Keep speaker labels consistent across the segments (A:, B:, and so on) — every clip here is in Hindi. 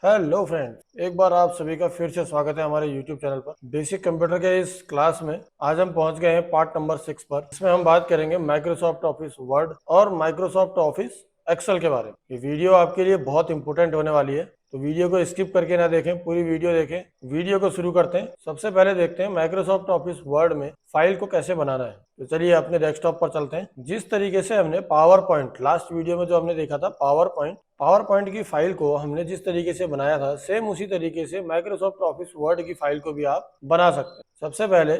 A: हेलो फ्रेंड्स, एक बार आप सभी का फिर से स्वागत है हमारे यूट्यूब चैनल पर। बेसिक कंप्यूटर के इस क्लास में आज हम पहुंच गए हैं पार्ट नंबर 6 पर। इसमें हम बात करेंगे माइक्रोसॉफ्ट ऑफिस वर्ड और माइक्रोसॉफ्ट ऑफिस एक्सेल के बारे में। ये वीडियो आपके लिए बहुत इंपॉर्टेंट होने वाली है, तो वीडियो को स्किप करके ना देखें, पूरी वीडियो देखें। वीडियो को शुरू करते हैं। सबसे पहले देखते हैं माइक्रोसॉफ्ट ऑफिस वर्ड में फाइल को कैसे बनाना है। तो चलिए अपने डेस्कटॉप पर चलते हैं। जिस तरीके से हमने पावर पॉइंट लास्ट वीडियो में जो हमने देखा था, पावर पॉइंट की फाइल को हमने जिस तरीके से बनाया था, सेम उसी तरीके से माइक्रोसॉफ्ट ऑफिस वर्ड की फाइल को भी आप बना सकते हैं। सबसे पहले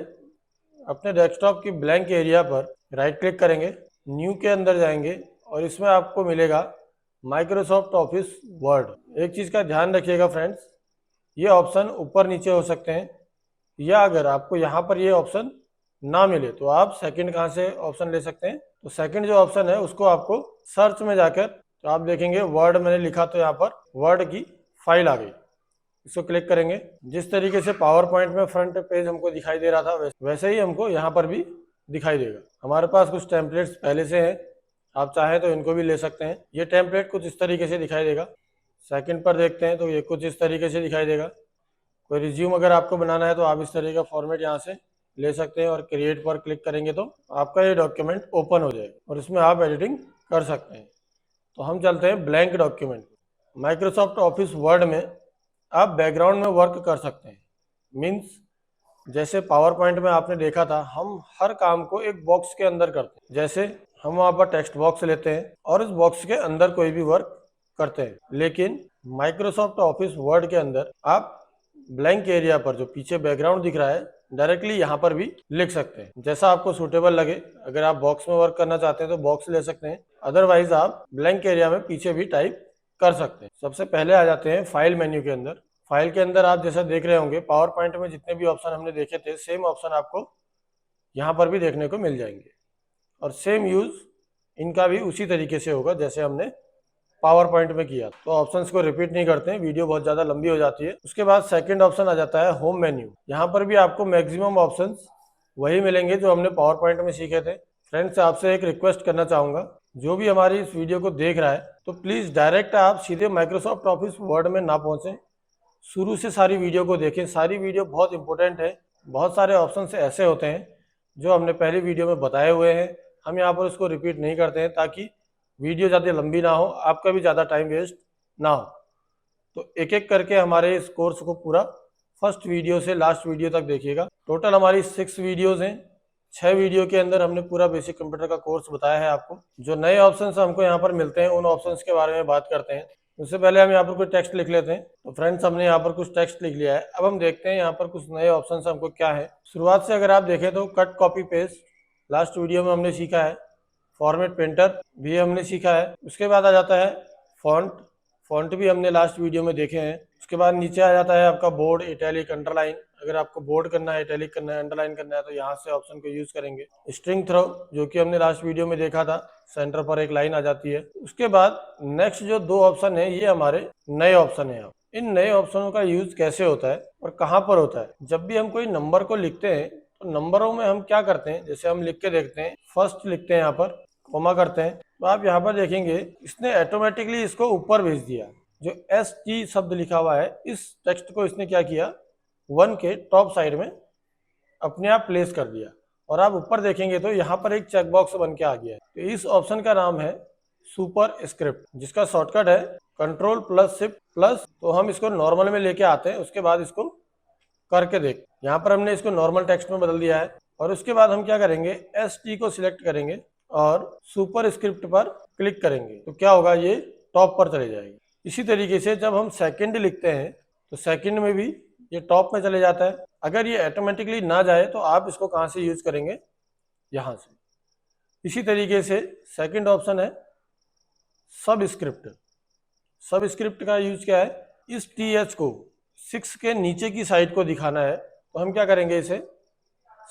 A: अपने डेस्कटॉप की ब्लैंक एरिया पर राइट क्लिक करेंगे, न्यू के अंदर जाएंगे और इसमें आपको मिलेगा माइक्रोसॉफ्ट ऑफिस वर्ड। एक चीज़ का ध्यान रखिएगा फ्रेंड्स, ये ऑप्शन ऊपर नीचे हो सकते हैं, या अगर आपको यहाँ पर ये ऑप्शन ना मिले तो आप सेकंड कहाँ से ऑप्शन ले सकते हैं। तो सेकंड जो ऑप्शन है उसको आपको सर्च में जाकर, तो आप देखेंगे वर्ड मैंने लिखा तो यहाँ पर वर्ड की फाइल आ गई, इसको क्लिक करेंगे। जिस तरीके से पावर पॉइंट में फ्रंट पेज हमको दिखाई दे रहा था, वैसे ही हमको यहाँ पर भी दिखाई देगा। हमारे पास कुछ टेम्पलेट्स पहले से हैं, आप चाहें तो इनको भी ले सकते हैं। ये टेम्पलेट कुछ इस तरीके से दिखाई देगा। सेकंड पर देखते हैं तो ये कुछ इस तरीके से दिखाई देगा। कोई रिज्यूम अगर आपको बनाना है तो आप इस तरीके का फॉर्मेट यहाँ से ले सकते हैं और क्रिएट पर क्लिक करेंगे तो आपका ये डॉक्यूमेंट ओपन हो जाएगा और इसमें आप एडिटिंग कर सकते हैं। तो हम चलते हैं blank document. Microsoft office word में आप बैकग्राउंड में वर्क कर सकते हैं। मीन्स जैसे पावर पॉइंट में आपने देखा था, हम हर काम को एक बॉक्स के अंदर करते हैं। जैसे हम वहाँ पर टेक्स्ट बॉक्स लेते हैं और इस बॉक्स के अंदर कोई भी वर्क करते हैं, लेकिन माइक्रोसॉफ्ट ऑफिस वर्ड के अंदर आप ब्लैंक एरिया पर जो पीछे बैकग्राउंड दिख रहा है, डायरेक्टली यहाँ पर भी लिख सकते हैं, जैसा आपको सूटेबल लगे। अगर आप बॉक्स में वर्क करना चाहते हैं तो बॉक्स ले सकते हैं, अदरवाइज आप ब्लैंक एरिया में पीछे भी टाइप कर सकते हैं। सबसे पहले आ जाते हैं फाइल मेन्यू के अंदर। फाइल के अंदर आप जैसा देख रहे होंगे, पावर पॉइंट में जितने भी ऑप्शन हमने देखे थे, सेम ऑप्शन आपको यहाँ पर भी देखने को मिल जाएंगे और सेम यूज इनका भी उसी तरीके से होगा जैसे हमने पावर पॉइंट में किया। तो ऑप्शंस को रिपीट नहीं करते हैं, वीडियो बहुत ज़्यादा लंबी हो जाती है। उसके बाद सेकंड ऑप्शन आ जाता है होम मेन्यू। यहाँ पर भी आपको मैक्सिमम ऑप्शंस वही मिलेंगे जो हमने पावर पॉइंट में सीखे थे। फ्रेंड्स, आपसे एक रिक्वेस्ट करना चाहूँगा, जो भी हमारी इस वीडियो को देख रहा है तो प्लीज़ डायरेक्ट आप सीधे माइक्रोसॉफ्ट ऑफिस वर्ड में ना पहुँचें, शुरू से सारी वीडियो को देखें। सारी वीडियो बहुत इंपॉर्टेंट है। बहुत सारे ऑप्शन ऐसे होते हैं जो हमने पहली वीडियो में बताए हुए हैं, हम यहाँ पर उसको रिपीट नहीं करते हैं ताकि वीडियो ज़्यादा लंबी ना हो, आपका भी ज़्यादा टाइम वेस्ट ना हो। तो एक एक करके हमारे इस कोर्स को पूरा फर्स्ट वीडियो से लास्ट वीडियो तक देखिएगा। टोटल हमारी 6 वीडियोज़ हैं। 6 वीडियो के अंदर हमने पूरा बेसिक कंप्यूटर का कोर्स बताया है आपको। जो नए ऑप्शंस हमको यहाँ पर मिलते हैं, उन ऑप्शंस के बारे में बात करते हैं। उससे पहले हम यहाँ पर कुछ टेक्स्ट लिख लेते हैं। तो फ्रेंड्स, हमने यहाँ पर कुछ टेक्स्ट लिख लिया है। अब हम देखते हैं यहाँ पर कुछ नए ऑप्शंस हमको क्या है। शुरुआत से अगर आप देखें तो cut, copy, paste last video में हमने सीखा है। फॉर्मेट पेंटर भी हमने सीखा है। उसके बाद आ जाता है फॉन्ट भी हमने लास्ट वीडियो में देखे हैं। उसके बाद नीचे आ जाता है आपका बोर्ड, इटैलिक, अंडरलाइन। अगर आपको बोर्ड करना है, इटैलिक करना है, अंडरलाइन करना है तो यहाँ से ऑप्शन को यूज करेंगे। स्ट्रिंग थ्रो, जो कि हमने लास्ट वीडियो में देखा था, सेंटर पर एक लाइन आ जाती है। उसके बाद नेक्स्ट जो 2 ऑप्शन है, ये हमारे नए ऑप्शन है। इन नए ऑप्शनों का यूज कैसे होता है और कहाँ पर होता है। जब भी हम कोई नंबर को लिखते हैं तो नंबरों में हम क्या करते हैं, जैसे हम लिख के देखते हैं, फर्स्ट लिखते हैं, यहाँ पर कॉमा करते हैं, तो आप यहाँ पर देखेंगे इसने ऑटोमेटिकली इसको ऊपर भेज दिया। जो ST शब्द लिखा हुआ है, इस टेक्स्ट को इसने क्या किया, 1 के टॉप साइड में अपने आप प्लेस कर दिया। और आप ऊपर देखेंगे तो यहाँ पर एक चेक बॉक्स बन के आ गया है। तो इस ऑप्शन का नाम है सुपर स्क्रिप्ट, जिसका शॉर्टकट है Ctrl+Shift+। तो हम इसको नॉर्मल में लेके आते हैं, उसके बाद इसको करके देख। यहाँ पर हमने इसको नॉर्मल टेक्स्ट में बदल दिया है। और उसके बाद हम क्या करेंगे, ST को सिलेक्ट करेंगे और सुपर स्क्रिप्ट पर क्लिक करेंगे तो क्या होगा, ये टॉप पर चले जाएगी। इसी तरीके से जब हम सेकंड लिखते हैं तो सेकंड में भी ये टॉप में चले जाता है। अगर ये ऑटोमेटिकली ना जाए तो आप इसको कहाँ से यूज करेंगे, यहाँ से। इसी तरीके से सेकंड ऑप्शन है सब स्क्रिप्ट। सब स्क्रिप्ट का यूज क्या है, इस TH को 6 के नीचे की साइड को दिखाना है तो हम क्या करेंगे, इसे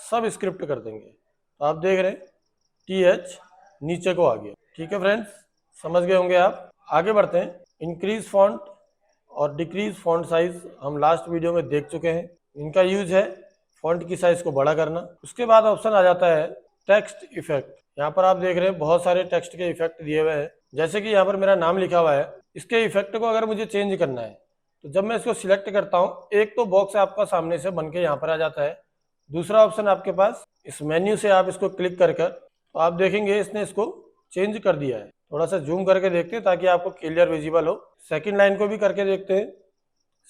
A: सब स्क्रिप्ट कर देंगे। तो आप देख रहे हैं TH नीचे को आ गया। ठीक है फ्रेंड्स, समझ गए होंगे आप। आगे बढ़ते हैं। इंक्रीज फॉन्ट और डिक्रीज फॉन्ट साइज हम लास्ट वीडियो में देख चुके हैं। इनका यूज है फॉन्ट की साइज को बड़ा करना। उसके बाद ऑप्शन आ जाता है टेक्स्ट इफेक्ट। यहाँ पर आप देख रहे हैं बहुत सारे टेक्स्ट के इफेक्ट दिए हुए हैं। जैसे कि यहाँ पर मेरा नाम लिखा हुआ है, इसके इफेक्ट को अगर मुझे चेंज करना है तो जब मैं इसको सिलेक्ट करता हूँ, एक तो बॉक्स आपका सामने से बन के यहाँ पर आ जाता है। दूसरा ऑप्शन आपके पास इस मेन्यू से आप इसको क्लिक कर तो आप देखेंगे इसने इसको चेंज कर दिया है। थोड़ा सा जूम करके देखते हैं ताकि आपको क्लियर विजिबल हो। सेकंड लाइन को भी करके देखते हैं।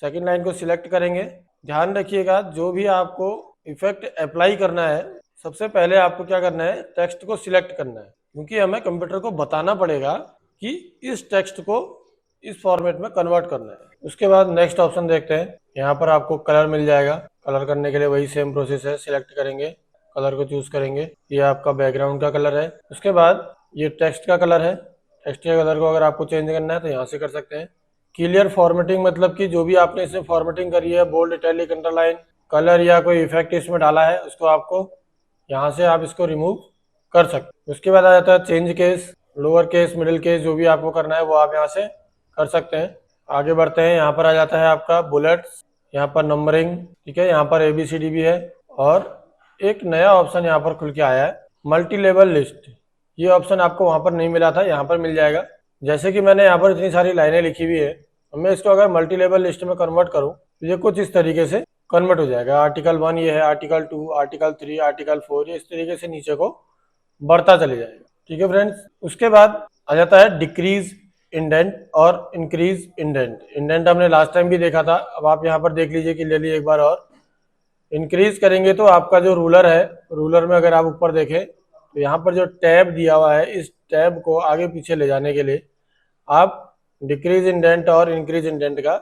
A: सेकंड लाइन को सिलेक्ट करेंगे। ध्यान रखिएगा, जो भी आपको इफेक्ट अप्लाई करना है, सबसे पहले आपको क्या करना है, टेक्स्ट को सिलेक्ट करना है, क्योंकि हमें कंप्यूटर को बताना पड़ेगा कि इस टेक्स्ट को इस फॉर्मेट में कन्वर्ट करना है। उसके बाद नेक्स्ट ऑप्शन देखते हैं। यहाँ पर आपको कलर मिल जाएगा। कलर करने के लिए वही सेम प्रोसेस है। सिलेक्ट करेंगे, कलर को चूज करेंगे। ये आपका बैकग्राउंड का कलर है। उसके बाद ये टेक्स्ट का कलर है। टेक्स्ट के कलर को अगर आपको चेंज करना है तो यहाँ से कर सकते हैं। क्लियर फॉर्मेटिंग मतलब कि जो भी आपने इसमें फॉर्मेटिंग करी है, बोल्ड, इटैलिक, अंडरलाइन, कलर या कोई इफेक्ट इसमें डाला है, उसको आपको यहाँ से आप इसको रिमूव कर सकते। उसके बाद आ जाता है change case, lower case, middle case, जो भी आपको करना है वो आप यहाँ से कर सकते हैं। आगे बढ़ते हैं। यहाँ पर आ जाता है आपका बुलेट्स, यहाँ पर नंबरिंग, ठीक है। यहाँ पर ABCD भी है और एक नया ऑप्शन यहाँ पर खुल के आया है, मल्टी लेवल लिस्ट। ये ऑप्शन आपको वहाँ पर नहीं मिला था, यहाँ पर मिल जाएगा। जैसे कि मैंने यहाँ पर इतनी सारी लाइनें लिखी हुई है, मैं इसको अगर मल्टी लेवल लिस्ट में कन्वर्ट करूँ तो ये कुछ इस तरीके से कन्वर्ट हो जाएगा। आर्टिकल 1 ये है, आर्टिकल 2, आर्टिकल 3, आर्टिकल 4, ये इस तरीके से नीचे को बढ़ता चले जाएगा, ठीक है फ्रेंड्स। उसके बाद आ जाता है डिक्रीज इंडेंट और इंक्रीज इंडेंट। इंडेंट हमने लास्ट टाइम भी देखा था, अब आप यहाँ पर देख लीजिए क्लियरली एक बार और। इंक्रीज करेंगे तो आपका जो रूलर है, रूलर में अगर आप ऊपर देखें तो यहाँ पर जो टैब दिया हुआ है, इस टैब को आगे पीछे ले जाने के लिए आप डिक्रीज इंडेंट और इंक्रीज इंडेंट का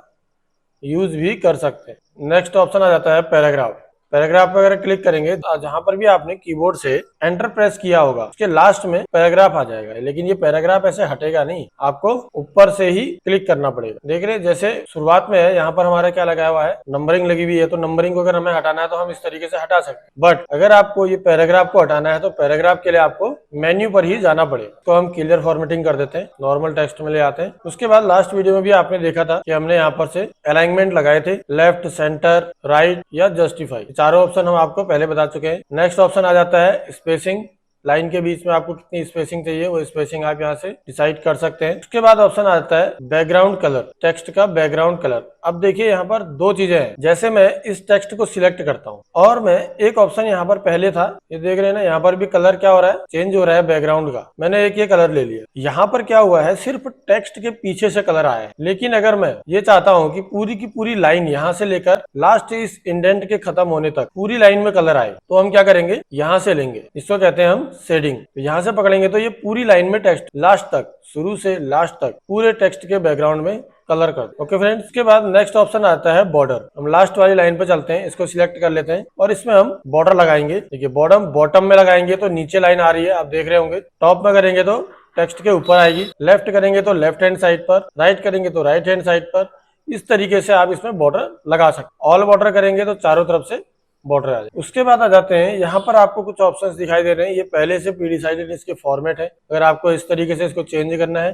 A: यूज भी कर सकते हैं। नेक्स्ट ऑप्शन आ जाता है पैराग्राफ। पैराग्राफ पर अगर क्लिक करेंगे तो जहां पर भी आपने कीबोर्ड से एंटर प्रेस किया होगा उसके लास्ट में पैराग्राफ आ जाएगा, लेकिन ये पैराग्राफ ऐसे हटेगा नहीं, आपको ऊपर से ही क्लिक करना पड़ेगा। देख रहे हैं जैसे शुरुआत में है, यहाँ पर हमारा क्या लगाया हुआ है, नंबरिंग लगी हुई है, तो नंबरिंग को अगर हमें हटाना है तो हम इस तरीके से हटा सकते हैं। बट अगर आपको ये पैराग्राफ को हटाना है तो पैराग्राफ के लिए आपको मेन्यू पर ही जाना पड़ेगा। तो हम क्लियर फॉर्मेटिंग कर देते हैं, नॉर्मल टेक्स्ट में ले आते हैं। उसके बाद लास्ट वीडियो में भी आपने देखा था कि हमने यहाँ पर से अलाइनमेंट लगाए थे, लेफ्ट, सेंटर, राइट या जस्टिफाई। चारों ऑप्शन हम आपको पहले बता चुके हैं। नेक्स्ट ऑप्शन आ जाता है स्पेसिंग। लाइन के बीच में आपको कितनी स्पेसिंग चाहिए वो स्पेसिंग आप यहाँ से डिसाइड कर सकते हैं। उसके बाद ऑप्शन आ जाता है बैकग्राउंड कलर, टेक्स्ट का बैकग्राउंड कलर। अब देखिए यहाँ पर दो चीजें हैं। जैसे मैं इस टेक्स्ट को सिलेक्ट करता हूँ और मैं एक ऑप्शन यहाँ पर पहले था, ये देख रहे हैं ना, यहाँ पर भी कलर क्या हो रहा है, चेंज हो रहा है बैकग्राउंड का। मैंने एक ये कलर ले लिया। यहाँ पर क्या हुआ है, सिर्फ टेक्स्ट के पीछे से कलर आया है। लेकिन अगर मैं ये चाहता हूँ कि पूरी की पूरी लाइन यहाँ से लेकर लास्ट इस इंडेंट के खत्म होने तक पूरी लाइन में कलर आए, तो हम क्या करेंगे, यहाँ से लेंगे, इसको कहते हैं हम शेडिंग। तो यहाँ से पकड़ेंगे तो ये पूरी लाइन में टेक्स्ट लास्ट तक, शुरू से लास्ट तक पूरे टेक्स्ट के बैकग्राउंड में कलर कर। ओके फ्रेंड्स, उसके बाद नेक्स्ट ऑप्शन आता है बॉर्डर। हम लास्ट वाली लाइन पे चलते हैं, इसको सिलेक्ट कर लेते हैं और इसमें हम बॉर्डर लगाएंगे। देखिए बॉटम में लगाएंगे तो नीचे लाइन आ रही है, आप देख रहे होंगे। टॉप में करेंगे तो टेक्स्ट के ऊपर आएगी, लेफ्ट करेंगे तो लेफ्ट हैंड साइड पर, राइट करेंगे तो राइट हैंड साइड पर। इस तरीके से आप इसमें बॉर्डर लगा सकते। ऑल बॉर्डर करेंगे तो चारों तरफ से बॉर्डर आ जाए। उसके बाद आ जाते हैं, यहाँ पर आपको कुछ ऑप्शंस दिखाई दे रहे हैं। ये पहले से प्रीडिसाइडेड इसके फॉर्मेट है। अगर आपको इस तरीके से इसको चेंज करना है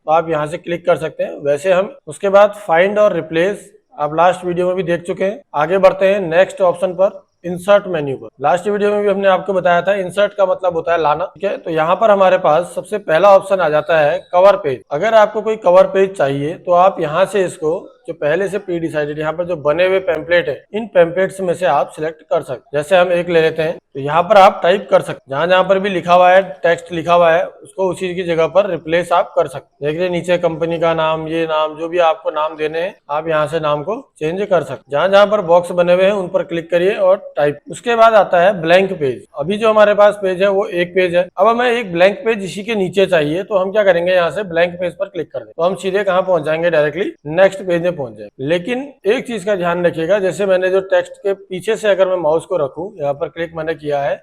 A: तो आप यहाँ से क्लिक कर सकते हैं। वैसे हम उसके बाद फाइंड और रिप्लेस आप लास्ट वीडियो में भी देख चुके हैं। आगे बढ़ते हैं नेक्स्ट ऑप्शन पर, इंसर्ट मेन्यू पर। लास्ट वीडियो में भी हमने आपको बताया था इंसर्ट का मतलब होता है लाना, ठीक है। तो यहाँ पर हमारे पास सबसे पहला ऑप्शन आ जाता है कवर पेज। अगर आपको कोई कवर पेज चाहिए तो आप यहाँ से इसको, जो पहले से प्री डिसाइडेड यहाँ पर जो बने हुए पेम्पलेट है, इन पेम्पलेट्स में से आप सिलेक्ट कर सकते। जैसे हम एक ले लेते हैं तो यहाँ पर आप टाइप कर सकते, जहां जहां पर भी लिखा हुआ है, टेक्स्ट लिखा हुआ है, उसको उसी की जगह पर रिप्लेस आप कर सकते। देखिए नीचे कंपनी का नाम, ये नाम, जो भी आपको नाम देने हैं आप यहाँ से नाम को चेंज कर सकते। जहां जहां पर बॉक्स बने हुए हैं उन पर क्लिक करिए और टाइप। उसके बाद आता है ब्लैंक पेज। अभी जो हमारे पास पेज है वो एक पेज है। अब हमें एक ब्लैंक पेज इसी के नीचे चाहिए, तो हम क्या करेंगे, यहाँ से ब्लैंक पेज पर क्लिक कर दें तो हम सीधे कहाँ पहुंच जाएंगे, डायरेक्टली नेक्स्ट पेज में पहुंच जाएंगे। लेकिन एक चीज का ध्यान रखिएगा, जैसे मैंने जो टेक्स्ट के पीछे से अगर मैं माउस को रखूं, यहाँ पर क्लिक मैंने किया है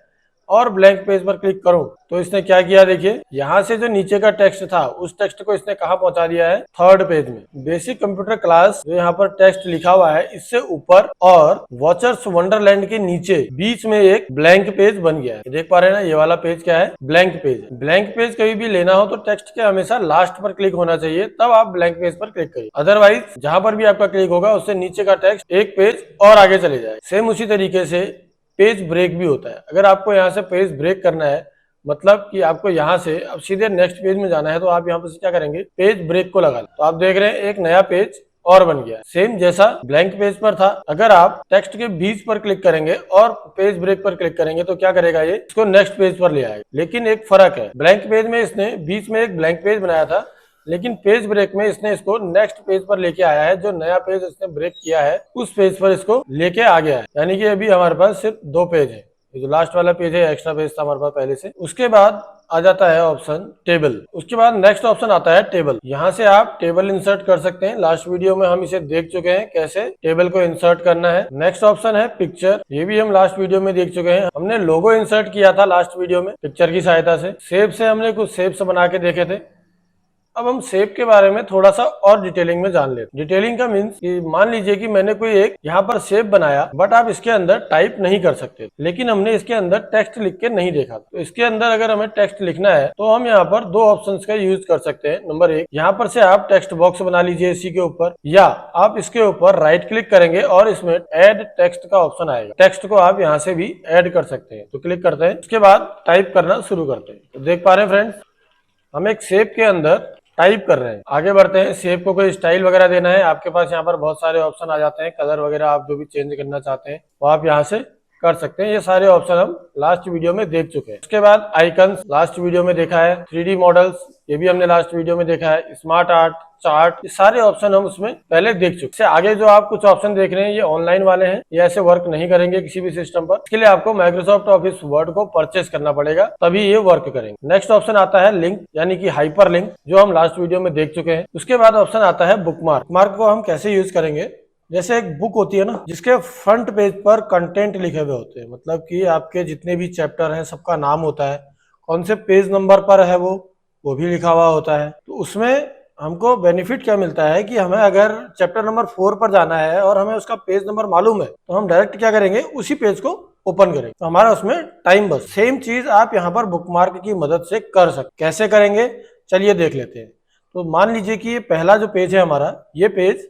A: और ब्लैंक पेज पर क्लिक करूं तो इसने क्या किया, देखिए यहाँ से जो नीचे का टेक्स्ट था उस टेक्स्ट को इसने कहाँ पहुंचा दिया है, थर्ड पेज में। बेसिक कंप्यूटर क्लास जो यहाँ पर टेक्स्ट लिखा हुआ है, इससे ऊपर और वॉचर्स वंडरलैंड के नीचे बीच में एक ब्लैंक पेज बन गया है। देख पा रहे हैं ना, ये वाला पेज क्या है, ब्लैंक पेज। ब्लैंक पेज कभी भी लेना हो तो टेक्स्ट के हमेशा लास्ट पर क्लिक होना चाहिए, तब आप ब्लैंक पेज पर क्लिक करिए। अदरवाइज जहां पर भी आपका क्लिक होगा उससे नीचे का टेक्स्ट एक पेज और आगे चले जाए। सेम उसी तरीके से पेज ब्रेक भी होता है। अगर आपको यहाँ से पेज ब्रेक करना है, मतलब कि आपको यहाँ से अब सीधे नेक्स्ट पेज में जाना है, तो आप यहाँ पर क्या करेंगे, पेज ब्रेक को लगा लें। तो आप देख रहे हैं एक नया पेज और बन गया। सेम जैसा ब्लैंक पेज पर था, अगर आप टेक्स्ट के बीच पर क्लिक करेंगे और पेज ब्रेक पर क्लिक करेंगे तो क्या करेगा, ये इसको नेक्स्ट पेज पर ले आएगा। लेकिन एक फर्क है, ब्लैंक पेज में इसने बीच में एक ब्लैंक पेज बनाया था, लेकिन पेज ब्रेक में इसने इसको नेक्स्ट पेज पर लेके आया है। जो नया पेज इसने ब्रेक किया है उस पेज पर इसको लेके आ गया है। यानी कि अभी हमारे पास सिर्फ 2 पेज है। जो लास्ट वाला पेज है एक्स्ट्रा पेज था हमारे पास पहले से। उसके बाद आ जाता है ऑप्शन टेबल। उसके बाद नेक्स्ट ऑप्शन आता है टेबल। यहाँ से आप टेबल इंसर्ट कर सकते हैं। लास्ट वीडियो में हम इसे देख चुके हैं कैसे टेबल को इंसर्ट करना है। नेक्स्ट ऑप्शन है पिक्चर। ये भी हम लास्ट वीडियो में देख चुके हैं। हमने लोगो इंसर्ट किया था लास्ट वीडियो में पिक्चर की सहायता से। शेप से हमने कुछ शेप्स बना के देखे थे। अब हम शेप के बारे में थोड़ा सा और डिटेलिंग में जान लेते हैं। डिटेलिंग का मीन्स कि मान लीजिए कि मैंने कोई एक यहाँ पर शेप बनाया, बट आप इसके अंदर टाइप नहीं कर सकते, लेकिन हमने इसके अंदर टेक्स्ट लिख के नहीं देखा। तो इसके अंदर अगर हमें टेक्स्ट लिखना है तो हम यहाँ पर 2 ऑप्शंस का यूज कर सकते हैं। नंबर 1, यहाँ पर से आप टेक्स्ट बॉक्स बना लीजिए इसी के ऊपर, या आप इसके ऊपर राइट क्लिक करेंगे और इसमें एड टेक्स्ट का ऑप्शन आएगा। टेक्स्ट को आप यहाँ से भी एड कर सकते हैं। तो क्लिक करते हैं, उसके बाद टाइप करना शुरू करते हैं। तो देख पा रहे हैं फ्रेंड्स, हम एक शेप के अंदर टाइप कर रहे हैं। आगे बढ़ते हैं। शेप को कोई स्टाइल वगैरह देना है, आपके पास यहाँ पर बहुत सारे ऑप्शन आ जाते हैं। कलर वगैरह आप जो भी चेंज करना चाहते हैं वो आप यहाँ से कर सकते हैं। ये सारे ऑप्शन हम लास्ट वीडियो में देख चुके हैं। उसके बाद आइकन्स लास्ट वीडियो में देखा है। 3D मॉडल्स ये भी हमने लास्ट वीडियो में देखा है। स्मार्ट आर्ट, चार्ट, ये सारे ऑप्शन हम उसमें पहले देख चुके। इससे आगे जो आप कुछ ऑप्शन देख रहे हैं ये ऑनलाइन वाले हैं, ये ऐसे वर्क नहीं करेंगे किसी भी सिस्टम पर। इसके लिए आपको माइक्रोसॉफ्ट ऑफिस वर्ड को परचेस करना पड़ेगा, तभी ये वर्क करेंगे। नेक्स्ट ऑप्शन आता है लिंक, यानी कि हाइपर लिंक, जो हम लास्ट वीडियो में देख चुके हैं। उसके बाद ऑप्शन आता है बुकमार्क। बुकमार्क को हम कैसे यूज करेंगे, जैसे एक बुक होती है ना, जिसके फ्रंट पेज पर कंटेंट लिखे हुए होते हैं, मतलब कि आपके जितने भी चैप्टर हैं सबका नाम होता है, कौन से पेज नंबर पर है वो भी लिखा हुआ होता है। तो उसमें हमको बेनिफिट क्या मिलता है कि हमें अगर चैप्टर नंबर 4 पर जाना है और हमें उसका पेज नंबर मालूम है तो हम डायरेक्ट क्या करेंगे, उसी पेज को ओपन करेंगे, तो हमारा उसमें टाइम बस। सेम चीज आप यहाँ पर बुकमार्क की मदद से कर सकते। कैसे करेंगे चलिए देख लेते हैं। तो मान लीजिए कि ये पहला जो पेज है हमारा, ये पेज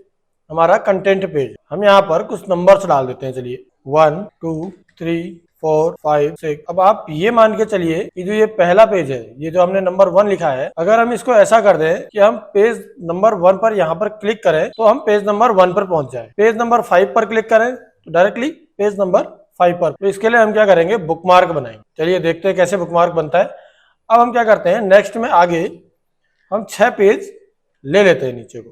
A: हमारा कंटेंट पेज। हम यहाँ पर कुछ नंबर्स डाल देते हैं। चलिए 1 2 3 4 5 6। अब आप ये मान के चलिए कि जो ये पहला पेज है, ये जो हमने नंबर 1 लिखा है, अगर हम इसको ऐसा कर दें कि हम पेज नंबर 1 पर यहाँ पर क्लिक करें तो हम पेज नंबर 1 पर पहुंच जाए। पेज नंबर 5 पर क्लिक करें तो डायरेक्टली पेज नंबर 5 पर। तो इसके लिए हम क्या करेंगे, बुकमार्क बनाएंगे। चलिए देखते हैं कैसे बुकमार्क बनता है। अब हम क्या करते हैं, नेक्स्ट में आगे हम 6 पेज ले लेते हैं नीचे को,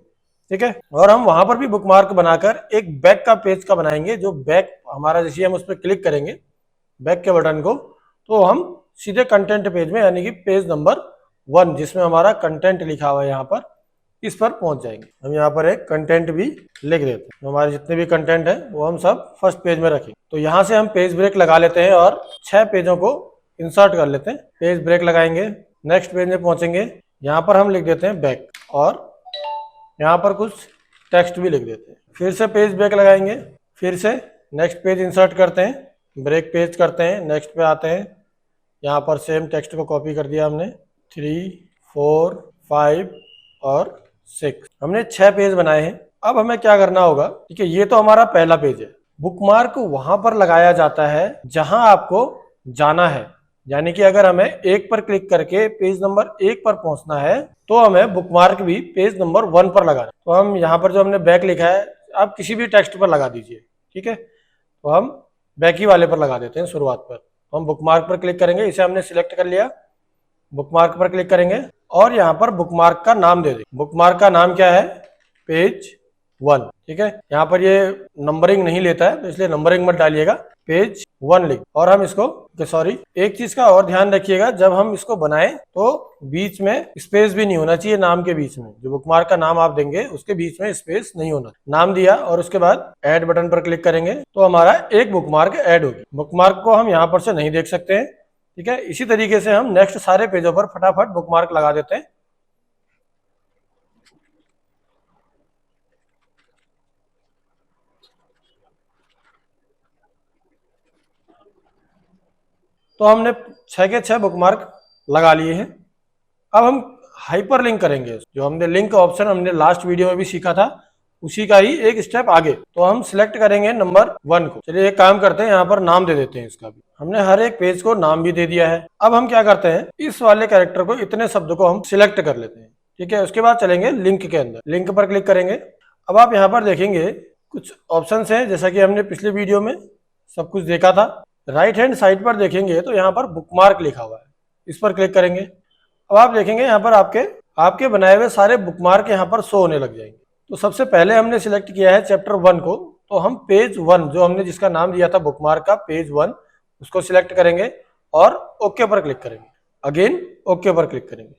A: ठीक है। और हम वहां पर भी बुकमार्क बनाकर एक बैक का पेज का बनाएंगे। जो बैक हमारा, जैसे हम उस पर क्लिक करेंगे बैक के बटन को, तो हम सीधे कंटेंट पेज में, यानी कि पेज नंबर 1 जिसमें हमारा कंटेंट लिखा हुआ है यहाँ पर, इस पर पहुंच जाएंगे। हम यहाँ पर एक कंटेंट भी लिख देते हैं। तो हमारे जितने भी कंटेंट है वो हम सब फर्स्ट पेज में रखेंगे। तो यहाँ से हम पेज ब्रेक लगा लेते हैं और 6 पेजों को इंसर्ट कर लेते हैं। पेज ब्रेक लगाएंगे, नेक्स्ट पेज में पहुंचेंगे, यहाँ पर हम लिख देते हैं बैक और यहाँ पर कुछ टेक्स्ट भी लिख देते हैं। फिर से पेज ब्रेक लगाएंगे, फिर से नेक्स्ट पेज इंसर्ट करते हैं, ब्रेक पेज करते हैं, नेक्स्ट पे आते हैं। यहाँ पर सेम टेक्स्ट को कॉपी कर दिया हमने। 3 4 5 और 6, हमने 6 पेज बनाए हैं। अब हमें क्या करना होगा, ठीक है, ये तो हमारा पहला पेज है। बुकमार्क वहां पर लगाया जाता है जहां आपको जाना है। यानी कि अगर हमें 1 पर क्लिक करके पेज नंबर 1 पर पहुंचना है तो हमें बुकमार्क भी पेज नंबर 1 पर लगाना है। तो हम यहाँ पर जो हमने बैक लिखा है, आप किसी भी टेक्स्ट पर लगा दीजिए, ठीक है। तो हम बैक ही वाले पर लगा देते हैं शुरुआत पर। तो हम बुकमार्क पर क्लिक करेंगे, इसे हमने सिलेक्ट कर लिया। बुकमार्क पर क्लिक करेंगे और यहाँ पर बुकमार्क का नाम दे देंगे। बुकमार्क का नाम क्या है, पेज 1, ठीक है। यहाँ पर ये नंबरिंग नहीं लेता है तो इसलिए नंबरिंग मत डालिएगा, पेज 1 लिख। और हम इसको, सॉरी, एक चीज का और ध्यान रखिएगा, जब हम इसको बनाएं तो बीच में स्पेस भी नहीं होना चाहिए। नाम के बीच में, जो बुकमार्क का नाम आप देंगे उसके बीच में स्पेस नहीं होना। नाम दिया और उसके बाद ऐड बटन पर क्लिक करेंगे तो हमारा एक बुकमार्क ऐड होगी। बुकमार्क को हम यहाँ पर से नहीं देख सकते हैं, ठीक है। इसी तरीके से हम नेक्स्ट सारे पेजों पर फटाफट बुकमार्क लगा देते हैं। तो हमने 6 के 6 बुकमार्क लगा लिए हैं। अब हम हाइपर लिंक करेंगे। जो हमने लिंक ऑप्शन हमने लास्ट वीडियो में भी सीखा था, उसी का ही एक स्टेप आगे। तो हम सिलेक्ट करेंगे नंबर 1 को। चलिए एक काम करते हैं, यहाँ पर नाम दे देते हैं इसका भी। हमने हर एक पेज को नाम भी दे दिया है। अब हम क्या करते हैं, इस वाले कैरेक्टर को, इतने शब्द को हम सिलेक्ट कर लेते हैं, ठीक है। उसके बाद चलेंगे लिंक के अंदर। लिंक पर क्लिक करेंगे। अब आप यहाँ पर देखेंगे कुछ ऑप्शंस हैं, जैसा कि हमने पिछले वीडियो में सब कुछ देखा था। राइट हैंड साइड पर देखेंगे तो यहाँ पर बुकमार्क लिखा हुआ है, इस पर क्लिक करेंगे। अब आप देखेंगे यहाँ पर आपके आपके बनाए हुए सारे बुकमार्क यहाँ पर शो होने लग जाएंगे। तो सबसे पहले हमने सिलेक्ट किया है चैप्टर 1 को, तो हम पेज 1 जो हमने जिसका नाम दिया था बुकमार्क का, पेज 1 उसको सिलेक्ट करेंगे और ओके पर क्लिक करेंगे। अगेन ओके पर क्लिक करेंगे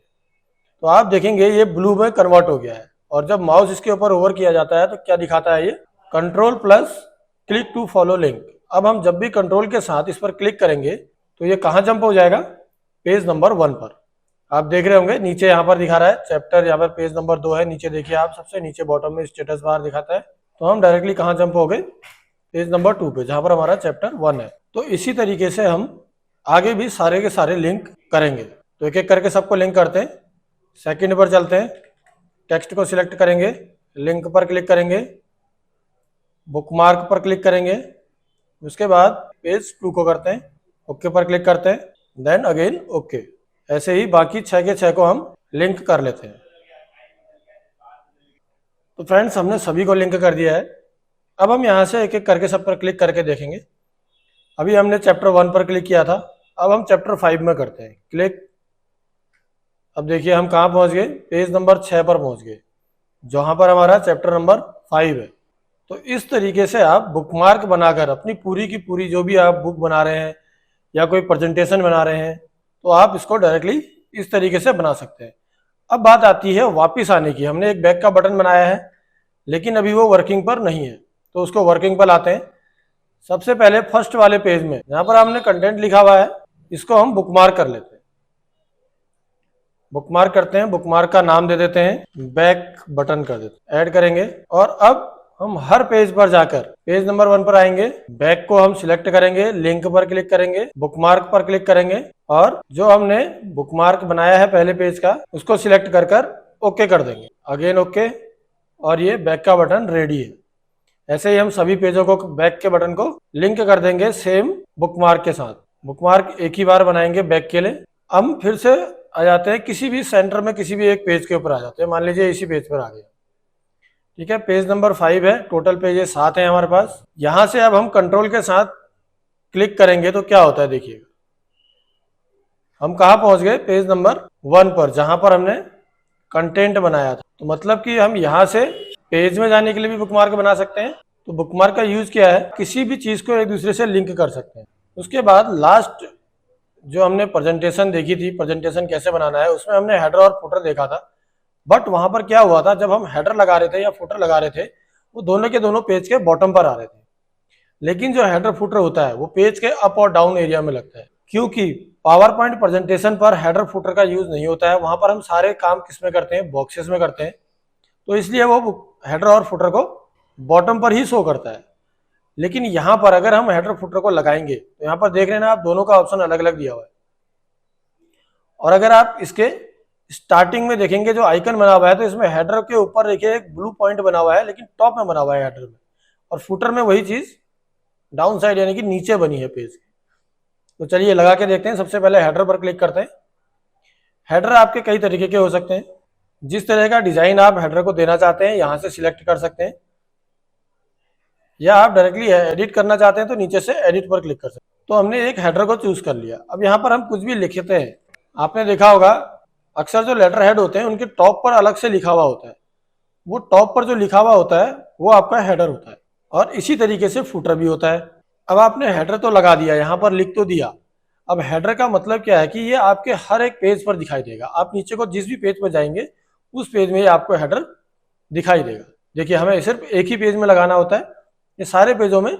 A: तो आप देखेंगे ये ब्लू में कन्वर्ट हो गया है। और जब माउस इसके ऊपर ओवर किया जाता है तो क्या दिखाता है, ये control plus click to follow link. अब हम जब भी कंट्रोल के साथ इस पर क्लिक करेंगे तो ये कहाँ जंप हो जाएगा, पेज नंबर 1 पर। आप देख रहे होंगे नीचे यहाँ पर दिखा रहा है चैप्टर, यहाँ पर पेज नंबर 2 है। नीचे देखिए आप, सबसे नीचे बॉटम में स्टेटस बार दिखाता है। तो हम डायरेक्टली कहाँ जंप हो गए, पेज नंबर 2 पे, जहाँ पर हमारा चैप्टर 1 है। तो इसी तरीके से हम आगे भी सारे के सारे लिंक करेंगे। तो एक एक करके सबको लिंक करते हैं। सेकंड पर चलते हैं, टेक्स्ट को सिलेक्ट करेंगे, लिंक पर क्लिक करेंगे, बुकमार्क पर क्लिक करेंगे, उसके बाद पेज 2 को करते हैं, ओके पर क्लिक करते हैं, देन अगेन ओके। ऐसे ही बाकी 6 के 6 को हम लिंक कर लेते हैं। तो फ्रेंड्स हमने सभी को लिंक कर दिया है। अब हम यहाँ से एक एक करके सब पर क्लिक करके देखेंगे। अभी हमने चैप्टर 1 पर क्लिक किया था, अब हम चैप्टर 5 में करते हैं क्लिक। अब देखिए हम कहाँ पहुँच गए, पेज नंबर 6 पर पहुँच गए, जहाँ पर हमारा चैप्टर नंबर 5 है। तो इस तरीके से आप बुकमार्क बनाकर अपनी पूरी की पूरी जो भी आप बुक बना रहे हैं या कोई प्रेजेंटेशन बना रहे हैं, तो आप इसको डायरेक्टली इस तरीके से बना सकते हैं। अब बात आती है वापस आने की। हमने एक बैक का बटन बनाया है लेकिन अभी वो वर्किंग पर नहीं है, तो उसको वर्किंग पर लाते हैं। सबसे पहले फर्स्ट वाले पेज में यहाँ पर हमने कंटेंट लिखा हुआ है, इसको हम बुकमार्क कर लेते हैं। बुकमार्क करते हैं, बुकमार्क का नाम दे देते हैं बैक बटन कर देते हैं, ऐड करेंगे। और अब हम हर पेज पर जाकर पेज नंबर 1 पर आएंगे, बैक को हम सिलेक्ट करेंगे, लिंक पर क्लिक करेंगे, बुकमार्क पर क्लिक करेंगे और जो हमने बुकमार्क बनाया है पहले पेज का उसको सिलेक्ट कर ओके कर देंगे, अगेन ओके। और ये बैक का बटन रेडी है। ऐसे ही हम सभी पेजों को बैक के बटन को लिंक कर देंगे सेम बुकमार्क के साथ। बुकमार्क एक ही बार बनाएंगे बैक के लिए। हम फिर से आ जाते हैं किसी भी सेंटर में, किसी भी एक पेज के ऊपर आ जाते हैं। मान लीजिए इसी पेज पर आ गया, ठीक है, पेज नंबर 5 है, टोटल पेजेस 7 है हमारे पास। यहां से अब हम कंट्रोल के साथ क्लिक करेंगे तो क्या होता है देखिएगा, हम कहाँ पहुंच गए, पेज नंबर 1 पर, जहां पर हमने कंटेंट बनाया था। तो मतलब कि हम यहाँ से पेज में जाने के लिए भी बुकमार्क बना सकते हैं। तो बुकमार्क का यूज क्या है, किसी भी चीज को एक दूसरे से लिंक कर सकते हैं। उसके बाद लास्ट जो हमने प्रेजेंटेशन देखी थी, प्रेजेंटेशन कैसे बनाना है, उसमें हमने हेडर और फुटर देखा था। बट वहां पर क्या हुआ था, जब हम हेडर लगा रहे थे या फुटर लगा रहे थे, वो दोनों के दोनों पेज के बॉटम पर आ रहे थे। लेकिन जो हेडर फुटर होता है वो पेज के अप और डाउन एरिया में लगता है, क्योंकि पावर पॉइंट प्रेजेंटेशन पर हेडर फुटर का यूज नहीं होता है। वहां पर हम सारे काम किस में करते हैं, बॉक्सेस में करते हैं। तो इसलिए वो हेडर और फुटर को बॉटम पर ही शो करता है। लेकिन यहाँ पर अगर हम हेडर फुटर को लगाएंगे तो यहाँ पर देख रहे हैं आप, दोनों का ऑप्शन अलग अलग दिया हुआ है। और अगर आप इसके स्टार्टिंग में देखेंगे जो आइकन बना हुआ है, तो इसमें हेडर के ऊपर देखिए एक ब्लू पॉइंट बना हुआ है, लेकिन टॉप में बना हुआ है हेडर में, और फुटर में वही चीज डाउन साइड यानी कि नीचे बनी है पेज की। तो चलिए लगा के देखते हैं। सबसे पहले हेडर पर क्लिक करते हैं। हेडर आपके कई तरीके के हो सकते हैं, जिस तरह का डिजाइन आप हेडर को देना चाहते हैं यहाँ से सिलेक्ट कर सकते हैं, या आप डायरेक्टली एडिट करना चाहते हैं तो नीचे से एडिट पर क्लिक कर सकते हैं। तो हमने एक हेडर को चूज कर लिया। अब यहाँ पर हम कुछ भी लिखते हैं, आपने देखा होगा अक्सर जो लेटर हेड होते हैं उनके टॉप पर अलग से लिखा हुआ होता है, वो टॉप पर जो लिखा हुआ होता है वो आपका हेडर होता है। और इसी तरीके से फुटर भी होता है। अब आपने हेडर तो लगा दिया, यहाँ पर लिख तो दिया। अब हेडर का मतलब क्या है कि ये आपके हर एक पेज पर दिखाई देगा। आप नीचे को जिस भी पेज पर जाएंगे उस पेज में आपको हेडर दिखाई देगा। देखिए हमें सिर्फ एक ही पेज में लगाना होता है, ये सारे पेजों में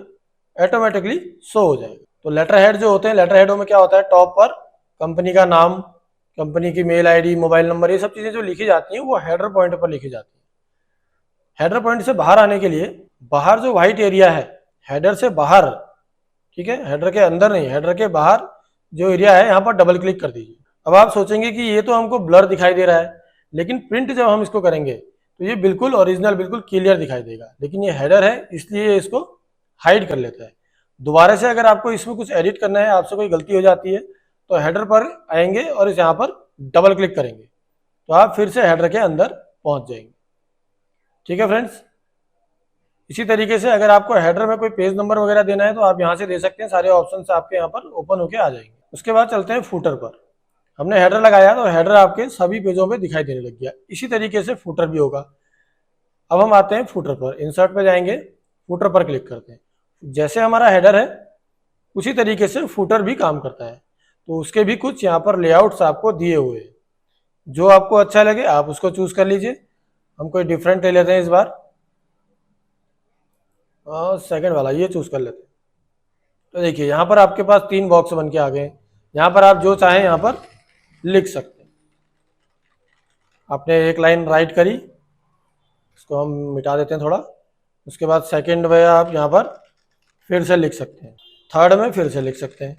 A: ऑटोमेटिकली शो हो जाएगा। तो लेटर हेड जो होते हैं, लेटर हेडों में क्या होता है, टॉप पर कंपनी का नाम, कंपनी की मेल आईडी, मोबाइल नंबर, ये सब चीजें जो लिखी जाती हैं वो हेडर पॉइंट पर लिखी जाती है। हेडर पॉइंट से बाहर आने के लिए बाहर जो व्हाइट एरिया है हेडर से बाहर, ठीक है, हेडर के अंदर नहीं, हेडर के बाहर जो एरिया है यहाँ पर डबल क्लिक कर दीजिए। अब आप सोचेंगे कि ये तो हमको ब्लर दिखाई दे रहा है, लेकिन प्रिंट जब हम इसको करेंगे तो ये बिल्कुल ओरिजिनल, बिल्कुल क्लियर दिखाई देगा। लेकिन ये हेडर है इसलिए इसको हाइड कर लेता है। दोबारा से अगर आपको इसमें कुछ एडिट करना है, आपसे कोई गलती हो जाती है, तो हेडर पर आएंगे और इस यहाँ पर डबल क्लिक करेंगे तो आप फिर से हेडर के अंदर पहुंच जाएंगे। ठीक है फ्रेंड्स, इसी तरीके से अगर आपको हेडर में कोई पेज नंबर वगैरह देना है तो आप यहाँ से दे सकते हैं, सारे ऑप्शन आपके यहाँ पर ओपन होके आ जाएंगे। उसके बाद चलते हैं फूटर पर। हमने हेडर लगाया तो हेडर आपके सभी पेजों में दिखाई देने लग गया। इसी तरीके से फूटर भी होगा। अब हम आते हैं फूटर पर, इंसर्ट पे जाएंगे, फूटर पर क्लिक करते हैं। जैसे हमारा हेडर है उसी तरीके से फूटर भी काम करता है, तो उसके भी कुछ यहाँ पर लेआउट्स आपको दिए हुए हैं। जो आपको अच्छा लगे आप उसको चूज कर लीजिए। हम कोई डिफरेंट ले लेते हैं इस बार, सेकंड वाला ये चूज कर लेते हैं। तो देखिए यहाँ पर आपके पास 3 बॉक्स बन के आ गए। यहाँ पर आप जो चाहें यहाँ पर लिख सकते हैं। आपने एक लाइन राइट करी, इसको हम मिटा देते हैं थोड़ा। उसके बाद सेकंड में आप यहाँ पर फिर से लिख सकते हैं, थर्ड में फिर से लिख सकते हैं।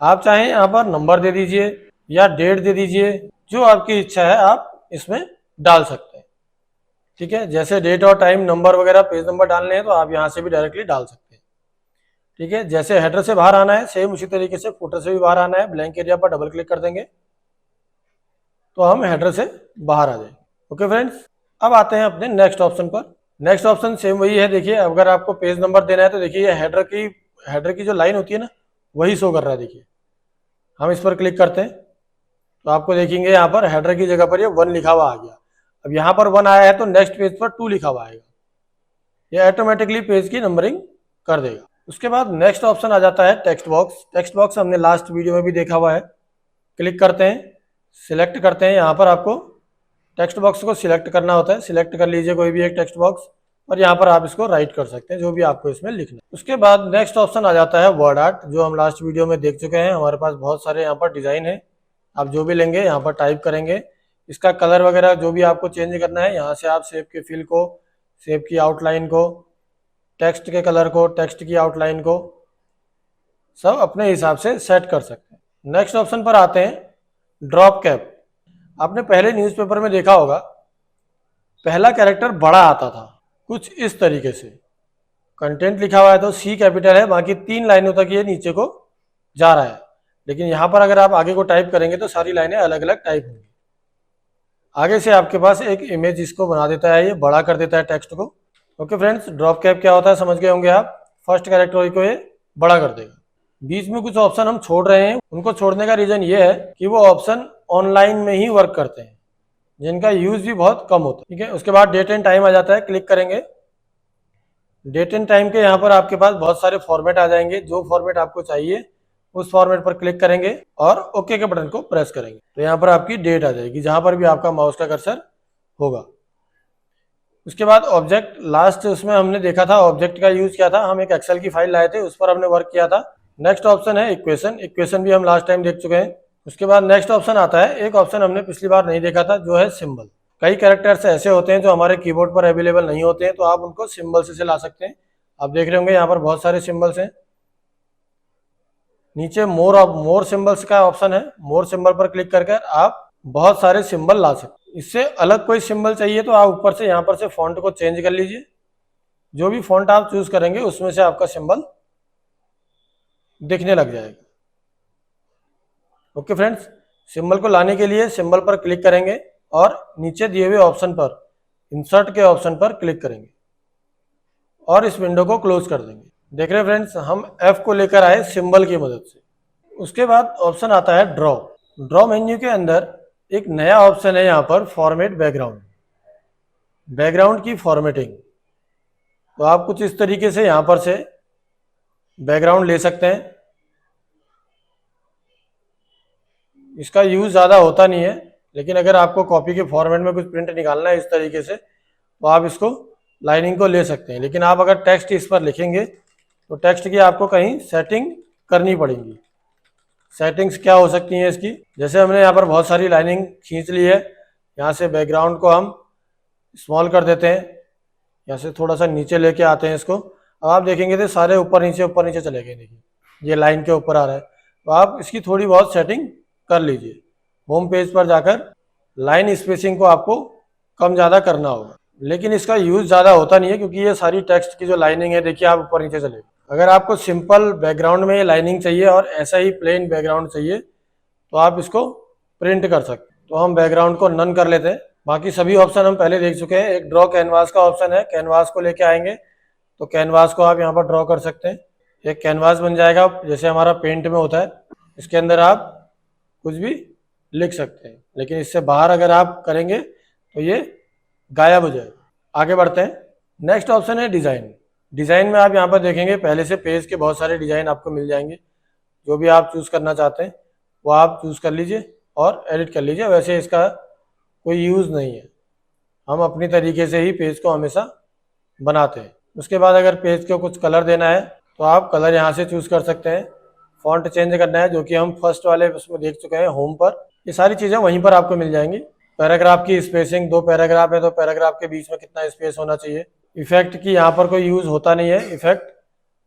A: आप चाहें यहाँ पर नंबर दे दीजिए या डेट दे दीजिए, जो आपकी इच्छा है आप इसमें डाल सकते हैं। ठीक है, जैसे डेट और टाइम, नंबर वगैरह, पेज नंबर डालने हैं तो आप यहाँ से भी डायरेक्टली डाल सकते हैं। ठीक है, जैसे हेडर से बाहर आना है सेम उसी तरीके से फुटर से भी बाहर आना है। ब्लैंक एरिया पर डबल क्लिक कर देंगे तो हम हेडर से बाहर आ जाएंगे। ओके फ्रेंड्स, अब आते हैं अपने नेक्स्ट ऑप्शन पर। नेक्स्ट ऑप्शन सेम वही है। देखिए अगर आपको पेज नंबर देना है तो देखिए ये हेडर की जो लाइन होती है ना वही शो कर रहा है। देखिए हम इस पर क्लिक करते हैं तो आपको देखेंगे यहाँ पर हेडर की जगह पर ये 1 लिखा हुआ आ गया। अब यहाँ पर 1 आया है तो नेक्स्ट पेज पर 2 लिखा हुआ आएगा। ये ऑटोमेटिकली पेज की नंबरिंग कर देगा। उसके बाद नेक्स्ट ऑप्शन आ जाता है टेक्स्ट बॉक्स। टेक्स्ट बॉक्स हमने लास्ट वीडियो में भी देखा हुआ है। क्लिक करते हैं, सिलेक्ट करते हैं। यहाँ पर आपको टेक्स्ट बॉक्स को सिलेक्ट करना होता है। सिलेक्ट कर लीजिए कोई भी एक टेक्स्ट बॉक्स और यहाँ पर आप इसको राइट कर सकते हैं जो भी आपको इसमें लिखना है। उसके बाद नेक्स्ट ऑप्शन आ जाता है वर्ड आर्ट, जो हम लास्ट वीडियो में देख चुके हैं। हमारे पास बहुत सारे यहाँ पर डिजाइन है, आप जो भी लेंगे यहाँ पर टाइप करेंगे। इसका कलर वगैरह जो भी आपको चेंज करना है यहाँ से आप शेप के फिल को, शेप की आउटलाइन को, टेक्स्ट के कलर को, टेक्स्ट की आउटलाइन को सब अपने हिसाब से सेट कर सकते हैं। नेक्स्ट ऑप्शन पर आते हैं ड्रॉप कैप। आपने पहले न्यूज़पेपर में देखा होगा पहला कैरेक्टर बड़ा आता था कुछ इस तरीके से। कंटेंट लिखा हुआ है तो सी कैपिटल है, बाकी 3 लाइनों तक ये नीचे को जा रहा है। लेकिन यहाँ पर अगर आप आगे को टाइप करेंगे तो सारी लाइनें अलग अलग टाइप होंगी। आगे से आपके पास एक इमेज इसको बना देता है, ये बड़ा कर देता है टेक्स्ट को। ओके फ्रेंड्स, ड्रॉप कैप क्या होता है समझ गए होंगे आप। फर्स्ट कैरेक्टर को ये बड़ा कर देगा। बीच में कुछ ऑप्शन हम छोड़ रहे हैं, उनको छोड़ने का रीजन ये है कि वो ऑप्शन ऑनलाइन में ही वर्क करते हैं, जिनका यूज भी बहुत कम होता है। ठीक है, उसके बाद डेट एंड टाइम आ जाता है। क्लिक करेंगे, डेट एंड टाइम के यहाँ पर आपके पास बहुत सारे फॉर्मेट आ जाएंगे। जो फॉर्मेट आपको चाहिए उस फॉर्मेट पर क्लिक करेंगे और ओके के बटन को प्रेस करेंगे तो यहाँ पर आपकी डेट आ जाएगी जहां पर भी आपका माउस का कर्सर होगा। उसके बाद ऑब्जेक्ट, लास्ट उसमें हमने देखा था ऑब्जेक्ट का यूज क्या था। हम एक एक्सेल की फाइल लाए थे, उस पर हमने वर्क किया था। नेक्स्ट ऑप्शन है इक्वेशन। इक्वेशन भी हम लास्ट टाइम देख चुके हैं। उसके बाद नेक्स्ट ऑप्शन आता है, एक ऑप्शन हमने पिछली बार नहीं देखा था, जो है सिंबल। कई कैरेक्टर्स ऐसे होते हैं जो हमारे कीबोर्ड पर अवेलेबल नहीं होते हैं, तो आप उनको सिंबल से ला सकते हैं। आप देख रहे होंगे यहाँ पर बहुत सारे सिंबल्स हैं। नीचे मोर सिंबल्स का ऑप्शन है। मोर सिंबल पर क्लिक करके आप बहुत सारे सिंबल ला सकते हैं। इससे अलग कोई सिंबल चाहिए तो आप ऊपर से यहाँ पर से फॉन्ट को चेंज कर लीजिए। जो भी फॉन्ट आप चूज करेंगे उसमें से आपका सिंबल दिखने लग जाएगा। ओके फ्रेंड्स, सिंबल को लाने के लिए सिंबल पर क्लिक करेंगे और नीचे दिए हुए ऑप्शन पर, इंसर्ट के ऑप्शन पर क्लिक करेंगे और इस विंडो को क्लोज कर देंगे। देख रहे हैं फ्रेंड्स, हम F को लेकर आए सिंबल की मदद से। उसके बाद ऑप्शन आता है ड्रॉ। ड्रॉ मेन्यू के अंदर एक नया ऑप्शन है यहाँ पर, फॉर्मेट बैकग्राउंड। बैकग्राउंड की फॉर्मेटिंग, तो आप कुछ इस तरीके से यहाँ पर से बैकग्राउंड ले सकते हैं। इसका यूज ज़्यादा होता नहीं है, लेकिन अगर आपको कॉपी के फॉर्मेट में कुछ प्रिंट निकालना है इस तरीके से तो आप इसको लाइनिंग को ले सकते हैं। लेकिन आप अगर टेक्स्ट इस पर लिखेंगे तो टेक्स्ट की आपको कहीं सेटिंग करनी पड़ेगी। सेटिंग्स क्या हो सकती हैं इसकी, जैसे हमने यहाँ पर बहुत सारी लाइनिंग खींच ली है। यहाँ से बैकग्राउंड को हम स्मॉल कर देते हैं, यहाँ से थोड़ा सा नीचे लेके आते हैं इसको। अब आप देखेंगे तो सारे ऊपर नीचे चले गए। देखिए ये लाइन के ऊपर आ रहा है, तो आप इसकी थोड़ी बहुत सेटिंग कर लीजिए। होम पेज पर जाकर लाइन स्पेसिंग को आपको कम ज़्यादा करना होगा, लेकिन इसका यूज ज़्यादा होता नहीं है क्योंकि ये सारी टेक्स्ट की जो लाइनिंग है देखिए आप ऊपर नीचे चले। अगर आपको सिंपल बैकग्राउंड में ये लाइनिंग चाहिए और ऐसा ही प्लेन बैकग्राउंड चाहिए तो आप इसको प्रिंट कर सकते हैं। तो हम बैकग्राउंड को नन कर लेते हैं। बाकी सभी ऑप्शन हम पहले देख चुके हैं। एक ड्रॉ कैनवास का ऑप्शन है, कैनवास को लेके आएंगे, तो कैनवास को आप यहाँ पर ड्रॉ कर सकते हैं। एक कैनवास बन जाएगा जैसे हमारा पेंट में होता है। इसके अंदर आप कुछ भी लिख सकते हैं, लेकिन इससे बाहर अगर आप करेंगे तो ये गायब हो जाएगा। आगे बढ़ते हैं। नेक्स्ट ऑप्शन है डिज़ाइन। डिज़ाइन में आप यहाँ पर देखेंगे पहले से पेज के बहुत सारे डिज़ाइन आपको मिल जाएंगे। जो भी आप चूज़ करना चाहते हैं वो आप चूज़ कर लीजिए और एडिट कर लीजिए। वैसे इसका कोई यूज़ नहीं है, हम अपनी तरीके से ही पेज को हमेशा बनाते हैं। उसके बाद अगर पेज को कुछ कलर देना है तो आप कलर यहाँ से चूज़ कर सकते हैं। फॉन्ट चेंज करना है, जो कि हम फर्स्ट वाले उसमें देख चुके हैं होम पर। ये सारी चीज़ें वहीं पर आपको मिल जाएंगी। पैराग्राफ की स्पेसिंग, 2 पैराग्राफ है तो पैराग्राफ के बीच में कितना स्पेस होना चाहिए। इफेक्ट की यहाँ पर कोई यूज़ होता नहीं है, इफेक्ट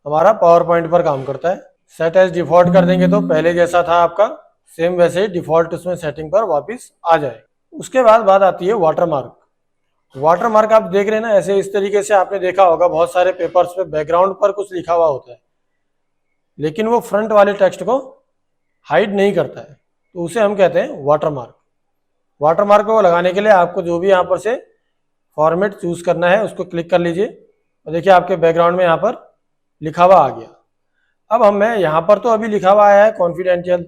A: हमारा पावर पॉइंट पर काम करता है। सेट एज डिफॉल्ट कर देंगे तो पहले जैसा था आपका सेम वैसे ही डिफॉल्ट उसमें सेटिंग पर वापस आ जाए। उसके बाद बात आती है वाटरमार्क। वाटरमार्क आप देख रहे हैं ना, ऐसे इस तरीके से आपने देखा होगा बहुत सारे पेपर्स पे बैकग्राउंड पर कुछ लिखा हुआ होता है, लेकिन वो फ्रंट वाले टेक्स्ट को हाइड नहीं करता है, तो उसे हम कहते हैं वाटरमार्क। वाटरमार्क को लगाने के लिए आपको जो भी यहाँ पर से फॉर्मेट चूज करना है उसको क्लिक कर लीजिए और देखिए आपके बैकग्राउंड में यहाँ पर लिखा हुआ आ गया। अब हमें यहाँ पर तो अभी लिखा हुआ आया है कॉन्फिडेंशियल,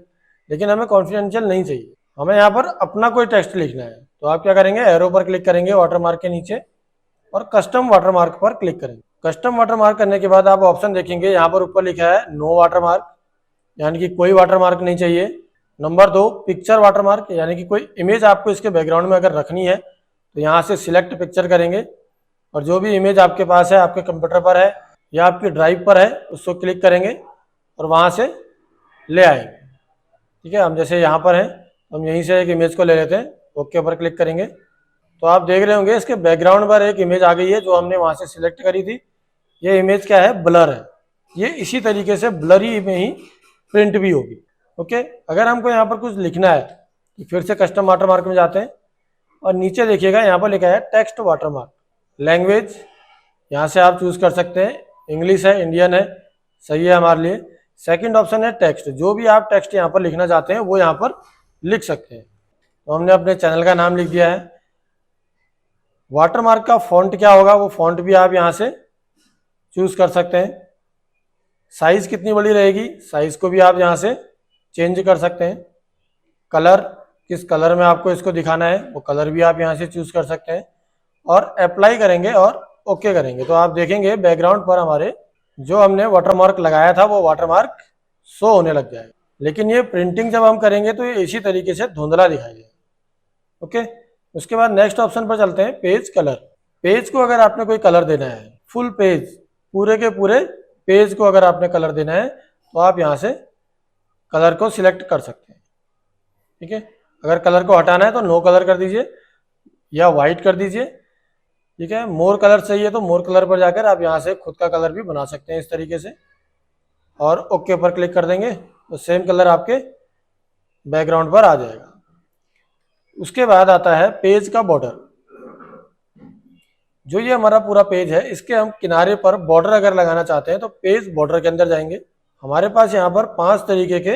A: लेकिन हमें कॉन्फिडेंशियल नहीं चाहिए, हमें यहाँ पर अपना कोई टेक्स्ट लिखना है। तो आप क्या करेंगे, एरो पर क्लिक करेंगे वाटरमार्क के नीचे और कस्टम वाटरमार्क पर क्लिक करेंगे। कस्टम वाटरमार्क करने के बाद आप ऑप्शन देखेंगे, यहाँ पर ऊपर लिखा है नो वाटरमार्क, यानी कि कोई वाटरमार्क नहीं चाहिए। नंबर 2 पिक्चर वाटरमार्क, यानी कि कोई इमेज आपको इसके बैकग्राउंड में अगर रखनी है तो यहाँ से सिलेक्ट पिक्चर करेंगे और जो भी इमेज आपके पास है, आपके कंप्यूटर पर है या आपकी ड्राइव पर है, उसको क्लिक करेंगे और वहाँ से ले आएंगे। ठीक है, हम जैसे यहाँ पर हैं, हम यहीं से एक इमेज को ले लेते हैं, ओके पर क्लिक करेंगे तो आप देख रहे होंगे इसके बैकग्राउंड पर एक इमेज आ गई है जो हमने वहाँ से सिलेक्ट करी थी। ये इमेज क्या है, ब्लर है। ये इसी तरीके से ब्लरी में ही प्रिंट भी होगी। ओके, अगर हमको यहाँ पर कुछ लिखना है तो फिर से कस्टम वाटरमार्क में जाते हैं और नीचे देखिएगा यहाँ पर लिखा है टेक्स्ट वाटरमार्क। लैंग्वेज यहाँ से आप चूज कर सकते हैं, इंग्लिश है, इंडियन है, सही है हमारे लिए। सेकंड ऑप्शन है टेक्स्ट, जो भी आप टेक्स्ट यहाँ पर लिखना चाहते हैं वो यहाँ पर लिख सकते हैं। तो हमने अपने चैनल का नाम लिख दिया है। वाटरमार्क का फॉन्ट क्या होगा, वो फॉन्ट भी आप यहाँ से चूज कर सकते हैं। साइज कितनी बड़ी रहेगी, साइज को भी आप यहाँ से चेंज कर सकते हैं। कलर, किस कलर में आपको इसको दिखाना है वो कलर भी आप यहाँ से चूज कर सकते हैं और अप्लाई करेंगे और ओके करेंगे तो आप देखेंगे बैकग्राउंड पर हमारे जो हमने वाटरमार्क लगाया था वो वाटरमार्क शो होने लग जाएगा। लेकिन ये प्रिंटिंग जब हम करेंगे तो ये इसी तरीके से धुंधला दिखाई देगा। ओके, उसके बाद नेक्स्ट ऑप्शन पर चलते हैं, पेज कलर। पेज को अगर आपने कोई कलर देना है, फुल पेज, पूरे के पूरे पेज को अगर आपने कलर देना है तो आप यहाँ से कलर को सिलेक्ट कर सकते हैं। ठीक है, अगर कलर को हटाना है तो नो कलर कर दीजिए या वाइट कर दीजिए। ठीक है, मोर कलर चाहिए तो मोर कलर पर जाकर आप यहाँ से खुद का कलर भी बना सकते हैं इस तरीके से और ओके पर क्लिक कर देंगे तो सेम कलर आपके बैकग्राउंड पर आ जाएगा। उसके बाद आता है पेज का बॉर्डर। जो ये हमारा पूरा पेज है, इसके हम किनारे पर बॉर्डर अगर लगाना चाहते हैं तो पेज बॉर्डर के अंदर जाएंगे। हमारे पास यहाँ पर 5 तरीके के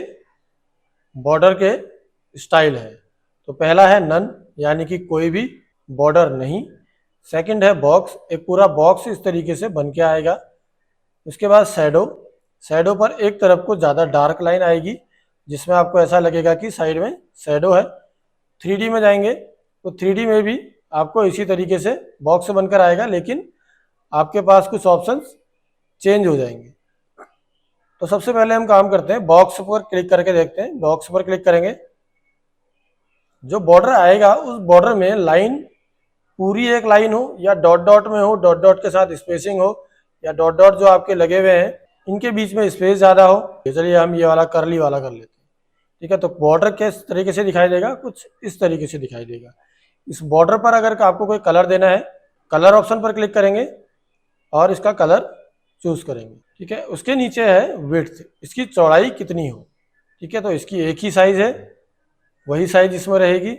A: बॉर्डर के स्टाइल है। तो पहला है नन, यानी कि कोई भी बॉर्डर नहीं। सेकंड है बॉक्स, एक पूरा बॉक्स इस तरीके से बन के आएगा। उसके बाद शैडो, शैडो पर एक तरफ को ज़्यादा डार्क लाइन आएगी जिसमें आपको ऐसा लगेगा कि साइड में शैडो है। 3D में जाएंगे तो 3D में भी आपको इसी तरीके से बॉक्स बनकर आएगा, लेकिन आपके पास कुछ ऑप्शंस चेंज हो जाएंगे। तो सबसे पहले हम काम करते हैं, बॉक्स पर क्लिक करके देखते हैं। बॉक्स पर क्लिक करेंगे, जो बॉर्डर आएगा उस बॉर्डर में लाइन पूरी एक लाइन हो या डॉट डॉट में हो, डॉट डॉट के साथ स्पेसिंग हो, या डॉट डॉट जो आपके लगे हुए हैं इनके बीच में स्पेस ज़्यादा हो। चलिए हम ये वाला करली वाला कर लेते हैं। ठीक है, तो बॉर्डर किस तरीके से दिखाई देगा, कुछ इस तरीके से दिखाई देगा। इस बॉर्डर पर अगर आपको कोई कलर देना है, कलर ऑप्शन पर क्लिक करेंगे और इसका कलर चूज करेंगे। ठीक है, उसके नीचे है विड्थ, इसकी चौड़ाई कितनी हो। ठीक है, तो इसकी एक ही साइज है, वही साइज इसमें रहेगी।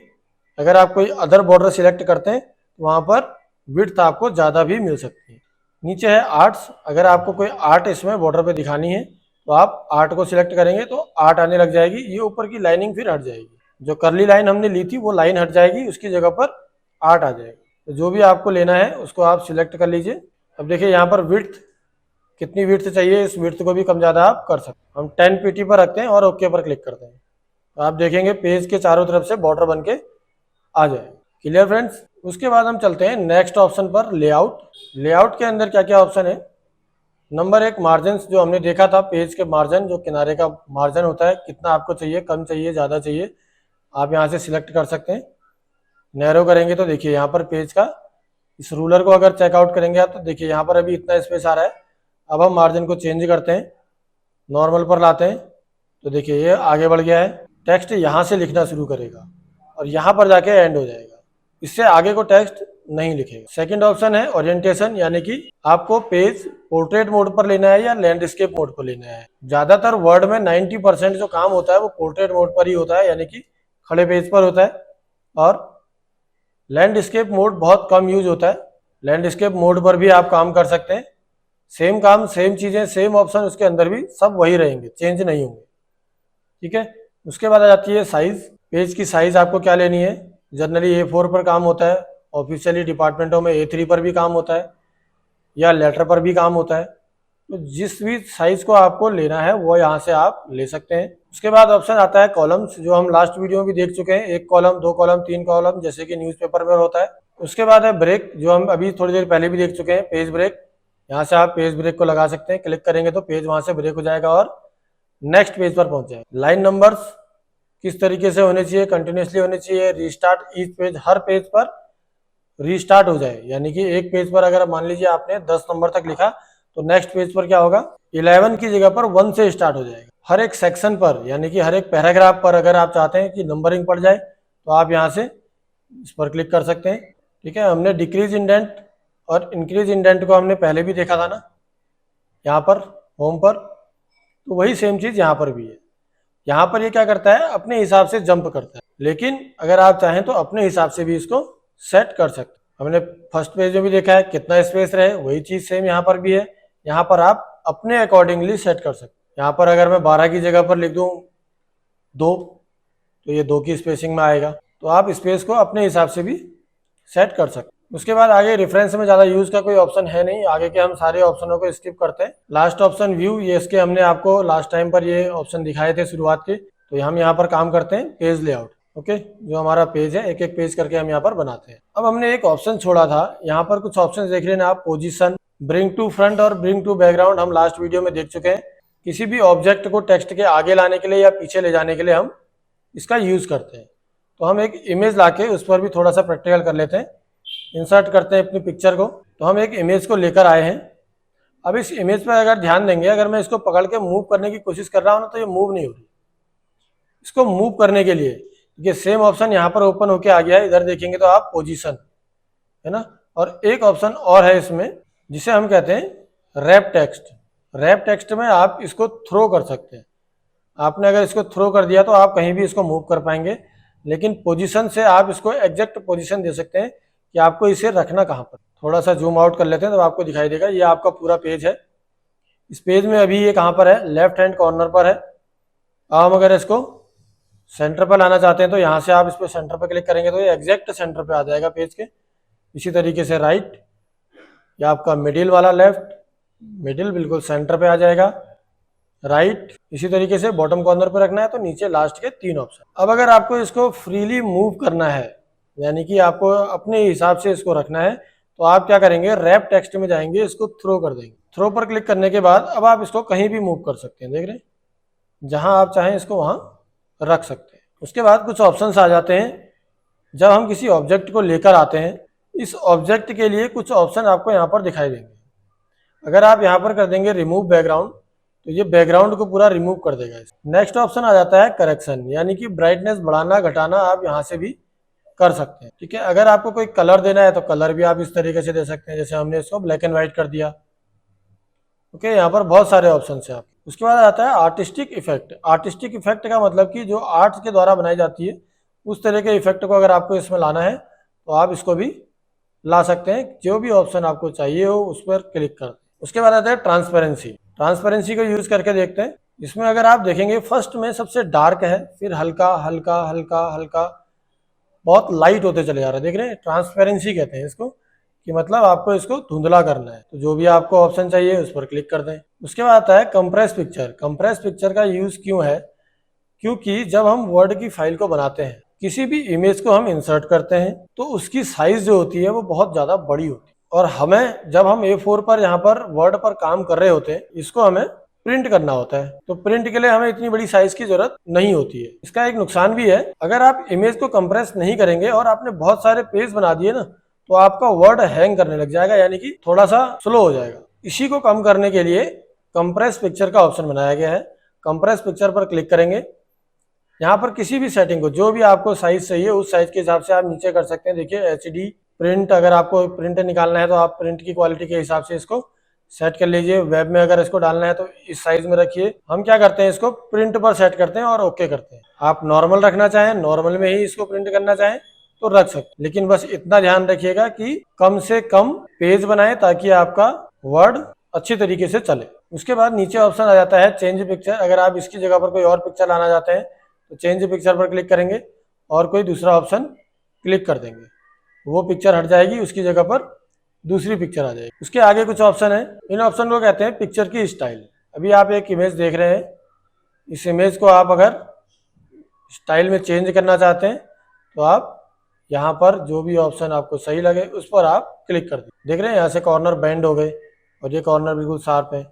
A: अगर आप कोई अदर बॉर्डर सिलेक्ट करते हैं तो वहाँ पर विड्थ आपको ज़्यादा भी मिल सकती है। नीचे है आर्ट्स, अगर आपको कोई आर्ट इसमें बॉर्डर पे दिखानी है तो आप आर्ट को सिलेक्ट करेंगे तो आर्ट आने लग जाएगी। ये ऊपर की लाइनिंग फिर हट जाएगी, जो करली लाइन हमने ली थी वो लाइन हट जाएगी, उसकी जगह पर आर्ट आ जाएगा। तो जो भी आपको लेना है उसको आप सिलेक्ट कर लीजिए। अब देखिए यहाँ पर विड्थ कितनी विड्थ चाहिए इस विड्थ को भी कम ज़्यादा आप कर सकते हैं। हम 10 पीटी पर रखते हैं और ओके पर क्लिक करते हैं, तो आप देखेंगे पेज के चारों तरफ से बॉर्डर बन के आ जाए। Clear friends. उसके बाद हम चलते हैं नेक्स्ट ऑप्शन पर, लेआउट। लेआउट के अंदर क्या क्या ऑप्शन है। नंबर 1 मार्जिन, जो हमने देखा था पेज के मार्जिन, जो किनारे का मार्जिन होता है, कितना आपको चाहिए, कम चाहिए, ज़्यादा चाहिए, आप यहाँ से सिलेक्ट कर सकते हैं। नैरो करेंगे तो देखिए यहाँ पर पेज का इस रूलर को अगर चेकआउट करेंगे आप, तो देखिए यहाँ पर अभी इतना स्पेस आ रहा है। अब हम मार्जिन को चेंज करते हैं, नॉर्मल पर लाते हैं, तो देखिए ये आगे बढ़ गया है। टेक्स्ट यहाँ से लिखना शुरू करेगा और यहाँ पर जाके एंड हो जाएगा, इससे आगे को टेक्स्ट नहीं लिखेगा। सेकंड ऑप्शन है ओरिएंटेशन, यानी कि आपको पेज पोर्ट्रेट मोड पर लेना है या लैंडस्केप मोड पर लेना है। ज्यादातर वर्ड में 90% जो काम होता है वो पोर्ट्रेट मोड पर ही होता है, यानी कि खड़े पेज पर होता है, और लैंडस्केप मोड बहुत कम यूज होता है। लैंडस्केप मोड पर भी आप काम कर सकते हैं, सेम काम, सेम चीजें, सेम ऑप्शन उसके अंदर भी सब वही रहेंगे, चेंज नहीं होंगे। ठीक है। उसके बाद आ जाती है साइज। पेज की साइज आपको क्या लेनी है। जनरली A4 पर काम होता है, ऑफिशियली डिपार्टमेंटों में A3 पर भी काम होता है या लेटर पर भी काम होता है। तो जिस भी साइज को आपको लेना है वो यहाँ से आप ले सकते हैं। उसके बाद ऑप्शन आता है कॉलम्स, जो हम लास्ट वीडियो में भी देख चुके हैं, 1 कॉलम, 2 कॉलम, 3 कॉलम, जैसे कि न्यूज़पेपर में होता है। उसके बाद है ब्रेक, जो हम अभी थोड़ी देर पहले भी देख चुके हैं, पेज ब्रेक। यहाँ से आप पेज ब्रेक को लगा सकते हैं, क्लिक करेंगे तो पेज वहां से ब्रेक हो जाएगा और नेक्स्ट पेज पर पहुंच जाएगा। लाइन नंबर्स किस तरीके से होने चाहिए, कंटिन्यूसली होने चाहिए। रीस्टार्ट ईच पेज, हर पेज पर रीस्टार्ट हो जाए, यानी कि एक पेज पर अगर मान लीजिए आपने 10 नंबर तक लिखा, तो नेक्स्ट पेज पर क्या होगा, 11 की जगह पर 1 से स्टार्ट हो जाएगा। हर एक सेक्शन पर, यानी कि हर एक पैराग्राफ पर अगर आप चाहते हैं कि नंबरिंग पड़ जाए, तो आप यहाँ से इस पर क्लिक कर सकते हैं। ठीक है। हमने डिक्रीज इंडेंट और इंक्रीज इंडेंट को हमने पहले भी देखा था ना, यहाँ पर होम पर, तो वही सेम चीज यहाँ पर भी है। यहाँ पर ये क्या करता है, अपने हिसाब से जंप करता है, लेकिन अगर आप चाहें तो अपने हिसाब से भी इसको सेट कर सकते हैं। हमने फर्स्ट पेज में भी देखा है कितना स्पेस रहे, वही चीज सेम यहाँ पर भी है। यहाँ पर आप अपने अकॉर्डिंगली सेट कर सकते हैं। यहाँ पर अगर मैं 12 की जगह पर लिख दूं 2, तो ये 2 की स्पेसिंग में आएगा। तो आप स्पेस को अपने हिसाब से भी सेट कर सकते हैं। उसके बाद आगे रेफरेंस में ज्यादा यूज का कोई ऑप्शन है नहीं, आगे के हम सारे ऑप्शनों को स्किप करते हैं। लास्ट ऑप्शन व्यू, ये इसके हमने आपको लास्ट टाइम पर ये ऑप्शन दिखाए थे शुरुआत के, तो हम यहाँ पर काम करते हैं पेज लेआउट। ओके, जो हमारा पेज है एक एक पेज करके हम यहाँ पर बनाते हैं। अब हमने एक ऑप्शन छोड़ा था, यहाँ पर कुछ ऑप्शन देख लेना आप, पोजीशन, ब्रिंग टू फ्रंट और ब्रिंग टू बैकग्राउंड हम लास्ट वीडियो में देख चुके हैं। किसी भी ऑब्जेक्ट को टेक्स्ट के आगे लाने के लिए या पीछे ले जाने के लिए हम इसका यूज करते हैं। तो हम एक इमेज लाके उस पर भी थोड़ा सा प्रैक्टिकल कर लेते हैं। इंसर्ट करते हैं अपनी पिक्चर को, तो हम एक इमेज को लेकर आए हैं। अब इस इमेज पर अगर ध्यान देंगे, अगर मैं इसको पकड़ के मूव करने की कोशिश कर रहा हूँ ना, तो ये मूव नहीं हो रही। इसको मूव करने के लिए ये सेम ऑप्शन यहाँ पर ओपन होके आ गया है, इधर देखेंगे तो आप पोजीशन है ना, और एक ऑप्शन और है इसमें जिसे हम कहते हैं रैप टेक्स्ट। रैप टेक्स्ट में आप इसको थ्रो कर सकते हैं। आपने अगर इसको थ्रो कर दिया तो आप कहीं भी इसको मूव कर पाएंगे, लेकिन पोजीशन से आप इसको एग्जैक्ट पोजीशन दे सकते हैं कि आपको इसे रखना कहाँ पर। थोड़ा सा जूम आउट कर लेते हैं तो आपको दिखाई देगा, ये आपका पूरा पेज है। इस पेज में अभी ये कहाँ पर है, लेफ्ट हैंड कॉर्नर पर है। हम अगर इसको सेंटर पर लाना चाहते हैं तो यहाँ से आप इस पर सेंटर पर क्लिक करेंगे तो ये एग्जैक्ट सेंटर पे आ जाएगा पेज के। इसी तरीके से राइट, या आपका मिडिल वाला लेफ्ट, मिडिल बिल्कुल सेंटर पे आ जाएगा, राइट इसी तरीके से बॉटम कॉर्नर पे रखना है, तो नीचे लास्ट के 3 ऑप्शन। अब अगर आपको इसको फ्रीली मूव करना है, यानी कि आपको अपने हिसाब से इसको रखना है, तो आप क्या करेंगे, रैप टेक्स्ट में जाएंगे, इसको थ्रो कर देंगे। थ्रो पर क्लिक करने के बाद अब आप इसको कहीं भी मूव कर सकते हैं, देख रहे हैं, जहां आप चाहें इसको वहां रख सकते हैं। उसके बाद कुछ ऑप्शंस आ जाते हैं। जब हम किसी ऑब्जेक्ट को लेकर आते हैं, इस ऑब्जेक्ट के लिए कुछ ऑप्शन आपको यहाँ पर दिखाई देंगे। अगर आप यहाँ पर कर देंगे रिमूव बैकग्राउंड, तो ये बैकग्राउंड को पूरा रिमूव कर देगा। नेक्स्ट ऑप्शन आ जाता है करेक्शन, यानी कि ब्राइटनेस बढ़ाना घटाना आप यहाँ से भी कर सकते हैं। ठीक है। अगर आपको कोई कलर देना है तो कलर भी आप इस तरीके से दे सकते हैं, जैसे हमने इसको ब्लैक एंड व्हाइट कर दिया। ओके, यहाँ पर बहुत सारे ऑप्शन है आप। उसके बाद आता है आर्टिस्टिक इफेक्ट। आर्टिस्टिक इफेक्ट का मतलब कि जो आर्ट के द्वारा बनाई जाती है उस तरह के इफेक्ट को अगर आपको इसमें लाना है तो आप इसको भी ला सकते हैं। जो भी ऑप्शन आपको चाहिए हो उस पर क्लिक कर। उसके बाद आता है ट्रांसपेरेंसी। ट्रांसपेरेंसी को यूज करके देखते हैं। इसमें अगर आप देखेंगे फर्स्ट में सबसे डार्क है, फिर हल्का हल्का हल्का हल्का बहुत लाइट होते चले जा रहा है, देख रहे हैं, ट्रांसपेरेंसी कहते हैं इसको, कि मतलब आपको इसको धुंधला करना है। तो जो भी आपको ऑप्शन चाहिए उस पर क्लिक कर दें। उसके बाद आता है कंप्रेस पिक्चर। कंप्रेस पिक्चर का यूज क्यों है? क्योंकि जब हम वर्ड की फाइल को बनाते हैं, किसी भी इमेज को हम इंसर्ट करते हैं, तो उसकी साइज जो होती है वो बहुत ज्यादा बड़ी होती है, और हमें जब हम A4 पर यहाँ पर वर्ड पर काम कर रहे होते हैं, इसको हमें प्रिंट करना होता है। तो प्रिंट के लिए हमें इतनी बड़ी साइज की जरूरत नहीं होती है। इसका एक नुकसान भी है, अगर आप इमेज को कंप्रेस नहीं करेंगे और आपने बहुत सारे पेज बना दिए ना, तो आपका वर्ड हैंग करने लग जाएगा, यानी कि थोड़ा सा स्लो हो जाएगा। इसी को कम करने के लिए कंप्रेस पिक्चर का ऑप्शन बनाया गया है। कंप्रेस पिक्चर पर क्लिक करेंगे। यहाँ पर किसी भी सेटिंग को, जो भी आपको साइज चाहिए उस साइज के हिसाब से आप नीचे कर सकते हैं। देखिए HD प्रिंट, अगर आपको प्रिंट निकालना है तो आप प्रिंट की क्वालिटी के हिसाब से इसको सेट कर लीजिए। वेब में अगर इसको डालना है तो इस साइज में रखिए। हम क्या करते हैं, इसको प्रिंट पर सेट करते हैं और ओके करते हैं। आप नॉर्मल रखना चाहें, नॉर्मल में ही इसको प्रिंट करना चाहें तो रख सकते, लेकिन बस इतना ध्यान रखिएगा कि कम से कम पेज बनाए ताकि आपका वर्ड अच्छी तरीके से चले। उसके बाद नीचे ऑप्शन आ जाता है चेंज पिक्चर। अगर आप इसकी जगह पर कोई और पिक्चर लाना चाहते हैं तो चेंज पिक्चर पर क्लिक करेंगे और कोई दूसरा ऑप्शन क्लिक कर देंगे, वो पिक्चर हट जाएगी, उसकी जगह पर दूसरी पिक्चर आ जाएगी। उसके आगे कुछ ऑप्शन है, इन ऑप्शन को कहते हैं पिक्चर की स्टाइल। अभी आप एक इमेज देख रहे हैं, इस इमेज को आप अगर स्टाइल में चेंज करना चाहते हैं तो आप यहाँ पर जो भी ऑप्शन आपको सही लगे उस पर आप क्लिक कर दीजिए। देख रहे हैं यहाँ से कॉर्नर बेंड हो गए और ये कॉर्नर बिल्कुल शार्प है।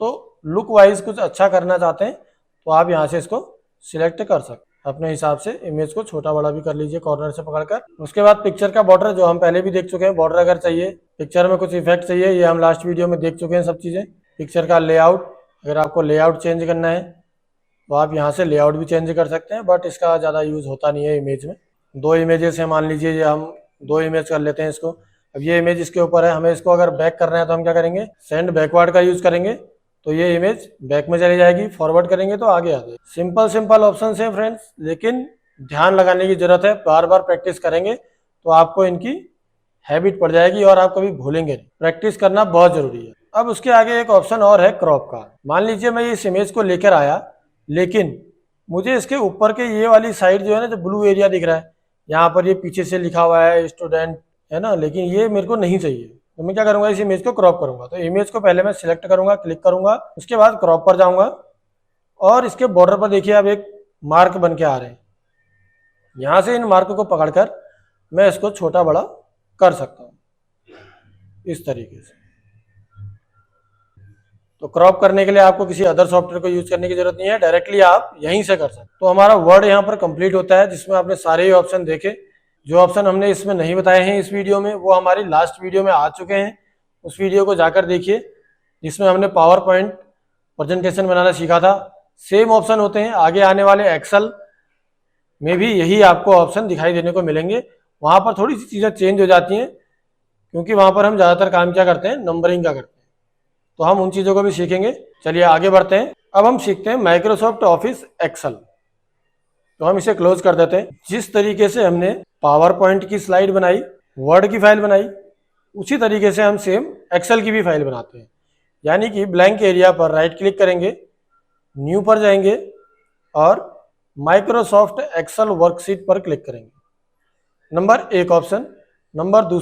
A: तो लुक वाइज कुछ अच्छा करना चाहते हैं तो आप यहाँ से इसको सिलेक्ट कर सकते हैं। अपने हिसाब से इमेज को छोटा बड़ा भी कर लीजिए कॉर्नर से पकड़कर। उसके बाद पिक्चर का बॉर्डर, जो हम पहले भी देख चुके हैं, बॉर्डर अगर चाहिए, पिक्चर में कुछ इफेक्ट चाहिए, ये हम लास्ट वीडियो में देख चुके हैं सब चीज़ें। पिक्चर का लेआउट, अगर आपको लेआउट चेंज करना है तो आप यहाँ से लेआउट भी चेंज कर सकते हैं, बट इसका ज़्यादा यूज़ होता नहीं है इमेज में। 2 इमेजेस हैं, मान लीजिए ये हम 2 इमेज कर लेते हैं इसको। अब ये इमेज इसके ऊपर है, हमें इसको अगर बैक करना है तो हम क्या करेंगे, सेंड बैकवर्ड का यूज़ करेंगे, तो ये इमेज बैक में चली जाएगी। फॉरवर्ड करेंगे तो आगे आ जाएगी। सिंपल ऑप्शन है फ्रेंड्स, लेकिन ध्यान लगाने की जरूरत है। बार बार प्रैक्टिस करेंगे तो आपको इनकी हैबिट पड़ जाएगी और आप कभी भूलेंगे नहीं। प्रैक्टिस करना बहुत जरूरी है। अब उसके आगे एक ऑप्शन और है क्रॉप का। मान लीजिए मैं इस इमेज को लेकर आया, लेकिन मुझे इसके ऊपर के ये वाली साइड जो है ना, जो ब्लू एरिया दिख रहा है, यहाँ पर ये पीछे से लिखा हुआ है स्टूडेंट, है ना, लेकिन ये मेरे को नहीं चाहिए। तो मैं क्या करूंगा, इस इमेज को क्रॉप करूंगा। तो इमेज को पहले मैं सिलेक्ट करूंगा, क्लिक करूंगा, उसके बाद क्रॉप पर जाऊंगा और इसके बॉर्डर पर देखिए अब एक मार्क बन के आ रहे हैं। यहां से इन मार्क को पकड़कर मैं इसको छोटा बड़ा कर सकता हूं इस तरीके से। तो क्रॉप करने के लिए आपको किसी अदर सॉफ्टवेयर को यूज करने की जरूरत नहीं है, डायरेक्टली आप यहीं से कर सकते। तो हमारा वर्ड यहाँ पर कंप्लीट होता है, जिसमें आपने सारे ही ऑप्शन देखे। जो ऑप्शन हमने इसमें नहीं बताए हैं इस वीडियो में, वो हमारी लास्ट वीडियो में आ चुके हैं। उस वीडियो को जाकर देखिए, जिसमें हमने पावर पॉइंट प्रेजेंटेशन बनाना सीखा था। सेम ऑप्शन होते हैं आगे आने वाले एक्सेल में भी, यही आपको ऑप्शन दिखाई देने को मिलेंगे। वहां पर थोड़ी सी चीजें चेंज हो जाती हैं, क्योंकि वहां पर हम ज्यादातर काम क्या करते हैं, नंबरिंग का करते हैं। तो हम उन चीजों को भी सीखेंगे। चलिए आगे बढ़ते हैं। अब हम सीखते हैं माइक्रोसॉफ्ट ऑफिस एक्सेल। तो हम इसे क्लोज कर देते हैं। जिस तरीके से हमने पावर पॉइंट की स्लाइड बनाई, वर्ड की फाइल बनाई, उसी तरीके से हम सेम एक्सेल की भी फाइल बनाते हैं। यानी कि ब्लैंक एरिया पर राइट क्लिक करेंगे, न्यू पर जाएंगे और माइक्रोसॉफ्ट एक्सेल वर्कशीट पर क्लिक करेंगे। Number 1 option. नंबर 2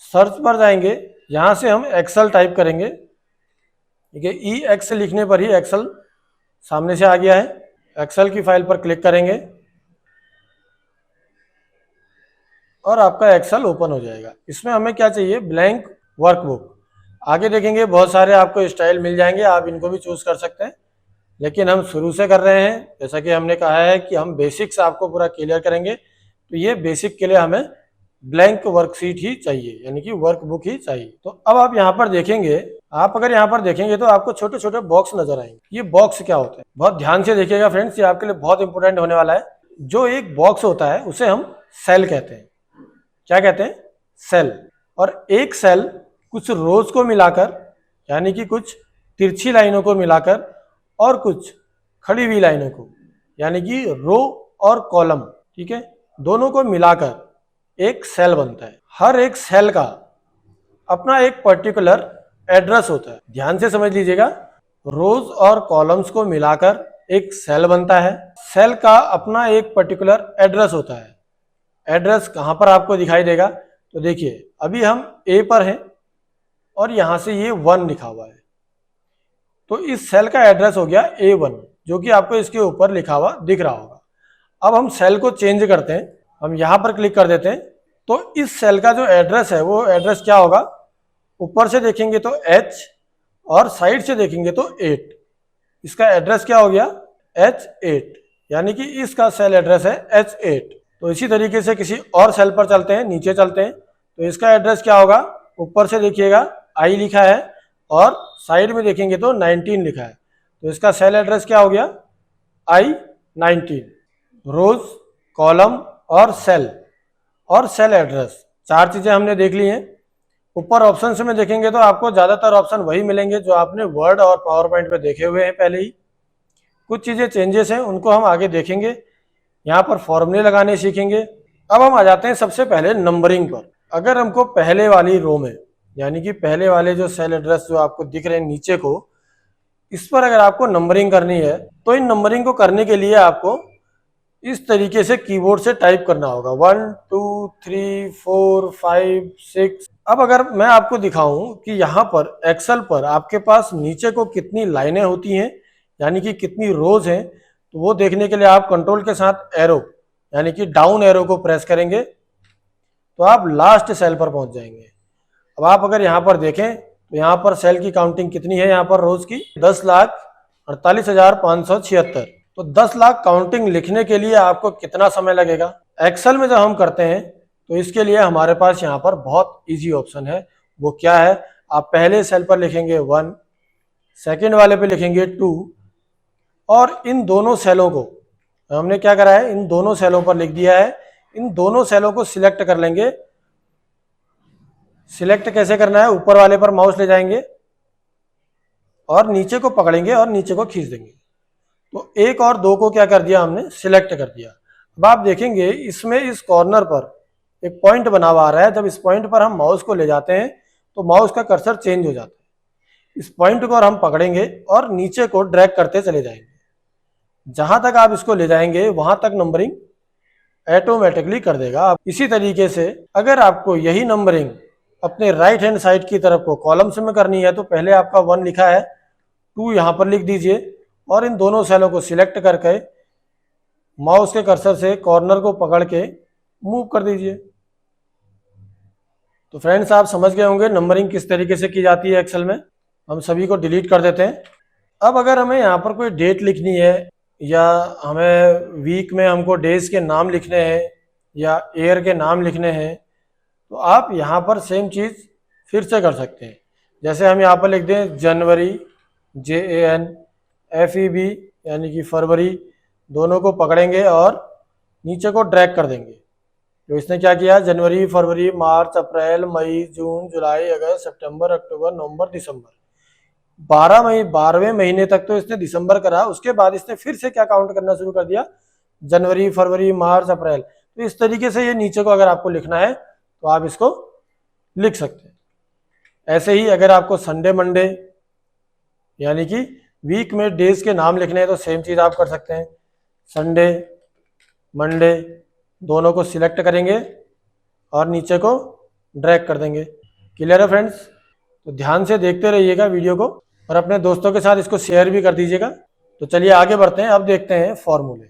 A: सर्च पर जाएंगे, यहां से हम एक्सेल टाइप करेंगे। ठीक है, EX लिखने पर ही एक्सेल सामने से आ गया है। एक्सेल की फाइल पर क्लिक करेंगे और आपका एक्सेल ओपन हो जाएगा। इसमें हमें क्या चाहिए, ब्लैंक वर्कबुक। आगे देखेंगे बहुत सारे आपको स्टाइल मिल जाएंगे, आप इनको भी चूज कर सकते हैं, लेकिन हम शुरू से कर रहे हैं। जैसा कि हमने कहा है कि हम बेसिक्स आपको पूरा क्लियर करेंगे, तो ये बेसिक के लिए हमें ब्लैंक वर्कशीट ही चाहिए, यानी कि वर्कबुक ही चाहिए। तो अब आप यहाँ पर देखेंगे, आप अगर यहाँ पर देखेंगे तो आपको छोटे छोटे बॉक्स नजर आएंगे। ये बॉक्स क्या होते हैं, बहुत ध्यान से देखिएगा फ्रेंड्स, ये आपके लिए बहुत इंपॉर्टेंट होने वाला है। जो एक बॉक्स होता है उसे हम सेल कहते हैं। क्या कहते हैं, सेल। और एक सेल कुछ रोज को मिलाकर, यानी कि कुछ तिरछी लाइनों को मिलाकर और कुछ खड़ी हुई लाइनों को, यानी कि रो और कॉलम, ठीक है, दोनों को मिलाकर एक सेल बनता है। हर एक सेल का अपना एक पर्टिकुलर एड्रेस होता है। ध्यान से समझ लीजिएगा, रोज और कॉलम्स को मिलाकर एक सेल बनता है। सेल का अपना एक पर्टिकुलर एड्रेस होता है। एड्रेस कहां पर आपको दिखाई देगा, तो देखिए अभी हम ए पर हैं और यहाँ से ये 1 लिखा हुआ है, तो इस सेल का एड्रेस हो गया A1, जो कि आपको इसके ऊपर लिखा हुआ दिख रहा होगा। अब हम सेल को चेंज करते हैं, हम यहाँ पर क्लिक कर देते हैं, तो इस सेल का जो एड्रेस है वो एड्रेस क्या होगा, ऊपर से देखेंगे तो H और साइड से देखेंगे तो 8, इसका एड्रेस क्या हो गया H8, यानी कि इसका सेल एड्रेस है H8। तो इसी तरीके से किसी और सेल पर चलते हैं, नीचे चलते हैं, तो इसका एड्रेस क्या होगा, ऊपर से देखिएगा I लिखा है और साइड में देखेंगे तो 19 लिखा है, तो इसका सेल एड्रेस क्या हो गया I19। रोज, कॉलम और सेल एड्रेस, 4 चीजें हमने देख ली हैं। ऊपर ऑप्शन में देखेंगे तो आपको ज्यादातर ऑप्शन वही मिलेंगे जो आपने वर्ड और पावर पॉइंट पे देखे हुए हैं पहले ही। कुछ चीजें चेंजेस हैं, उनको हम आगे देखेंगे। यहाँ पर फॉर्मूले लगाने सीखेंगे। अब हम आ जाते हैं सबसे पहले नंबरिंग पर। अगर हमको पहले वाली रो में, यानी कि पहले वाले जो सेल एड्रेस जो आपको दिख रहे हैं नीचे को, इस पर अगर आपको नंबरिंग करनी है तो इन नंबरिंग को करने के लिए आपको इस तरीके से कीबोर्ड से टाइप करना होगा 1 2 3 4 5 6। अब अगर मैं आपको दिखाऊं कि यहाँ पर एक्सेल पर आपके पास नीचे को कितनी लाइनें होती हैं, यानी कि कितनी रोज हैं, तो वो देखने के लिए आप कंट्रोल के साथ एरो यानी कि डाउन एरो को प्रेस करेंगे तो आप लास्ट सेल पर पहुंच जाएंगे। अब आप अगर यहाँ पर देखें तो यहाँ पर सेल की काउंटिंग कितनी है, यहाँ पर रोज की 10,48,576। तो 10 लाख काउंटिंग लिखने के लिए आपको कितना समय लगेगा। एक्सेल में जब हम करते हैं तो इसके लिए हमारे पास यहाँ पर बहुत इजी ऑप्शन है। वो क्या है, आप पहले सेल पर लिखेंगे 1, सेकंड वाले पे लिखेंगे 2, और इन दोनों सेलों को हमने क्या करा है, इन दोनों सेलों पर लिख दिया है। इन दोनों सेलों को सिलेक्ट कर लेंगे। सिलेक्ट कैसे करना है, ऊपर वाले पर माउस ले जाएंगे और नीचे को पकड़ेंगे और नीचे को खींच देंगे। तो 1 और 2 को क्या कर दिया हमने, सिलेक्ट कर दिया। अब आप देखेंगे इसमें इस कॉर्नर पर एक पॉइंट बना हुआ आ रहा है। जब इस पॉइंट पर हम माउस को ले जाते हैं तो माउस का कर्सर चेंज हो जाता है। इस पॉइंट को हम पकड़ेंगे और नीचे को ड्रैग करते चले जाएंगे। जहां तक आप इसको ले जाएंगे वहां तक नंबरिंग ऑटोमेटिकली कर देगा। इसी तरीके से अगर आपको यही नंबरिंग अपने राइट हैंड साइड की तरफ को कॉलम्स में करनी है तो पहले आपका 1 लिखा है, 2 यहाँ पर लिख दीजिए और इन दोनों सेलों को सिलेक्ट करके माउस के कर्सर से कॉर्नर को पकड़ के मूव कर दीजिए। तो फ्रेंड्स आप समझ गए होंगे नंबरिंग किस तरीके से की जाती है एक्सेल में। हम सभी को डिलीट कर देते हैं। अब अगर हमें यहाँ पर कोई डेट लिखनी है या हमें वीक में हमको डेज के नाम लिखने हैं या ईयर के नाम लिखने हैं तो आप यहाँ पर सेम चीज़ फिर से कर सकते हैं। जैसे हम यहाँ पर लिख दें जनवरी, JANFEB यानी कि फरवरी, दोनों को पकड़ेंगे और नीचे को ड्रैग कर देंगे। तो इसने क्या किया, जनवरी, फरवरी, मार्च, अप्रैल, मई, जून, जुलाई, अगस्त, सितंबर, अक्टूबर, नवंबर, दिसंबर, 12वें महीने तक तो इसने दिसंबर करा। उसके बाद इसने फिर से क्या काउंट करना शुरू कर दिया, जनवरी, फरवरी, मार्च, अप्रैल। तो इस तरीके से ये नीचे को अगर आपको लिखना है तो आप इसको लिख सकते हैं। ऐसे ही अगर आपको संडे, मंडे यानी कि वीक में डेज के नाम लिखने हैं तो सेम चीज़ आप कर सकते हैं। संडे, मंडे दोनों को सिलेक्ट करेंगे और नीचे को ड्रैग कर देंगे। क्लियर है फ्रेंड्स? तो ध्यान से देखते रहिएगा वीडियो को और अपने दोस्तों के साथ इसको शेयर भी कर दीजिएगा। तो चलिए आगे बढ़ते हैं। अब देखते हैं फॉर्मूले।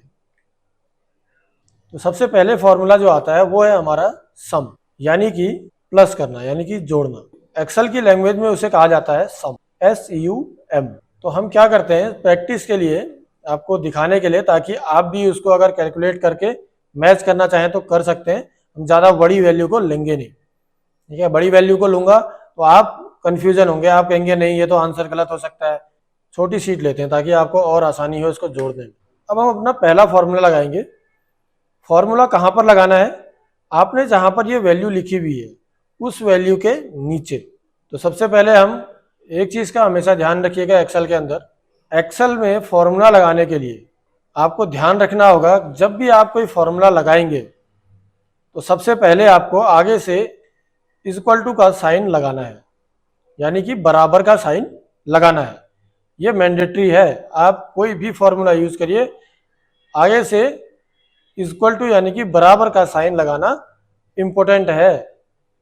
A: तो सबसे पहले फॉर्मूला जो आता है वो है हमारा सम, यानी कि प्लस करना, यानी कि जोड़ना। एक्सेल की लैंग्वेज में उसे कहा जाता है सम, SUM। तो हम क्या करते हैं प्रैक्टिस के लिए, आपको दिखाने के लिए, ताकि आप भी उसको अगर कैलकुलेट करके मैच करना चाहें तो कर सकते हैं। हम ज़्यादा बड़ी वैल्यू को लेंगे नहीं, ठीक है। बड़ी वैल्यू को लूंगा तो आप कंफ्यूजन होंगे, आप कहेंगे नहीं ये तो आंसर गलत हो सकता है। छोटी शीट लेते हैं ताकि आपको और आसानी हो इसको जोड़ने में। अब हम अपना पहला फॉर्मूला लगाएंगे। फॉर्मूला कहाँ पर लगाना है, आपने जहाँ पर ये वैल्यू लिखी हुई है उस वैल्यू के नीचे। तो सबसे पहले हम एक चीज़ का हमेशा ध्यान रखिएगा एक्सेल के अंदर, एक्सेल में फॉर्मूला लगाने के लिए आपको ध्यान रखना होगा, जब भी आप कोई फॉर्मूला लगाएंगे तो सबसे पहले आपको आगे से इक्वल टू का साइन लगाना है, यानी कि बराबर का साइन लगाना है। ये मैंडेटरी है। आप कोई भी फॉर्मूला यूज करिए, आगे से इक्वल टू यानी कि बराबर का साइन लगाना इम्पोर्टेंट है।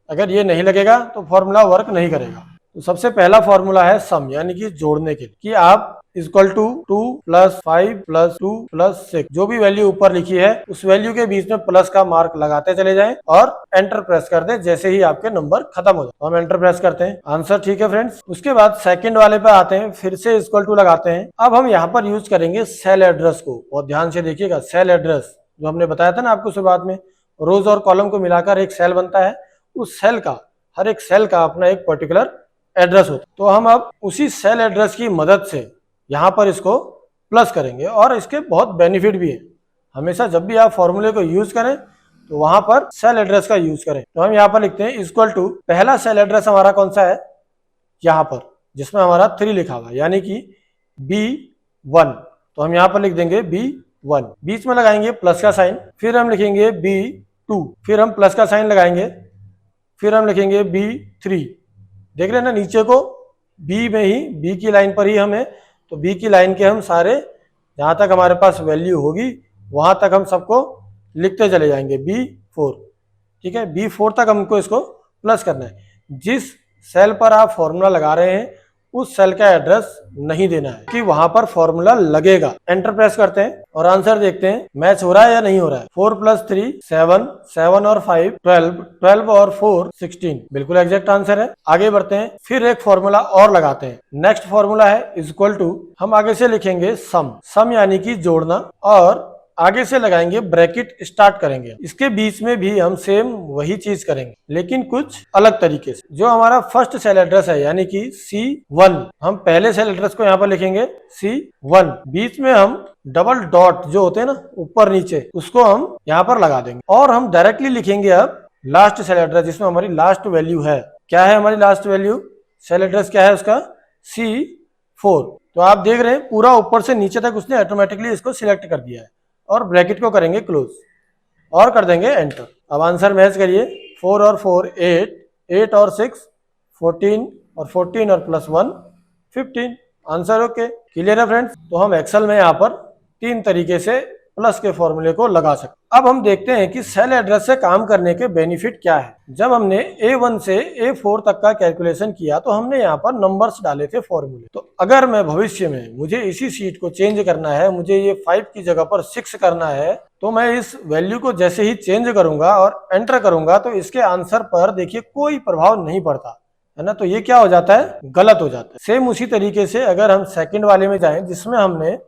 A: अगर ये नहीं लगेगा तो फॉर्मूला वर्क नहीं करेगा। तो सबसे पहला फॉर्मूला है सम, यानी कि जोड़ने के लिए, कि आप इक्वल टू 2 + 5 + 2 + 6 जो भी वैल्यू ऊपर लिखी है उस वैल्यू के बीच में प्लस का मार्क लगाते चले जाएं और एंटर प्रेस कर दें जैसे ही आपके नंबर खत्म हो जाए। तो हम एंटर प्रेस करते हैं, आंसर ठीक है फ्रेंड्स। उसके बाद सेकंड वाले पे आते हैं, फिर से इक्वल टू लगाते हैं। अब हम यहाँ पर यूज करेंगे सेल एड्रेस को, बहुत ध्यान से देखिएगा। सेल एड्रेस जो हमने बताया था ना आपको शुरुआत में, रोज और कॉलम को मिलाकर एक सेल बनता है, उस सेल का, हर एक सेल का अपना एक पर्टिकुलर एड्रेस होता है। तो हम अब उसी सेल एड्रेस की मदद से यहाँ पर इसको प्लस करेंगे और इसके बहुत बेनिफिट भी है। हमेशा जब भी आप फॉर्मूले को यूज करें तो वहां पर सेल एड्रेस का यूज करें। तो हम यहाँ पर लिखते हैं इक्वल टू, पहला सेल एड्रेस हमारा कौन सा है, यहाँ पर जिसमें हमारा 3 लिखा हुआ है, यानी कि B1। तो हम यहाँ पर लिख देंगे B1, बीच में लगाएंगे प्लस का साइन, फिर हम लिखेंगे B2, फिर हम प्लस का साइन लगाएंगे, फिर हम लिखेंगे B3। देख रहे हैं ना नीचे को, बी में ही, बी की लाइन पर ही हमें, तो बी की लाइन के हम सारे जहां तक हमारे पास वैल्यू होगी वहां तक हम सबको लिखते चले जाएंगे B4। ठीक है, B4 तक हमको इसको प्लस करना है। जिस सेल पर आप फॉर्मूला लगा रहे हैं उस सेल का एड्रेस नहीं देना है कि वहां पर फॉर्मूला लगेगा। एंटर प्रेस करते हैं और आंसर देखते हैं मैच हो रहा है या नहीं हो रहा है। 4 + 3 7, 7 और 5 12, 12 और 4 16, बिल्कुल एग्जैक्ट आंसर है। आगे बढ़ते हैं, फिर एक फॉर्मूला और लगाते हैं। नेक्स्ट फॉर्मूला है इक्वल टू, हम आगे से लिखेंगे सम, सम यानी कि जोड़ना, और आगे से लगाएंगे ब्रैकेट, स्टार्ट करेंगे। इसके बीच में भी हम सेम वही चीज करेंगे लेकिन कुछ अलग तरीके से। जो हमारा फर्स्ट सेल एड्रेस है यानी कि C1, हम पहले सेल एड्रेस को यहाँ पर लिखेंगे C1, बीच में हम डबल डॉट जो होते हैं ना ऊपर नीचे, उसको हम यहाँ पर लगा देंगे और हम डायरेक्टली लिखेंगे अब लास्ट सेल एड्रेस जिसमें हमारी लास्ट वैल्यू है। क्या है हमारी लास्ट वैल्यू, सेल एड्रेस क्या है उसका, C4। तो आप देख रहे हैं पूरा ऊपर से नीचे तक उसने ऑटोमेटिकली इसको सिलेक्ट कर दिया है और ब्रैकेट को करेंगे क्लोज और कर देंगे एंटर। अब आंसर मैच करिए, 4 और 4 8, 8 और 6 14, और 14 और +1 15। आंसर ओके, क्लियर है फ्रेंड्स। तो हम एक्सेल में यहाँ पर 3 तरीके से प्लस के फॉर्मूले को लगा सकते। अब हम देखते हैं कि सेल एड्रेस से काम करने के बेनिफिट क्या है। जब हमने A1 से A4 तक का कैलकुलेशन किया तो हमने यहाँ पर नंबर्स डाले थे फॉर्मूले। तो अगर मैं भविष्य में मुझे इसी सीट को चेंज करना है, मुझे ये 5 की जगह पर 6 करना है, तो मैं इस वैल्यू को जैसे ही चेंज करूंगा और एंटर करूंगा तो इसके आंसर पर देखिए कोई प्रभाव नहीं पड़ता है ना। तो ये क्या हो जाता है, गलत हो जाता है। सेम उसी तरीके से अगर हम सेकंड वाले में जाएं जिसमें हमने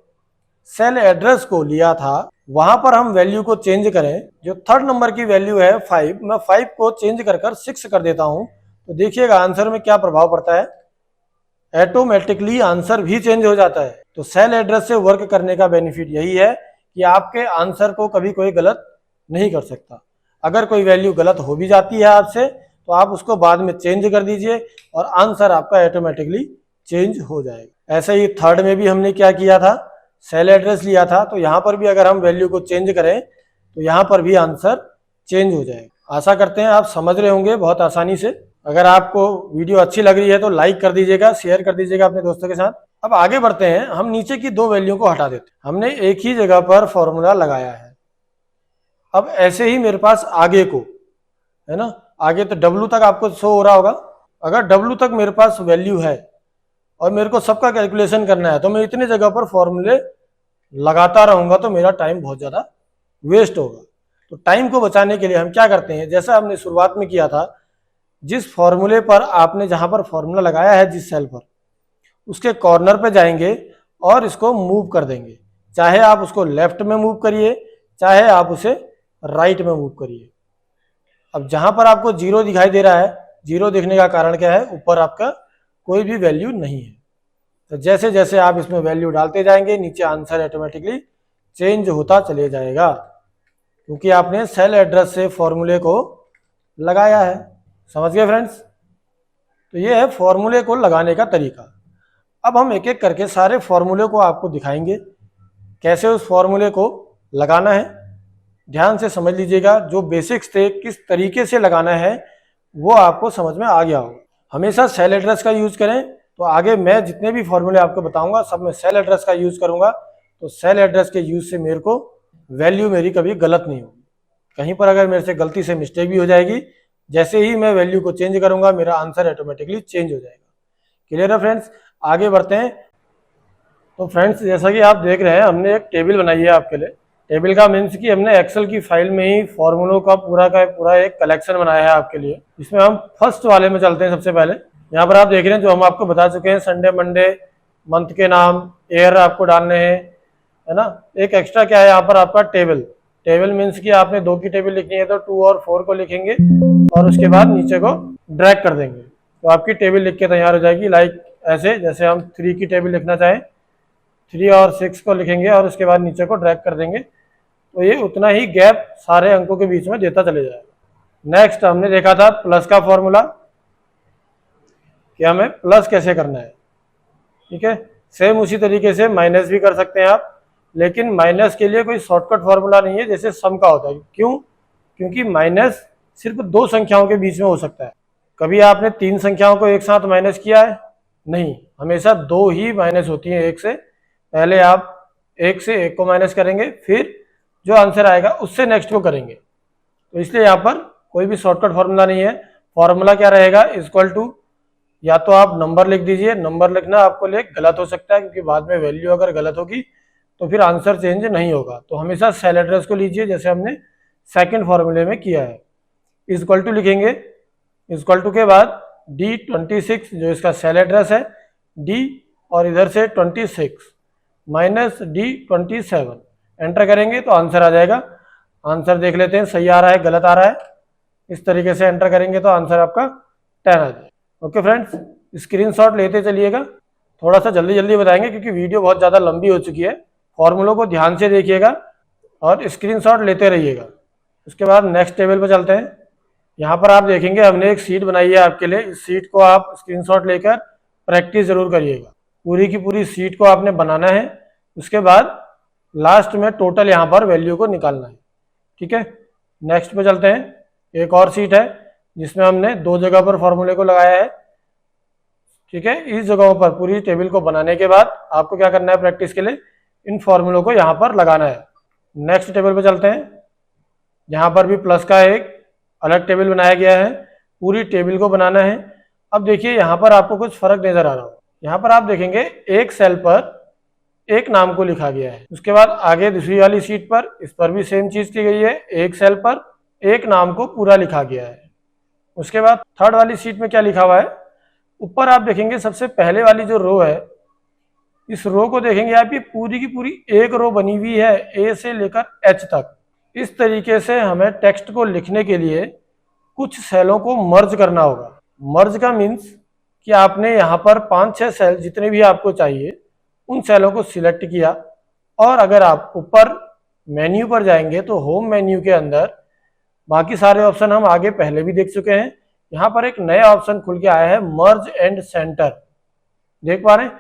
A: सेल एड्रेस को लिया था, वहां पर हम वैल्यू को चेंज करें। जो थर्ड नंबर की वैल्यू है 5, मैं 5 को चेंज कर 6 कर देता हूं, तो देखिएगा आंसर में क्या प्रभाव पड़ता है, ऑटोमेटिकली आंसर भी चेंज हो जाता है। तो सेल एड्रेस से वर्क करने का बेनिफिट यही है कि आपके आंसर को कभी कोई गलत नहीं कर सकता। अगर कोई वैल्यू गलत हो भी जाती है आपसे तो आप उसको बाद में चेंज कर दीजिए और आंसर आपका ऑटोमेटिकली चेंज हो जाएगा। ऐसे ही थर्ड में भी हमने क्या किया था, सेल एड्रेस लिया था, तो यहाँ पर भी अगर हम वैल्यू को चेंज करें तो यहाँ पर भी आंसर चेंज हो जाएगा। आशा करते हैं आप समझ रहे होंगे बहुत आसानी से। अगर आपको वीडियो अच्छी लग रही है तो लाइक कर दीजिएगा, शेयर कर दीजिएगा अपने दोस्तों के साथ। अब आगे बढ़ते हैं, हम नीचे की 2 वैल्यू को हटा देते हैं। हमने एक ही जगह पर फॉर्मूला लगाया है। अब ऐसे ही मेरे पास आगे को है ना, आगे तो W तक आपको शो हो रहा होगा। अगर W तक मेरे पास वैल्यू है और मेरे को सबका कैलकुलेशन करना है तो मैं इतने जगह पर फॉर्मूले लगाता रहूंगा तो मेरा टाइम बहुत ज्यादा वेस्ट होगा। तो टाइम को बचाने के लिए हम क्या करते हैं, जैसा हमने शुरुआत में किया था, जिस फॉर्मूले पर आपने जहां पर फॉर्मूला लगाया है जिस सेल पर, उसके कॉर्नर पे जाएंगे और इसको मूव कर देंगे। चाहे आप उसको लेफ्ट में मूव करिए, चाहे आप उसे राइट में मूव करिए। अब जहां पर आपको 0 दिखाई दे रहा है, 0 दिखने का कारण क्या है, ऊपर आपका कोई भी वैल्यू नहीं है। तो जैसे जैसे आप इसमें वैल्यू डालते जाएंगे नीचे आंसर ऑटोमेटिकली चेंज होता चले जाएगा, क्योंकि आपने सेल एड्रेस से फॉर्मूले को लगाया है। समझ गए फ्रेंड्स। तो ये है फॉर्मूले को लगाने का तरीका। अब हम एक एक करके सारे फॉर्मूले को आपको दिखाएंगे कैसे उस फॉर्मूले को लगाना है। ध्यान से समझ लीजिएगा, जो बेसिक्स थे किस तरीके से लगाना है वो आपको समझ में आ गया होगा। हमेशा सेल एड्रेस का यूज करें, तो आगे मैं जितने भी फॉर्मूले आपको बताऊंगा सब में सेल एड्रेस का यूज करूंगा। तो सेल एड्रेस के यूज से मेरे को वैल्यू मेरी कभी गलत नहीं होगी। कहीं पर अगर मेरे से गलती से मिस्टेक भी हो जाएगी जैसे ही मैं वैल्यू को चेंज करूंगा मेरा आंसर ऑटोमेटिकली चेंज हो जाएगा। क्लियर है फ्रेंड्स? आगे बढ़ते हैं। तो फ्रेंड्स जैसा कि आप देख रहे हैं हमने एक टेबल बनाई है आपके लिए। टेबल का मीन्स कि हमने एक्सेल की फाइल में ही फॉर्मूलों का पूरा एक कलेक्शन बनाया है आपके लिए। इसमें हम फर्स्ट वाले में चलते हैं। सबसे पहले यहाँ पर आप देख रहे हैं जो हम आपको बता चुके हैं, संडे मंडे, मंथ के नाम, ईयर आपको डालने हैं, है ना। एक एक्स्ट्रा क्या है यहाँ पर आपका टेबल। टेबल मीन्स कि आपने 2 की टेबल लिखनी है तो 2 और 4 को लिखेंगे और उसके बाद नीचे को ड्रैग कर देंगे तो आपकी टेबल लिख के तैयार हो जाएगी। लाइक ऐसे जैसे हम 3 की टेबल लिखना चाहें 3 और 6 को लिखेंगे और उसके बाद नीचे को ड्रैग कर देंगे तो ये उतना ही गैप सारे अंकों के बीच में देता चले जाएगा। नेक्स्ट हमने देखा था प्लस का फॉर्मूला कि हमें प्लस कैसे करना है। ठीक है, सेम उसी तरीके से माइनस भी कर सकते हैं आप, लेकिन माइनस के लिए कोई शॉर्टकट फॉर्मूला नहीं है जैसे सम का होता है। क्यों? क्योंकि माइनस सिर्फ 2 संख्याओं के बीच में हो सकता है। कभी आपने 3 संख्याओं को एक साथ माइनस किया है? नहीं, हमेशा 2 ही माइनस होती हैं 1 से। पहले आप 1 से 1 को माइनस करेंगे, फिर जो आंसर आएगा उससे नेक्स्ट को करेंगे। तो इसलिए यहाँ पर कोई भी शॉर्टकट फॉर्मूला नहीं है। फॉर्मूला क्या रहेगा? इक्वल टू, या तो आप नंबर लिख दीजिए। नंबर लिखना आपको लिए गलत हो सकता है क्योंकि बाद में वैल्यू अगर गलत होगी तो फिर आंसर चेंज नहीं होगा। तो हमेशा सेल एड्रेस को लीजिए जैसे हमने सेकंड फॉर्मूले में किया है। इक्वल टू लिखेंगे, इक्वल टू के बाद D26 जो इसका सेल एड्रेस है, D और इधर से 26 माइनस D27 एंटर करेंगे तो आंसर आ जाएगा। आंसर देख लेते हैं सही आ रहा है गलत आ रहा है। इस तरीके से एंटर करेंगे तो आंसर आपका 10 आ जाएगा। ओके फ्रेंड्स, स्क्रीनशॉट लेते चलिएगा। थोड़ा सा जल्दी जल्दी बताएंगे क्योंकि वीडियो बहुत ज़्यादा लंबी हो चुकी है। फॉर्मूलों को ध्यान से देखिएगा और स्क्रीनशॉट लेते रहिएगा। उसके बाद नेक्स्ट टेबल पर चलते हैं। यहाँ पर आप देखेंगे हमने एक शीट बनाई है आपके लिए। इस शीट को आप स्क्रीनशॉट लेकर प्रैक्टिस जरूर करिएगा। पूरी की पूरी शीट को आपने बनाना है। उसके बाद लास्ट में टोटल यहाँ पर वैल्यू को निकालना है। ठीक है, नेक्स्ट पे चलते हैं। एक और शीट है जिसमें हमने 2 जगह पर फॉर्मूले को लगाया है। ठीक है, इस जगहों पर पूरी टेबल को बनाने के बाद आपको क्या करना है प्रैक्टिस के लिए, इन फॉर्मूलों को यहाँ पर लगाना है। नेक्स्ट टेबल पे चलते हैं। यहाँ पर भी प्लस का एक अलग टेबल बनाया गया है। पूरी टेबल को बनाना है। अब देखिए यहाँ पर आपको कुछ फर्क नजर आ रहा हो। यहाँ पर आप देखेंगे एक सेल पर एक नाम को लिखा गया है। उसके बाद आगे दूसरी वाली शीट पर इस पर भी सेम चीज की गई है। एक सेल पर एक नाम को पूरा लिखा गया है। उसके बाद थर्ड वाली शीट में क्या लिखा हुआ है, ऊपर आप देखेंगे सबसे पहले वाली जो रो है, इस रो को देखेंगे आप, ये पूरी की पूरी एक रो बनी हुई है ए से लेकर एच तक। इस तरीके से हमें टेक्स्ट को लिखने के लिए कुछ सेलों को मर्ज करना होगा। मर्ज का मीन्स कि आपने यहाँ पर 5-6 सेल जितने भी आपको चाहिए उन सेलों को सिलेक्ट किया और अगर आप ऊपर मेन्यू पर जाएंगे तो होम मेन्यू के अंदर बाकी सारे ऑप्शन हम आगे पहले भी देख चुके हैं। यहाँ पर एक नया ऑप्शन खुल के आया है, मर्ज एंड सेंटर। देख पा रहे हैं?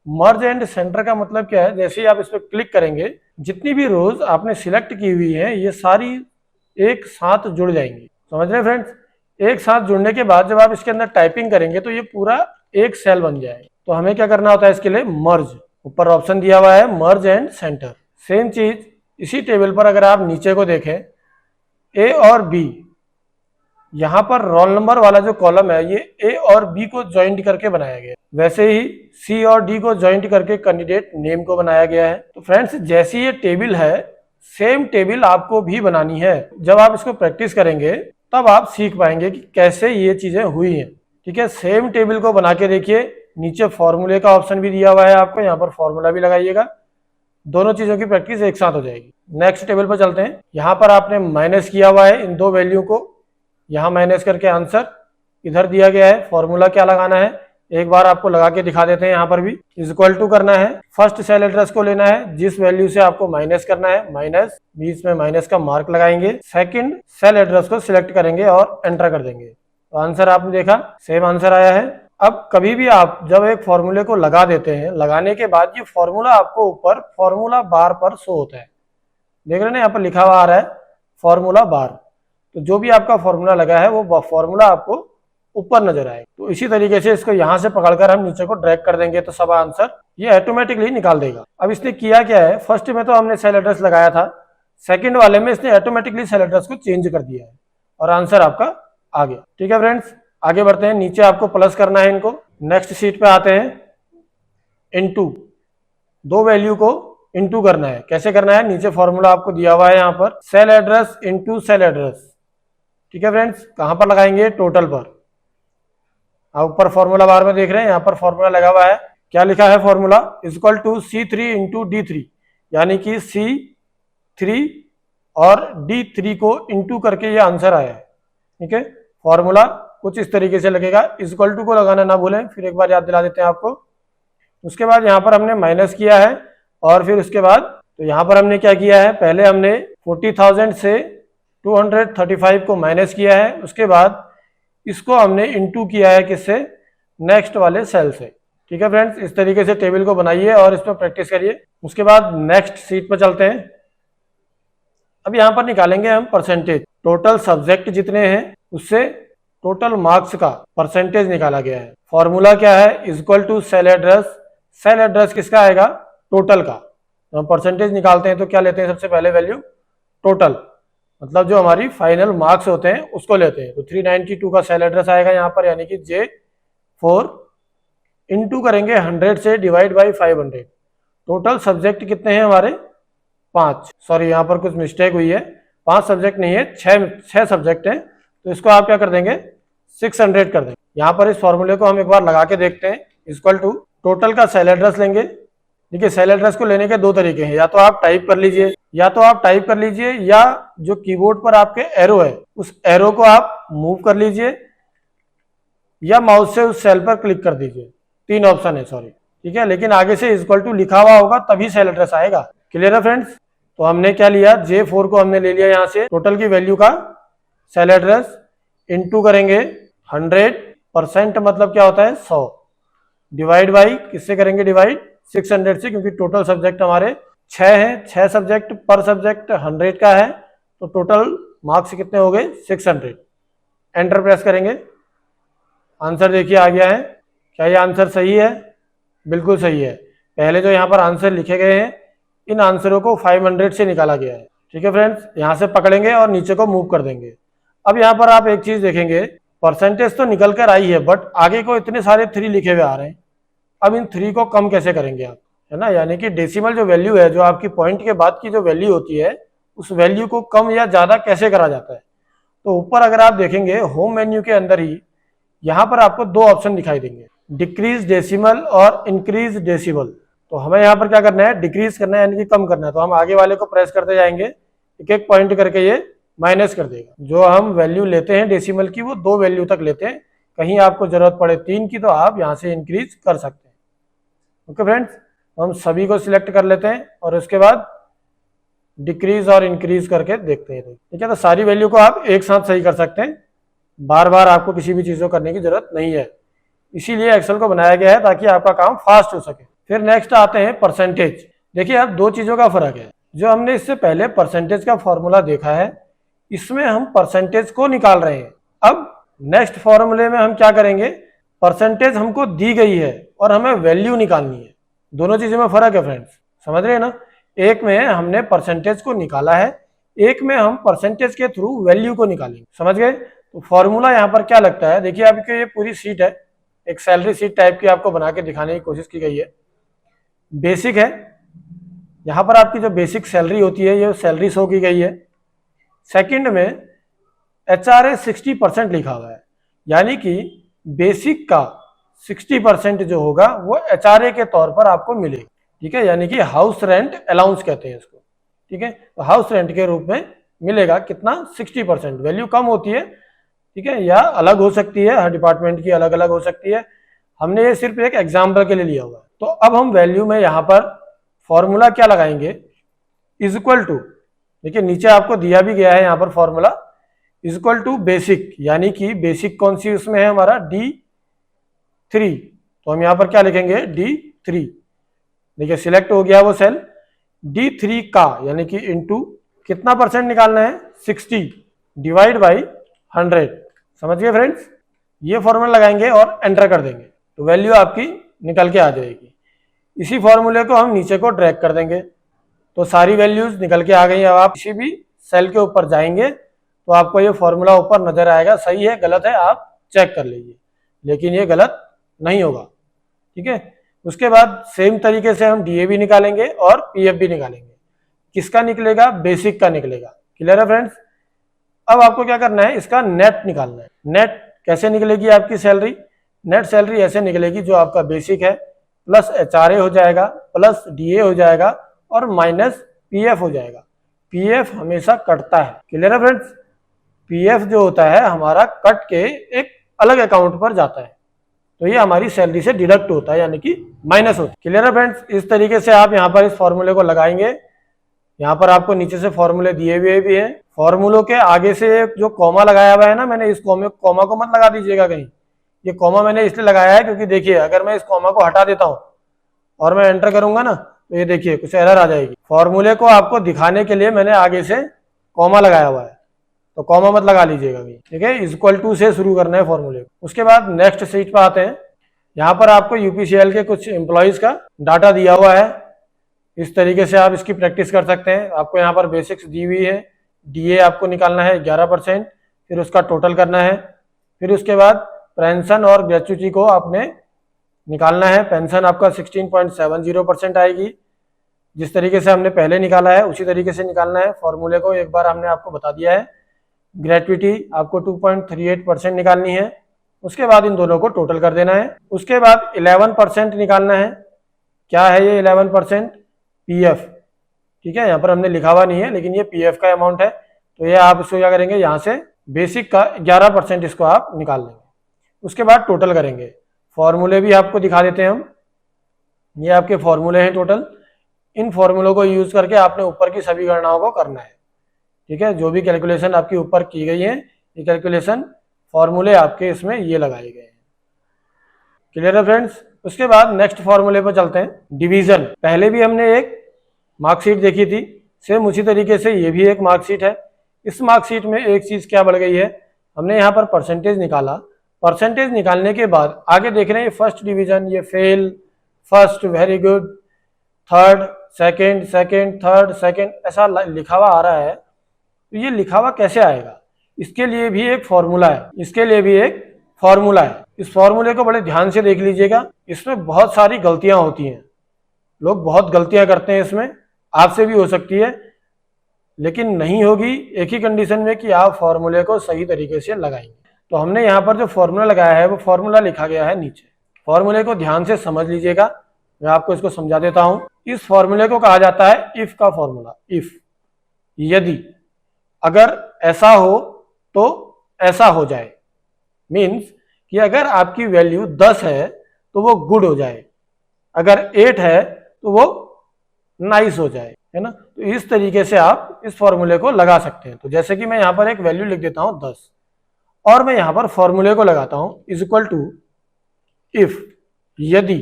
A: मर्ज एंड सेंटर का मतलब क्या है, जैसे ही आप इस पर क्लिक करेंगे जितनी भी रोज आपने सिलेक्ट की हुई है ये सारी एक साथ जुड़ जाएंगी। समझ रहे हैं फ्रेंड्स? एक साथ जुड़ने के बाद जब आप इसके अंदर टाइपिंग करेंगे तो ये पूरा एक सेल बन जाएगा। तो हमें क्या करना होता है इसके लिए, मर्ज। ऊपर ऑप्शन दिया हुआ है मर्ज एंड सेंटर। सेम चीज इसी टेबल पर अगर आप नीचे को देखें, ए और बी, यहाँ पर रोल नंबर वाला जो कॉलम है ये ए और बी को ज्वाइंट करके बनाया गया है। वैसे ही सी और डी को ज्वाइंट करके कैंडिडेट नेम को बनाया गया है। तो फ्रेंड्स जैसी ये टेबल है सेम टेबल आपको भी बनानी है। जब आप इसको प्रैक्टिस करेंगे तब आप सीख पाएंगे कि कैसे ये चीजें हुई हैं। ठीक है, सेम टेबल को बना के देखिए। नीचे फॉर्मूले का ऑप्शन भी दिया हुआ है आपको, यहाँ पर फॉर्मूला भी लगाइएगा। दोनों चीजों की प्रैक्टिस एक साथ हो जाएगी। नेक्स्ट टेबल पर चलते हैं। यहाँ पर आपने माइनस किया हुआ है इन 2 वैल्यू को, यहाँ माइनस करके आंसर इधर दिया गया है। फॉर्मूला क्या लगाना है एक बार आपको लगा के दिखा देते हैं। यहाँ पर भी इक्वल टू करना है, फर्स्ट सेल एड्रेस को लेना है जिस वैल्यू से आपको माइनस करना है, माइनस, बीच में माइनस का मार्क लगाएंगे। सेकंड सेल एड्रेस को सिलेक्ट करेंगे और एंटर कर देंगे। तो आंसर आपने देखा सेम आंसर आया है। अब कभी भी आप जब एक फॉर्मूले को लगा देते हैं, लगाने के बाद ये फॉर्मूला आपको ऊपर फॉर्मूला बार पर शो होता है। देख रहे हैं ना, यहाँ पर लिखा हुआ आ रहा है फॉर्मूला बार। तो जो भी आपका फॉर्मूला लगा है वो फॉर्मूला आपको ऊपर नजर आएगा। तो इसी तरीके से इसको यहाँ से पकड़कर हम नीचे को ड्रैग कर देंगे तो सब आंसर ये ऑटोमेटिकली निकाल देगा। अब इसने किया क्या है, फर्स्ट में तो हमने सेल एड्रेस लगाया था, सेकंड वाले में इसने ऑटोमेटिकली सेल एड्रेस को चेंज कर दिया है और आंसर आपका आ गया। ठीक है फ्रेंड्स, आगे बढ़ते हैं। नीचे आपको प्लस करना है इनको। नेक्स्ट शीट पे आते हैं। इनटू, दो वैल्यू को इनटू करना है। कैसे करना है? नीचे फॉर्मूला आपको दिया हुआ है यहाँ पर, cell address into cell address. ठीक है फ्रेंड्स, कहां पर लगाएंगे? टोटल पर। आप ऊपर फॉर्मूला बार में देख रहे हैं, यहाँ पर फॉर्मूला लगा हुआ है। क्या लिखा है formula? Equal to C3 into D3, यानी कि C3 और D3 को इंटू करके ये आंसर आया है। ठीक है, फॉर्मूला कुछ इस तरीके से लगेगा। इक्वल टू को लगाना ना भूलें, फिर एक बार याद दिला देते हैं आपको। उसके बाद यहाँ पर हमने माइनस किया है, और फिर उसके बाद तो यहाँ पर हमने क्या किया है? पहले हमने 40,000 से 235 को माइनस किया है, उसके बाद इसको हमने इनटू किया है किससे? नेक्स्ट वाले सेल से। ठीक है फ्रेंड्स, इस तरीके से टेबल को बनाइए और इस पर प्रैक्टिस करिए। उसके बाद नेक्स्ट शीट पर चलते हैं। अब यहाँ पर निकालेंगे हम परसेंटेज। टोटल सब्जेक्ट जितने हैं उससे टोटल मार्क्स का परसेंटेज निकाला गया है। फॉर्मूला क्या है? Equal to cell address. Cell address किसका आएगा? टोटल का। तो हम परसेंटेज निकालते हैं तो क्या लेते हैं? सबसे पहले वैल्यू टोटल, मतलब जो हमारी फाइनल मार्क्स होते हैं उसको लेते हैं। तो 392 का सेल एड्रेस आएगा यहाँ पर, यानी कि J4 इंटू करेंगे 100 से डिवाइड बाई 500। टोटल सब्जेक्ट कितने हैं हमारे? 5। सॉरी, यहाँ पर कुछ मिस्टेक हुई है, 5 सब्जेक्ट नहीं है, 6 सब्जेक्ट हैं। तो इसको आप क्या कर देंगे? 600 कर देंगे। यहाँ पर इस फॉर्मूले को हम एक बार लगा के देखते हैं। इक्वल टू टोटल का सेल एड्रेस लेंगे। देखिए, सेल एड्रेस को लेने के दो तरीके हैं, या तो आप टाइप कर लीजिए, या जो कीबोर्ड पर आपके एरो है उस एरो को आप मूव कर लीजिए, या माउस से उस सेल पर क्लिक कर दीजिए। 3 ऑप्शन है, सॉरी। ठीक है, लेकिन आगे से इक्वल टू लिखा हुआ होगा तभी सेल एड्रेस आएगा। क्लियर है फ्रेंड्स? तो हमने क्या लिया? J4 को हमने ले लिया यहाँ से टोटल की वैल्यू का सेल एड्रेस, इनटू करेंगे 100%, मतलब क्या होता है? 100, डिवाइड बाई किससे करेंगे? डिवाइड 600 से, क्योंकि टोटल सब्जेक्ट हमारे 6 हैं। 6 सब्जेक्ट पर सब्जेक्ट 100 का है, तो टोटल मार्क्स कितने हो गए? 600। एंटर प्रेस करेंगे। आंसर देखिए आ गया है। क्या ये आंसर सही है? बिल्कुल सही है। पहले जो यहाँ पर आंसर लिखे गए हैं, इन आंसरों को 500 से निकाला गया है। ठीक है फ्रेंड्स, यहाँ से पकड़ेंगे और नीचे को मूव कर देंगे। अब यहाँ पर आप एक चीज देखेंगे, परसेंटेज तो निकल कर आई है, बट आगे को इतने सारे 3 लिखे हुए आ रहे हैं। अब इन 3 को कम कैसे करेंगे आप? है ना, यानी कि डेसिमल जो वैल्यू है, जो आपकी पॉइंट के बाद की जो वैल्यू होती है, उस वैल्यू को कम या ज्यादा कैसे करा जाता है? तो ऊपर अगर आप देखेंगे होम मेन्यू के अंदर ही यहाँ पर आपको 2 ऑप्शन दिखाई देंगे, डिक्रीज डेसिमल और इंक्रीज डेसिमल। तो हमें यहाँ पर क्या करना है? डिक्रीज करना है, यानी कि कम करना है। तो हम आगे वाले को प्रेस करते जाएंगे, एक एक पॉइंट करके ये माइनस कर देगा। जो हम वैल्यू लेते हैं डेसिमल की, वो 2 वैल्यू तक लेते हैं। कहीं आपको जरूरत पड़े 3 की, तो आप यहाँ से इंक्रीज कर सकते हैं। ओके फ्रेंड्स, हम सभी को सिलेक्ट कर लेते हैं और उसके बाद डिक्रीज और इंक्रीज करके देखते हैं। ठीक है, तो सारी वैल्यू को आप एक साथ सही कर सकते हैं, बार बार आपको किसी भी चीज को करने की जरूरत नहीं है। इसीलिए एक्सेल को बनाया गया है, ताकि आपका काम फास्ट हो सके। फिर नेक्स्ट आते हैं परसेंटेज। देखिए, अब 2 चीजों का फर्क है। जो हमने इससे पहले परसेंटेज का फॉर्मूला देखा है, इसमें हम परसेंटेज को निकाल रहे हैं। अब नेक्स्ट फॉर्मूले में हम क्या करेंगे? परसेंटेज हमको दी गई है और हमें वैल्यू निकालनी है। दोनों चीजों में फर्क है फ्रेंड्स, समझ रहे हैं ना? एक में हमने परसेंटेज को निकाला है, एक में हम परसेंटेज के थ्रू वैल्यू को निकालेंगे। समझ गए? तो फॉर्मूला यहाँ पर क्या लगता है? देखिए, आपकी ये पूरी सीट है, एक सैलरी सीट टाइप की आपको बना के दिखाने की कोशिश की गई है। बेसिक है, यहाँ पर आपकी जो बेसिक सैलरी होती है, ये सैलरी शो की गई है। सेकंड में HRA 60% लिखा हुआ है, यानी कि बेसिक का 60% जो होगा वो HRA के तौर पर आपको मिलेगा। ठीक है, यानी कि हाउस रेंट अलाउंस कहते हैं इसको। ठीक है, तो हाउस रेंट के रूप में मिलेगा कितना? 60%। वैल्यू कम होती है, ठीक है, या अलग हो सकती है, हर डिपार्टमेंट की अलग अलग हो सकती है। हमने ये सिर्फ एक एग्जाम्पल के लिए लिया हुआ है। तो अब हम वैल्यू में यहाँ पर फॉर्मूला क्या लगाएंगे? इक्वल टू, देखिए नीचे आपको दिया भी गया है यहाँ पर फॉर्मूला, इक्वल टू बेसिक, यानी कि बेसिक कौन सी उसमें है? हमारा D3। तो हम यहाँ पर क्या लिखेंगे? D3। देखिए, सिलेक्ट हो गया वो सेल। D3 का, यानी कि इंटू कितना परसेंट निकालना है? 60 डिवाइड बाई 100। समझ गए फ्रेंड्स? ये फॉर्मूला लगाएंगे और एंटर कर देंगे, तो वैल्यू आपकी निकल के आ जाएगी। इसी फॉर्मूले को हम नीचे को ड्रैग कर देंगे, तो सारी वैल्यूज निकल के आ गई। अब आप किसी भी सेल के ऊपर जाएंगे तो तो आपको ये फॉर्मूला ऊपर नजर आएगा। सही है गलत है आप चेक कर लीजिए, लेकिन ये गलत नहीं होगा। ठीक है, उसके बाद सेम तरीके से हम डीए भी निकालेंगे और पीएफ भी निकालेंगे। किसका निकलेगा? बेसिक का निकलेगा। क्लियर है फ्रेंड्स? अब आपको क्या करना है, इसका नेट निकालना है। नेट कैसे निकलेगी आपकी सैलरी? नेट सैलरी ऐसे निकलेगी, जो आपका बेसिक है प्लस एचआरए हो जाएगा प्लस डीए हो जाएगा और माइनस पीएफ हो जाएगा। पीएफ हमेशा कटता है। क्लियर है फ्रेंड्स? पीएफ जो होता है हमारा कट के एक अलग अकाउंट पर जाता है, तो ये हमारी सैलरी से डिडक्ट होता है, यानी कि माइनस होता है। क्लियर है फ्रेंड्स? इस तरीके से आप यहाँ पर इस फॉर्मूले को लगाएंगे। यहाँ पर आपको नीचे से फॉर्मूले दिए हुए भी हैं। फॉर्मूलों के आगे से जो कॉमा लगाया हुआ है ना, मैंने इस कॉमा को मत लगा दीजिएगा कहीं। ये कॉमा मैंने इसलिए लगाया है क्योंकि देखिए, अगर मैं इस कॉमा को हटा देता हूँ और मैं एंटर करूंगा ना, तो ये देखिए कुछ एरर आ जाएगी। फॉर्मूले को आपको दिखाने के लिए मैंने आगे से कॉमा लगाया हुआ है, तो कॉमा मत लगा लीजिएगा कहीं। ठीक है, इक्वल टू से शुरू करना है फॉर्मूले को। उसके बाद नेक्स्ट शीट पर आते हैं। यहाँ पर आपको यूपीसीएल के कुछ एम्प्लॉयज का डाटा दिया हुआ है। इस तरीके से आप इसकी प्रैक्टिस कर सकते हैं। आपको यहाँ पर बेसिक्स दी हुई है। डीए आपको निकालना है 11%, फिर उसका टोटल करना है। फिर उसके बाद पेंशन और ग्रेच्युटी को आपने निकालना है। पेंशन आपका 16.70% आएगी। जिस तरीके से हमने पहले निकाला है उसी तरीके से निकालना है। फॉर्मूले को एक बार हमने आपको बता दिया है। ग्रेच्युटी आपको 2.38% निकालनी है। उसके बाद इन दोनों को टोटल कर देना है। उसके बाद 11% निकालना है। क्या है ये 11%? पीएफ। ठीक है, यहाँ पर हमने लिखा हुआ नहीं है, लेकिन ये पीएफ का अमाउंट है। तो ये आप इसको क्या करेंगे, यहाँ से बेसिक का 11% इसको आप निकाल लेंगे। उसके बाद टोटल करेंगे। फॉर्मूले भी आपको दिखा देते हैं हम। ये आपके फॉर्मूले हैं टोटल। इन फॉर्मूलों को यूज करके आपने ऊपर की सभी गणनाओं को करना है। ठीक है, जो भी कैलकुलेशन आपकी ऊपर की गई है, ये कैलकुलेशन फॉर्मूले आपके इसमें ये लगाए गए हैं। क्लियर है फ्रेंड्स? उसके बाद नेक्स्ट फॉर्मूले पर चलते हैं। डिवीजन। पहले भी हमने एक मार्कशीट देखी थी, सेम उसी तरीके से ये भी एक मार्कशीट है। इस मार्कशीट में एक चीज क्या बढ़ गई है, हमने यहाँ पर परसेंटेज निकाला। परसेंटेज निकालने के बाद आगे देख रहे हैं फर्स्ट डिवीजन, ये fail, first very good, third second, second third second, ऐसा लिखा हुआ आ रहा है। तो ये लिखा हुआ कैसे आएगा? इसके लिए भी एक फॉर्मूला है। इसके लिए भी एक फॉर्मूला है। इस फॉर्मूले को बड़े ध्यान से देख लीजिएगा। इसमें बहुत सारी गलतियां होती हैं, लोग बहुत गलतियां करते हैं इसमें। आपसे भी हो सकती है, लेकिन नहीं होगी एक ही कंडीशन में कि आप फॉर्मूले को सही तरीके से लगाएंगे। तो हमने यहाँ पर जो फॉर्मूला लगाया है वो फॉर्मूला लिखा गया है नीचे। फॉर्मूले को ध्यान से समझ लीजिएगा, मैं आपको इसको समझा देता हूं। इस फॉर्मूले को कहा जाता है इफ का फॉर्मूला। इफ, यदि, अगर ऐसा हो तो ऐसा हो जाए। मीन्स कि अगर आपकी वैल्यू 10 है तो वो गुड हो जाए, अगर 8 है तो वो नाइस हो जाए, है ना। तो इस तरीके से आप इस फॉर्मूले को लगा सकते हैं। तो जैसे कि मैं यहाँ पर एक वैल्यू लिख देता हूँ 10, और मैं यहाँ पर फॉर्मूले को लगाता हूँ इज इक्वल टू इफ, यदि,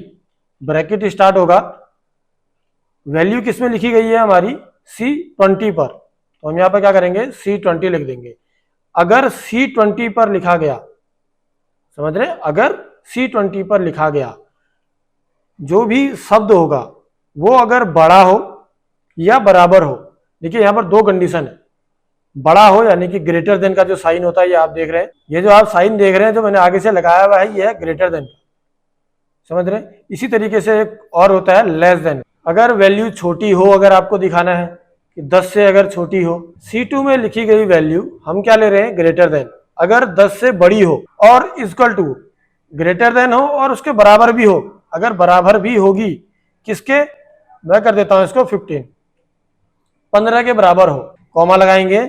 A: ब्रैकेट स्टार्ट होगा, वैल्यू किस में लिखी गई है हमारी C20 पर, तो हम यहाँ पर क्या करेंगे C20 लिख देंगे। अगर C20 पर लिखा गया, समझ रहे, अगर C20 पर लिखा गया जो भी शब्द होगा वो अगर बड़ा हो या बराबर हो, देखिए यहाँ पर दो कंडीशन है। बड़ा हो यानी कि ग्रेटर देन का जो साइन होता है, ये आप देख रहे हैं, ये जो आप साइन देख रहे हैं जो मैंने आगे से लगाया हुआ है, ये है ग्रेटर देन, समझ रहे हैं। इसी तरीके से एक और होता है लेस देन। अगर वैल्यू छोटी हो, अगर आपको दिखाना है कि 10 से अगर छोटी हो, C2 में लिखी गई वैल्यू हम क्या ले रहे हैं, ग्रेटर देन। अगर 10 से बड़ी हो और इक्वल टू, ग्रेटर देन हो और उसके बराबर भी हो, अगर बराबर भी होगी किसके, मैं कर देता हूं इसको 15 के बराबर हो, कॉमा लगाएंगे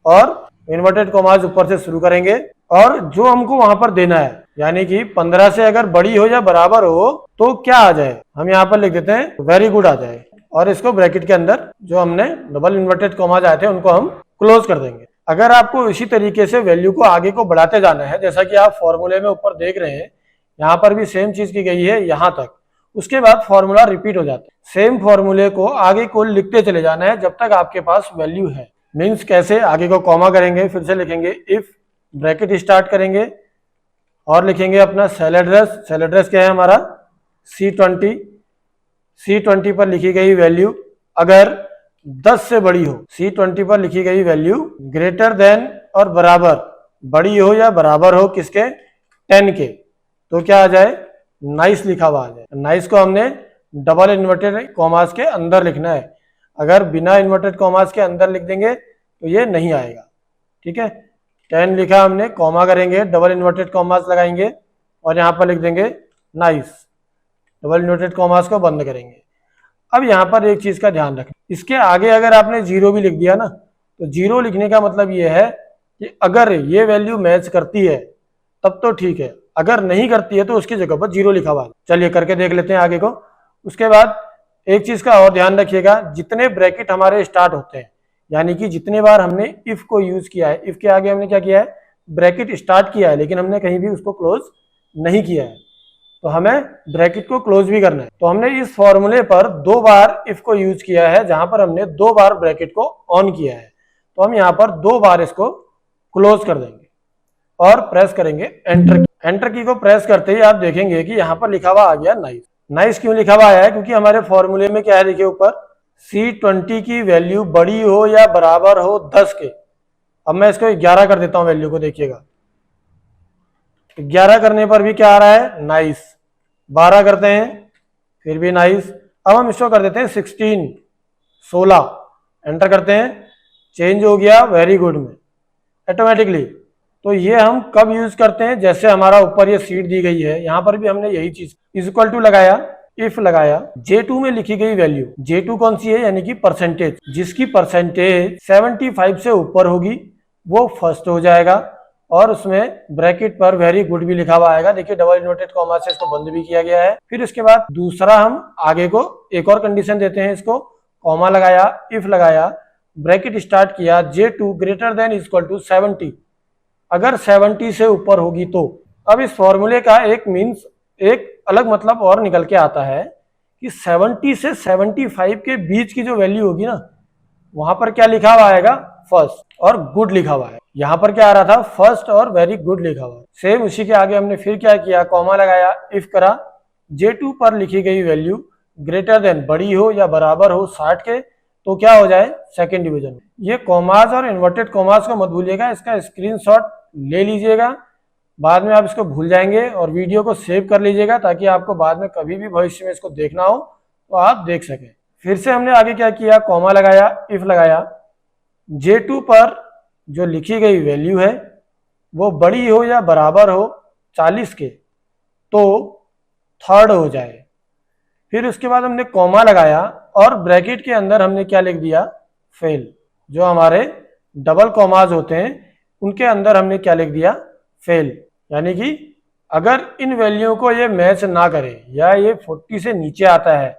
A: और इन्वर्टेड कॉमाज ऊपर से शुरू करेंगे, और जो हमको वहां पर देना है यानी कि 15 से अगर बड़ी हो या बराबर हो तो क्या आ जाए, हम यहाँ पर लिख देते हैं वेरी गुड आ जाए, और इसको ब्रैकेट के अंदर जो हमने डबल इन्वर्टेड कॉमाज आए थे उनको हम क्लोज कर देंगे। अगर आपको इसी तरीके से वैल्यू को आगे को बढ़ाते जाना है, जैसा कि आप फॉर्मूले में ऊपर देख रहे हैं, यहाँ पर भी सेम चीज की गई है यहाँ तक, उसके बाद फॉर्मूला रिपीट हो जाता है। सेम फॉर्मूले को आगे को लिखते चले जाना है जब तक आपके पास वैल्यू है। मीन्स कैसे, आगे को कॉमा करेंगे, फिर से लिखेंगे इफ, ब्रैकेट स्टार्ट करेंगे और लिखेंगे अपना सेल एड्रेस। सेल एड्रेस क्या है हमारा C20। C20 पर लिखी गई वैल्यू अगर 10 से बड़ी हो, C20 पर लिखी गई वैल्यू ग्रेटर देन और बराबर, बड़ी हो या बराबर हो किसके, 10 के, तो क्या आ जाए, नाइस लिखा हुआ आ जाए। नाइस को हमने डबल इन्वर्टेड कॉमास के अंदर लिखना है, अगर बिना इन्वर्टेड कॉमास के अंदर लिख देंगे तो ये नहीं आएगा। ठीक है, 10 लिखा हमने, कॉमा करेंगे, डबल इन्वर्टेड कॉमास लगाएंगे और यहाँ पर लिख देंगे नाइस, डबल इन्वर्टेड कॉमास को बंद करेंगे। अब यहाँ पर एक चीज का ध्यान रखें, इसके आगे अगर आपने जीरो भी लिख दिया ना, तो जीरो लिखने का मतलब ये है कि अगर ये वैल्यू मैच करती है तब तो ठीक है, अगर नहीं करती है तो उसकी जगह पर जीरो लिखा हुआ है। चलिए करके देख लेते हैं आगे को। उसके बाद एक चीज का और ध्यान रखिएगा, जितने ब्रैकेट हमारे स्टार्ट होते हैं, यानी कि जितने बार हमने इफ को यूज किया है, इफ के आगे हमने क्या किया है, ब्रैकेट स्टार्ट किया है, लेकिन हमने कहीं भी उसको क्लोज नहीं किया है, तो हमें ब्रैकेट को क्लोज भी करना है। तो हमने इस फॉर्मूले पर 2 बार इफ को यूज किया है, जहां पर हमने 2 बार ब्रैकेट को ऑन किया है, तो हम यहाँ पर 2 बार इसको क्लोज कर देंगे और प्रेस करेंगे एंटर की। एंटर की को प्रेस करते ही आप देखेंगे कि यहाँ पर लिखा हुआ आ गया नाइस। नाइस क्यों लिखा हुआ आया है, क्योंकि हमारे फॉर्मूले में क्या है, देखिए ऊपर C20 की वैल्यू बड़ी हो या बराबर हो 10 के। अब मैं इसको 11 कर देता हूं वैल्यू को, देखिएगा 11 करने पर भी क्या आ रहा है, नाइस। 12 करते हैं फिर भी नाइस। अब हम इसको कर देते हैं 16, एंटर करते हैं, चेंज हो गया वेरी गुड में ऑटोमेटिकली। तो ये हम कब यूज करते हैं, जैसे हमारा ऊपर ये सीट दी गई है, यहां पर भी हमने यही चीज इक्वल टू लगाया, इफ लगाया, J2 में लिखी गई वैल्यू, J2 कौन सी है, यानी कि परसेंटेज, जिसकी परसेंटेज 75 से ऊपर होगी वो फर्स्ट हो जाएगा, और उसमें ब्रैकेट पर वेरी गुड भी लिखा हुआ आएगा। देखिए डबल इन्वर्टेड कॉमा से इसको बंद भी किया गया है। फिर इसके बाद दूसरा हम आगे को एक और कंडीशन देते हैं, इसको कॉमा लगाया, इफ लगाया, ब्रैकेट स्टार्ट किया, J2 greater than equal to 70, अगर 70 से ऊपर होगी तो। अब इस फॉर्मूले का एक मीन्स, एक अलग मतलब और निकल के आता है कि 70 से 75 के बीच की जो वैल्यू होगी ना, वहां पर क्या लिखा हुआ आएगा, फर्स्ट और गुड लिखा हुआ है। यहां पर क्या आ रहा था, फर्स्ट और वेरी गुड लिखा हुआ है। सेम उसी के आगे हमने फिर क्या किया, कॉमा लगाया, इफ करा, J2 पर लिखी गई वैल्यू ग्रेटर देन, बड़ी हो या बराबर हो 60 के, तो क्या हो जाए, सेकेंड डिवीजन। ये कॉमास और इन्वर्टेड कॉमास को मत भूलिएगा, इसका स्क्रीनशॉट ले लीजिएगा, बाद में आप इसको भूल जाएंगे, और वीडियो को सेव कर लीजिएगा ताकि आपको बाद में कभी भी भविष्य में इसको देखना हो तो आप देख सकें। फिर से हमने आगे क्या किया, कॉमा लगाया, इफ लगाया, J2 पर जो लिखी गई वैल्यू है वो बड़ी हो या बराबर हो 40 के, तो थर्ड हो जाए। फिर उसके बाद हमने कॉमा लगाया और ब्रैकेट के अंदर हमने क्या लिख दिया, फेल। जो हमारे डबल कॉमाज होते हैं उनके अंदर हमने क्या लिख दिया, फेल, यानी कि अगर इन वैल्यू को ये मैच ना करे या ये 40 से नीचे आता है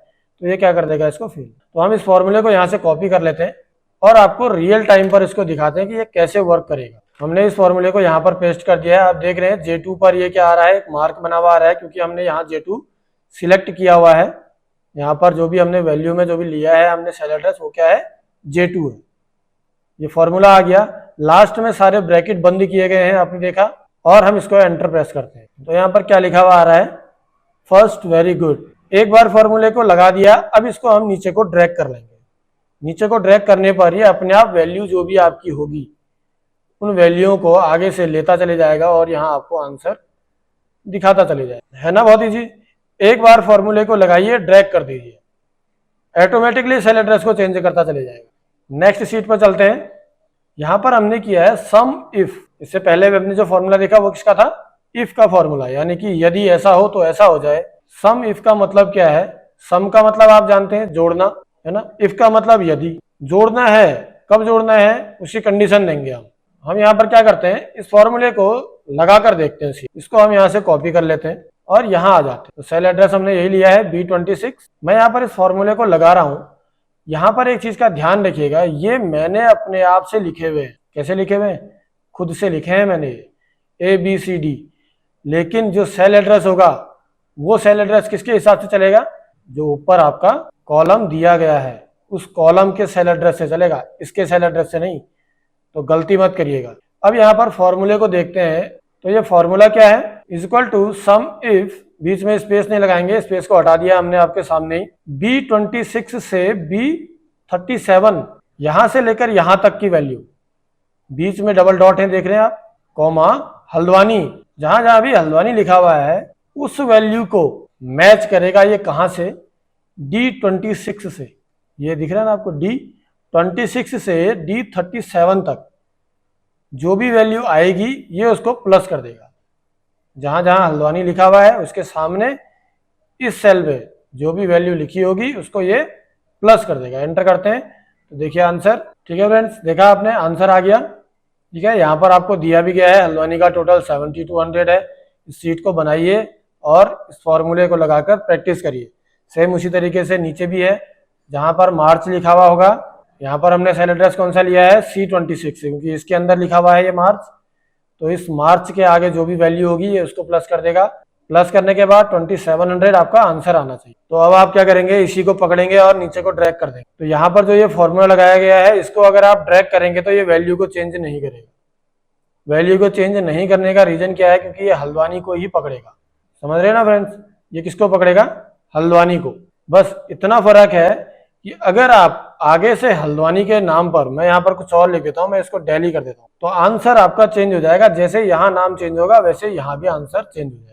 A: तो ये क्या कर देगा, इसको फेल। तो हम इस फॉर्मूले को यहाँ से कॉपी कर लेते हैं और आपको रियल टाइम पर इसको दिखाते हैं कि ये कैसे वर्क करेगा। हमने इस फॉर्मूले को यहाँ पर पेस्ट कर दिया है। आप देख रहे हैं J2 पर ये क्या आ रहा है, एक मार्क बना हुआ आ रहा है, क्योंकि हमने यहाँ J2 सिलेक्ट किया हुआ है। यहाँ पर जो भी हमने वैल्यू में जो भी लिया है हमने सेल एड्रेस, वो क्या है, J2 है। ये फॉर्मूला आ गया, लास्ट में सारे ब्रैकेट बंद किए गए हैं, आपने देखा, और हम इसको एंटर प्रेस करते हैं तो यहाँ पर क्या लिखा हुआ आ रहा है, फर्स्ट वेरी गुड। एक बार फॉर्मूले को लगा दिया, अब इसको हम नीचे को ड्रैग कर लेंगे। नीचे को ड्रैग करने पर ये अपने आप वैल्यू जो भी आपकी होगी उन वैल्यूओं को आगे से लेता चले जाएगा और यहाँ आपको आंसर दिखाता चले जाएगा, है ना, बहुत इजी। एक बार फॉर्मूले को लगाइए, ड्रैग कर दीजिए, ऑटोमेटिकली सेल एड्रेस को चेंज करता चले जाएगा। नेक्स्ट शीट पर चलते हैं। यहाँ पर हमने किया है सम इफ। इससे पहले हमने जो फॉर्मूला देखा वो किसका था, इफ का फॉर्मूला, यानी कि यदि ऐसा हो तो ऐसा हो जाए। सम इफ का मतलब क्या है, सम का मतलब आप जानते हैं, जोड़ना, है ना। इफ का मतलब यदि, जोड़ना है, कब जोड़ना है, उसी कंडीशन देंगे हम यहाँ पर क्या करते हैं, इस फॉर्मूले को लगा कर देखते हैं। इसको हम यहाँ से कॉपी कर लेते हैं और यहाँ आ जाते हैं। तो सेल एड्रेस हमने यही लिया है B26। मैं यहाँ पर इस फॉर्मूले को लगा रहा हूँ। यहाँ पर एक चीज का ध्यान रखिएगा, ये मैंने अपने आप से लिखे हुए हैं। कैसे लिखे हुए हैं, खुद से लिखे हैं मैंने, ABCD। लेकिन जो सेल एड्रेस होगा वो सेल एड्रेस किसके हिसाब से चलेगा, जो ऊपर आपका कॉलम दिया गया है उस कॉलम के सेल एड्रेस से चलेगा, इसके सेल एड्रेस से नहीं। तो गलती मत करिएगा। अब यहाँ पर फॉर्मूले को देखते हैं। तो ये फॉर्मूला क्या है, इक्वल टू सम इफ, बीच में स्पेस नहीं लगाएंगे, स्पेस को हटा दिया हमने आपके सामने ही, B26 से B37 यहां से लेकर यहां तक की वैल्यू, बीच में डबल डॉट है, देख रहे हैं आप, कॉमा हल्द्वानी, जहां जहां भी हल्द्वानी लिखा हुआ है उस वैल्यू को मैच करेगा ये कहां से, D26 से। ये दिख रहा है ना आपको, D26 से D37 तक जो भी वैल्यू आएगी ये उसको प्लस कर देगा। जहां जहां हल्द्वानी लिखा हुआ है उसके सामने इस सेल पे जो भी वैल्यू लिखी होगी उसको ये प्लस कर देगा। एंटर करते हैं तो देखिए आंसर। ठीक है फ्रेंड्स, देखा आपने, आंसर आ गया। ठीक है, यहाँ पर आपको दिया भी गया है हल्द्वानी का टोटल 7200 है। इस सीट को बनाइए और इस फॉर्मूले को लगाकर प्रैक्टिस करिए। सेम उसी तरीके से नीचे भी है, जहां पर मार्च लिखा हुआ होगा, यहाँ पर हमने सेल एड्रेस कौन सा लिया है, C26, क्योंकि इसके अंदर लिखा हुआ है ये मार्च। तो इस मार्च के आगे जो भी वैल्यू होगी ये उसको प्लस कर देगा। प्लस करने के बाद 2700 आपका आंसर आना चाहिए। तो अब आप क्या करेंगे, इसी को पकड़ेंगे और नीचे को ड्रैग कर देंगे। तो यहाँ पर जो ये फॉर्मूला लगाया गया है इसको अगर आप ड्रैग करेंगे तो ये वैल्यू को चेंज नहीं करेगा। वैल्यू को चेंज नहीं करने का रीजन क्या है, क्योंकि ये हल्द्वानी को ही पकड़ेगा। समझ रहे हैं ना फ्रेंड्स, ये किसको पकड़ेगा, हल्द्वानी को। बस इतना फर्क है कि अगर आप आगे से हल्द्वानी के नाम पर, मैं यहाँ पर कुछ और लिख देता हूँ, मैं इसको दिल्ली कर देता हूँ, तो आंसर आपका चेंज हो जाएगा। जैसे यहाँ नाम चेंज होगा वैसे यहाँ भी आंसर चेंज हो जाएगा।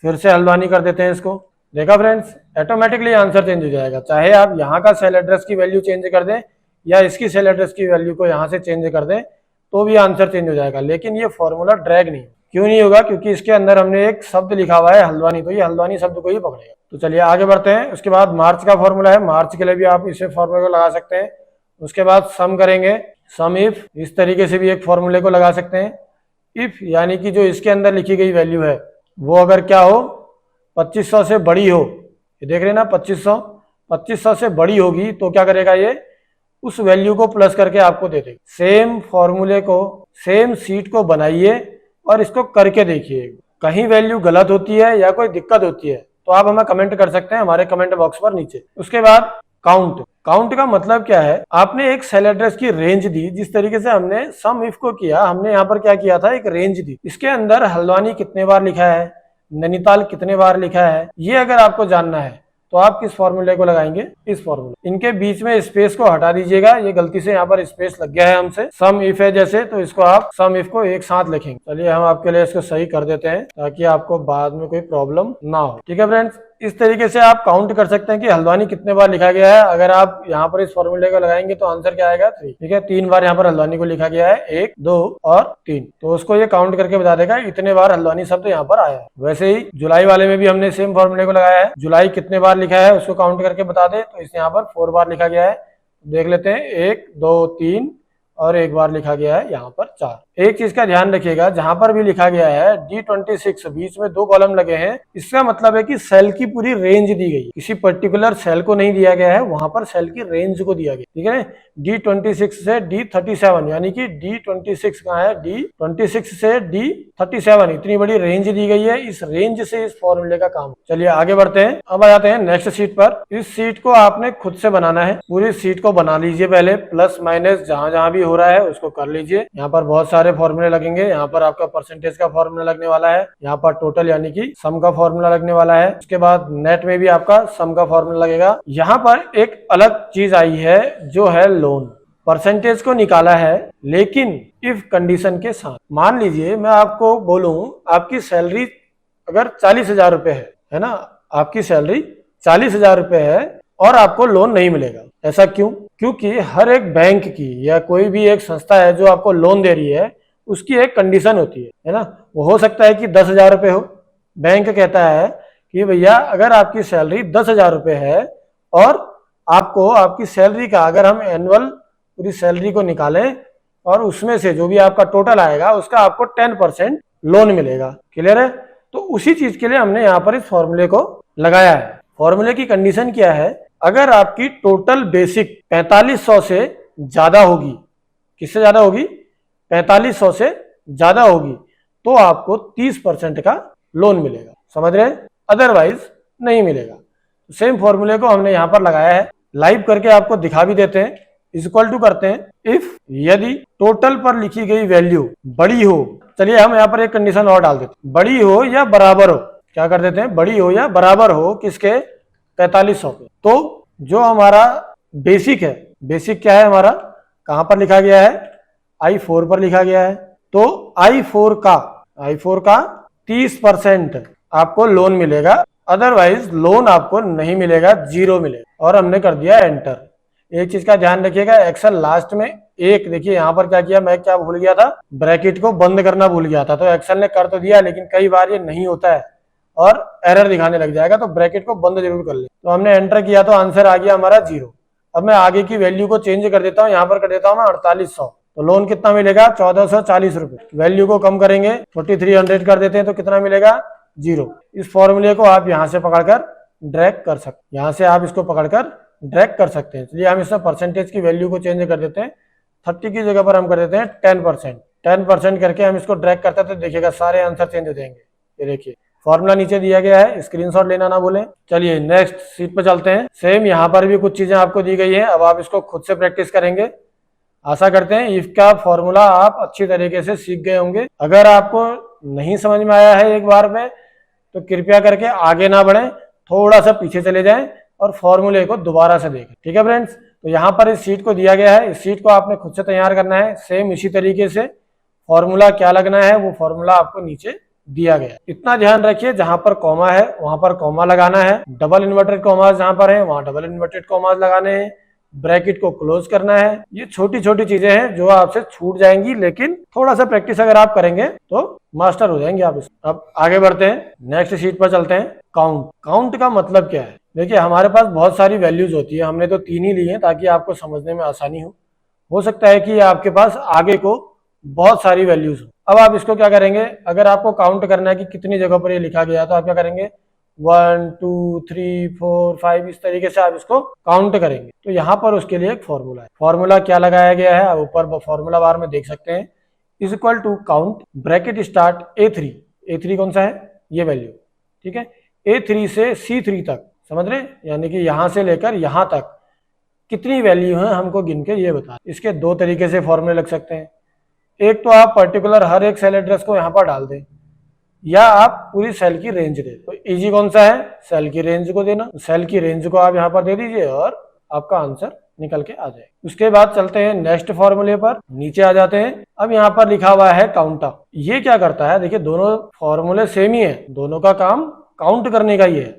A: फिर से हल्द्वानी कर देते हैं इसको। देखा फ्रेंड्स, ऑटोमेटिकली आंसर चेंज हो जाएगा। चाहे आप यहाँ का सेल एड्रेस की वैल्यू चेंज कर दें या इसकी सेल एड्रेस की वैल्यू को यहाँ से चेंज कर दें तो भी आंसर चेंज हो जाएगा। लेकिन ये फॉर्मूला ड्रैग नहीं, क्यों नहीं होगा, क्योंकि इसके अंदर हमने एक शब्द लिखा हुआ है हल्द्वानी, तो ये हल्द्वानी शब्द को ही पकड़ेगा। तो चलिए आगे बढ़ते हैं। उसके बाद मार्च का फॉर्मूला है, मार्च के लिए भी आप इसे फॉर्मूले को लगा सकते हैं। उसके बाद सम करेंगे, सम इफ, इस तरीके से भी एक फॉर्मूले को लगा सकते हैं। इफ यानी कि जो इसके अंदर लिखी गई वैल्यू है वो अगर क्या हो, 2500 से बड़ी हो, ये देख रहे हैं ना 2500 से बड़ी होगी तो क्या करेगा, ये उस वैल्यू को प्लस करके आपको दे देगा। सेम फॉर्मूले को, सेम सीट को बनाइए और इसको करके देखिए। कहीं वैल्यू गलत होती है या कोई दिक्कत होती है तो आप हमें कमेंट कर सकते हैं हमारे कमेंट बॉक्स पर नीचे। उसके बाद काउंट, काउंट का मतलब क्या है, आपने एक सेल एड्रेस की रेंज दी। जिस तरीके से हमने सम इफ को किया, हमने यहाँ पर क्या किया था, एक रेंज दी। इसके अंदर हल्द्वानी कितने बार लिखा है, नैनीताल कितने बार लिखा है, ये अगर आपको जानना है तो आप किस फॉर्मूले को लगाएंगे, इस फॉर्मूले। इनके बीच में स्पेस को हटा दीजिएगा, ये गलती से यहाँ पर स्पेस लग गया है हमसे। सम इफ है जैसे, तो इसको आप सम इफ को एक साथ लिखेंगे। चलिए हम आपके लिए इसको सही कर देते हैं ताकि आपको बाद में कोई प्रॉब्लम ना हो। ठीक है फ्रेंड्स, इस तरीके से आप काउंट कर सकते हैं कि हल्द्वानी कितने बार लिखा गया है। अगर आप यहाँ पर इस फॉर्मूले को लगाएंगे तो आंसर क्या आएगा, 3। ठीक है, 3 बार यहाँ पर हल्द्वानी को लिखा गया है, 1, 2 और 3। तो उसको ये काउंट करके बता देगा इतने बार हल्द्वानी शब्द यहाँ पर आया है। वैसे ही जुलाई वाले में भी हमने सेम फॉर्मूले को लगाया है। जुलाई कितने बार लिखा है उसको काउंट करके बता दे, तो इस यहाँ पर 4 बार लिखा गया है। देख लेते हैं, 1, 2, 3 और 1 बार लिखा गया है यहाँ पर 4। एक चीज का ध्यान रखिएगा, जहां पर भी लिखा गया है D26, बीच में 2 कॉलम लगे हैं, इसका मतलब है कि सेल की पूरी रेंज दी गई, किसी पर्टिकुलर सेल को नहीं दिया गया है, वहां पर सेल की रेंज को दिया गया। ठीक है, D26 से D37, यानी कि D26 कहाँ है, D26 से D37, इतनी बड़ी रेंज दी गई है। इस रेंज से इस फॉर्मूले का काम। चलिए आगे बढ़ते हैं। अब आ जाते हैं नेक्स्ट सीट पर। इस सीट को आपने खुद से बनाना है, पूरी सीट को बना लीजिए पहले, प्लस माइनस जहां जहां भी हो रहा है उसको कर लीजिए। यहाँ पर बहुत सारे फॉर्मूले लगेंगे। यहाँ पर आपका परसेंटेज का फॉर्मूला लगने वाला है, यहाँ पर टोटल यानी कि सम का फॉर्मूला लगने वाला है। उसके बाद नेट में भी आपका सम का फॉर्मूला लगेगा। यहाँ पर एक अलग चीज आई है जो है लोन। परसेंटेज को निकाला है लेकिन इफ कंडीशन के साथ। मान लीजिए मैं आपको बोलूं आपकी सैलरी अगर 40,000 रुपए है ना, आपकी सैलरी 40,000 रुपए है और आपको लोन नहीं मिलेगा। ऐसा क्यों? क्योंकि हर एक बैंक की या कोई भी एक संस्था है जो आपको लोन दे रही है, उसकी एक कंडीशन होती है ना। वो हो सकता है कि 10,000 रुपए हो। बैंक कहता है कि भैया अगर आपकी सैलरी 10,000 रुपए है और आपको आपकी सैलरी का, अगर हम एनुअल पूरी सैलरी को निकालें और उसमें से जो भी आपका टोटल आएगा उसका आपको 10% लोन मिलेगा। क्लियर है? तो उसी चीज के लिए हमने यहाँ पर इस फॉर्मूले को लगाया है। फॉर्मूले की कंडीशन क्या है, अगर आपकी टोटल बेसिक 4500 से ज्यादा होगी, किससे ज्यादा होगी, 4500 से ज्यादा होगी, तो आपको 30% का लोन मिलेगा। समझ रहे हैं? अदरवाइज नहीं मिलेगा। सेम फॉर्मूले को हमने यहाँ पर लगाया है, लाइव करके आपको दिखा भी देते हैं। इक्वल टू करते हैं इफ, यदि टोटल पर लिखी गई वैल्यू बड़ी हो। चलिए हम यहाँ पर एक कंडीशन और डाल देते हैं, बड़ी हो या बराबर हो। क्या कर देते हैं, बड़ी हो या बराबर हो किसके, 4500 के। तो जो हमारा बेसिक है, बेसिक क्या है हमारा, कहां पर लिखा गया है, I4 पर लिखा गया है, तो I4 का 30% आपको लोन मिलेगा, अदरवाइज लोन आपको नहीं मिलेगा, 0 मिलेगा। और हमने कर दिया एंटर। एक चीज का ध्यान रखिएगा, एक्सेल लास्ट में एक देखिए यहाँ पर क्या किया, मैं क्या भूल गया था, ब्रैकेट को बंद करना भूल गया था। तो एक्सेल ने कर तो दिया, लेकिन कई बार ये नहीं होता है और एरर दिखाने लग जाएगा, तो ब्रैकेट को बंद जरूर कर ले। तो हमने एंटर किया तो आंसर आ गया हमारा 0। अब मैं आगे की वैल्यू को चेंज कर देता हूँ, यहाँ पर कर देता हूँ मैं 4800। तो लोन कितना मिलेगा, 1440 रुपए। वैल्यू को कम करेंगे, 4300 कर देते हैं, तो कितना मिलेगा, 0। इस फॉर्मूले को आप यहाँ से पकड़कर ड्रैग कर सकते, यहाँ से आप इसको पकड़कर ड्रैग कर सकते हैं। चलिए हम इसमें परसेंटेज की वैल्यू को चेंज कर देते हैं, 30 की जगह पर हम कर देते हैं 10%। 10% करके हम इसको ड्रैग करते हैं, तो देखिएगा सारे आंसर चेंज हो जाएंगे। ये देखिए फॉर्मूला नीचे दिया गया है, स्क्रीनशॉट लेना ना भूलें। चलिए नेक्स्ट सीट पर चलते हैं। सेम यहाँ पर भी कुछ चीजें आपको दी गई हैं, अब आप इसको खुद से प्रैक्टिस करेंगे। आशा करते हैं इफ का फॉर्मूला आप अच्छी तरीके से सीख गए होंगे। अगर आपको नहीं समझ में आया है एक बार में, तो कृपया करके आगे ना बढ़ें, थोड़ा सा पीछे चले जाएं और फॉर्मूले को दोबारा से देखें। ठीक है फ्रेंड्स, तो यहाँ पर इस सीट को दिया गया है, इस सीट को आपने खुद से तैयार करना है। सेम इसी तरीके से फॉर्मूला क्या लगना है, वो फॉर्मूला आपको नीचे दिया गया। इतना ध्यान रखिए, जहां पर कॉमा है वहां पर कॉमा लगाना है, डबल इन्वर्टेड कॉमास जहां पर है वहां डबल इन्वर्टेड कॉमास लगाने हैं, ब्रैकेट को क्लोज करना है। ये छोटी छोटी चीजें हैं जो आपसे छूट जाएंगी, लेकिन थोड़ा सा प्रैक्टिस अगर आप करेंगे तो मास्टर हो जाएंगे आप। अब आगे बढ़ते हैं, नेक्स्ट शीट पर चलते हैं। काउंट। काउंट का मतलब क्या है, देखिए हमारे पास बहुत सारी वैल्यूज होती है, हमने तो 3 ही ली है ताकि आपको समझने में आसानी हो सकता है कि आपके पास आगे को बहुत सारी वैल्यूज हो। अब आप इसको क्या करेंगे, अगर आपको काउंट करना है कि कितनी जगह पर ये लिखा गया, तो आप क्या करेंगे, 1 2 3 4 5 इस तरीके से आप इसको काउंट करेंगे। तो यहाँ पर उसके लिए एक फॉर्मूला है। फॉर्मूला क्या लगाया गया है, आप ऊपर फॉर्मूला बार में देख सकते हैं, is equal to count bracket start A3 कौन सा है, ये वैल्यू, ठीक है, A3 से C3 तक, समझ रहे, यानी कि यहां से लेकर यहां तक कितनी वैल्यू है हमको गिन के ये बता। इसके 2 तरीके से फॉर्मूले लग सकते हैं। एक तो आप पर्टिकुलर हर एक सेल एड्रेस को यहाँ पर डाल दें, या आप पूरी सेल की रेंज दे। तो इजी कौन सा है, सेल की रेंज को देना। सेल की रेंज को आप यहाँ पर दे दीजिए और आपका आंसर निकल के आ जाए। उसके बाद चलते हैं नेक्स्ट फॉर्मूले पर, नीचे आ जाते हैं। अब यहाँ पर लिखा हुआ है काउंटा। ये क्या करता है, देखिए दोनों फॉर्मूले सेम ही है, दोनों का काम काउंट करने का ही है,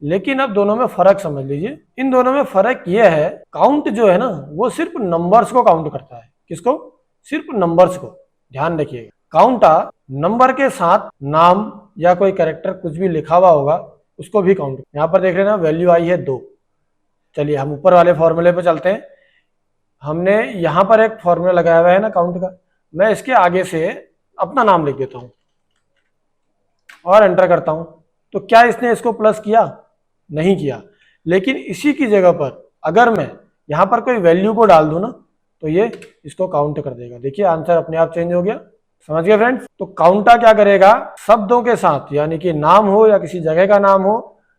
A: लेकिन अब दोनों में फर्क समझ लीजिए। इन दोनों में फर्क यह है, काउंट जो है ना वो सिर्फ नंबर्स को काउंट करता है। किसको, सिर्फ नंबर्स को। ध्यान रखिएगा, काउंटा नंबर के साथ नाम या कोई कैरेक्टर कुछ भी लिखा हुआ होगा उसको भी काउंट। यहाँ पर देख लेना वैल्यू आई है 2। चलिए हम ऊपर वाले फॉर्मूले पे चलते हैं। हमने यहाँ पर एक फॉर्मूला लगाया हुआ है ना काउंट का, मैं इसके आगे से अपना नाम लिख देता हूँ और एंटर करता हूँ। तो क्या इसने इसको प्लस किया, नहीं किया, लेकिन इसी की जगह पर अगर मैं यहाँ पर कोई वैल्यू को डाल दूं ना, तो ये इसको काउंट कर देगा। देखिए आंसर अपने आप चेंज हो गया। समझ गए फ्रेंड्स, तो काउंटा क्या करेगा, शब्दों के साथ, यानी कि नाम हो या किसी जगह का नाम हो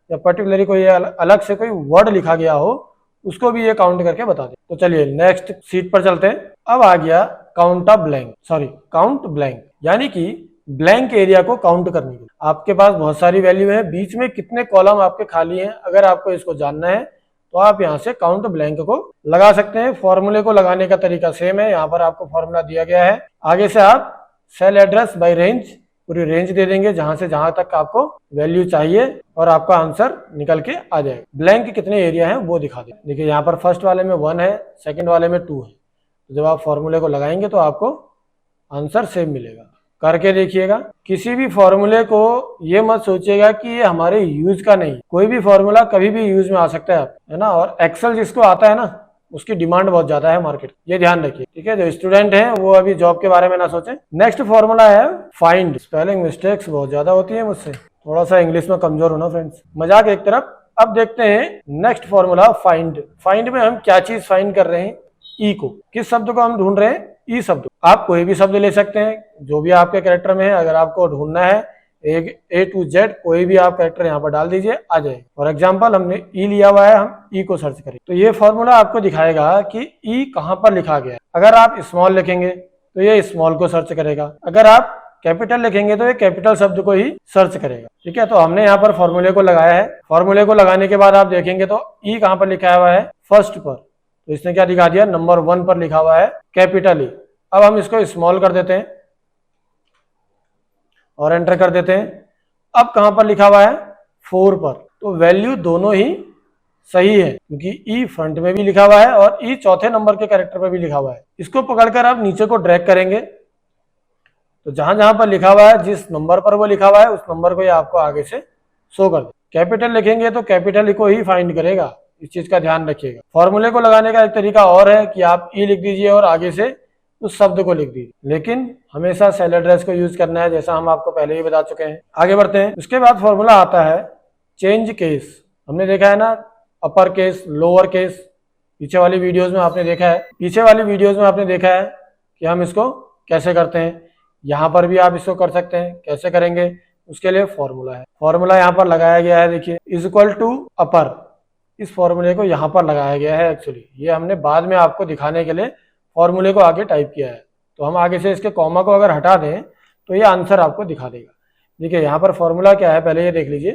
A: या पर्टिकुलरली कोई अलग से कोई वर्ड लिखा गया हो, उसको भी ये काउंट करके बता दे। तो चलिए नेक्स्ट सीट पर चलते हैं। अब आ गया काउंट ब्लैंक, यानी कि ब्लैंक एरिया को काउंट करने के लिए। आपके पास बहुत सारी वैल्यू है, बीच में कितने कॉलम आपके खाली हैं, अगर आपको इसको जानना है तो आप यहाँ से काउंट ब्लैंक को लगा सकते हैं। फॉर्मूले को लगाने का तरीका सेम है, यहाँ पर आपको फॉर्मूला दिया गया है। आगे से आप सेल एड्रेस बाय रेंज, पूरी रेंज दे देंगे जहां से जहां तक आपको वैल्यू चाहिए, और आपका आंसर निकल के आ जाएगा। ब्लैंक कितने एरिया है वो दिखा दे। देखिए यहाँ पर फर्स्ट वाले में 1 है, सेकंड वाले में 2 है। तो जब आप फॉर्मूले को लगाएंगे तो आपको आंसर सेम मिलेगा। करके देखिएगा। किसी भी फॉर्मूले को ये मत सोचिएगा कि ये हमारे यूज का नहीं, कोई भी फॉर्मूला कभी भी यूज में आ सकता है ना। और एक्सेल जिसको आता है ना उसकी डिमांड बहुत ज्यादा है मार्केट, ये ध्यान रखिए, ठीक है। जो स्टूडेंट हैं वो अभी जॉब के बारे में ना सोचें। नेक्स्ट फॉर्मूला है फाइंड। स्पेलिंग मिस्टेक्स बहुत ज्यादा होती है मुझसे, थोड़ा सा इंग्लिश में कमजोर हूं ना फ्रेंड्स, मजाक एक तरफ। अब देखते हैं नेक्स्ट फॉर्मूला फाइंड। फाइंड में हम क्या चीज फाइंड कर रहे हैं, ई को। किस शब्द को हम ढूंढ रहे हैं, ई शब्द। आप कोई भी शब्द ले सकते हैं जो भी आपके कैरेक्टर में है। अगर आपको ढूंढना है एक A to Z कोई भी आप कैरेक्टर यहाँ पर डाल दीजिए, आ जाए। फॉर एग्जाम्पल हमने ई लिया हुआ है, हम ई को सर्च करें तो ये फॉर्मूला आपको दिखाएगा कि ई कहाँ पर लिखा गया है। अगर आप स्मॉल लिखेंगे तो ये स्मॉल को सर्च करेगा, अगर आप कैपिटल लिखेंगे तो ये कैपिटल शब्द को ही सर्च करेगा, ठीक है। तो हमने यहाँ पर फॉर्मूले को लगाया है। फॉर्मूले को लगाने के बाद आप देखेंगे तो ई कहाँ पर लिखा हुआ है, फर्स्ट पर। तो इसने क्या दिखा दिया, नंबर 1 पर लिखा हुआ है कैपिटल ई। अब हम इसको स्मॉल कर देते हैं और एंटर कर देते हैं। अब कहां पर लिखा हुआ है 4 पर, तो वैल्यू दोनों ही सही है क्योंकि ई फ्रंट में भी लिखा हुआ है और ई चौथे नंबर के कैरेक्टर पर भी लिखा हुआ है। इसको पकड़कर आप नीचे को ड्रैग करेंगे तो जहां जहां पर लिखा हुआ है, जिस नंबर पर वो लिखा हुआ है उस नंबर को ये आपको आगे से शो कर दे। कैपिटल लिखेंगे तो कैपिटल को ही फाइंड करेगा, इस चीज का ध्यान रखिएगा। फॉर्मूले को लगाने का एक तरीका और है कि आप ई लिख दीजिए और आगे से उस शब्द को लिख दीजिए, लेकिन हमेशा सेल एड्रेस को यूज करना है, जैसा हम आपको पहले ही बता चुके हैं। आगे बढ़ते हैं। उसके बाद फॉर्मूला आता है चेंज केस। हमने देखा है ना, अपर केस, लोअर केस, पीछे वाली वीडियोस में आपने देखा है। कि हम इसको कैसे करते हैं। यहाँ पर भी आप इसको कर सकते हैं। कैसे करेंगे, उसके लिए फॉर्मूला है। फॉर्मूला यहाँ पर लगाया गया है, देखिए इज इक्वल टू अपर। इस फॉर्मूले को यहाँ पर लगाया गया है। एक्चुअली ये हमने बाद में आपको दिखाने के लिए फॉर्मूले को आगे टाइप किया है, तो हम आगे से इसके कॉमा को अगर हटा दें तो ये आंसर आपको दिखा देगा। देखिए यहाँ पर फॉर्मूला क्या है, पहले ये देख लीजिए।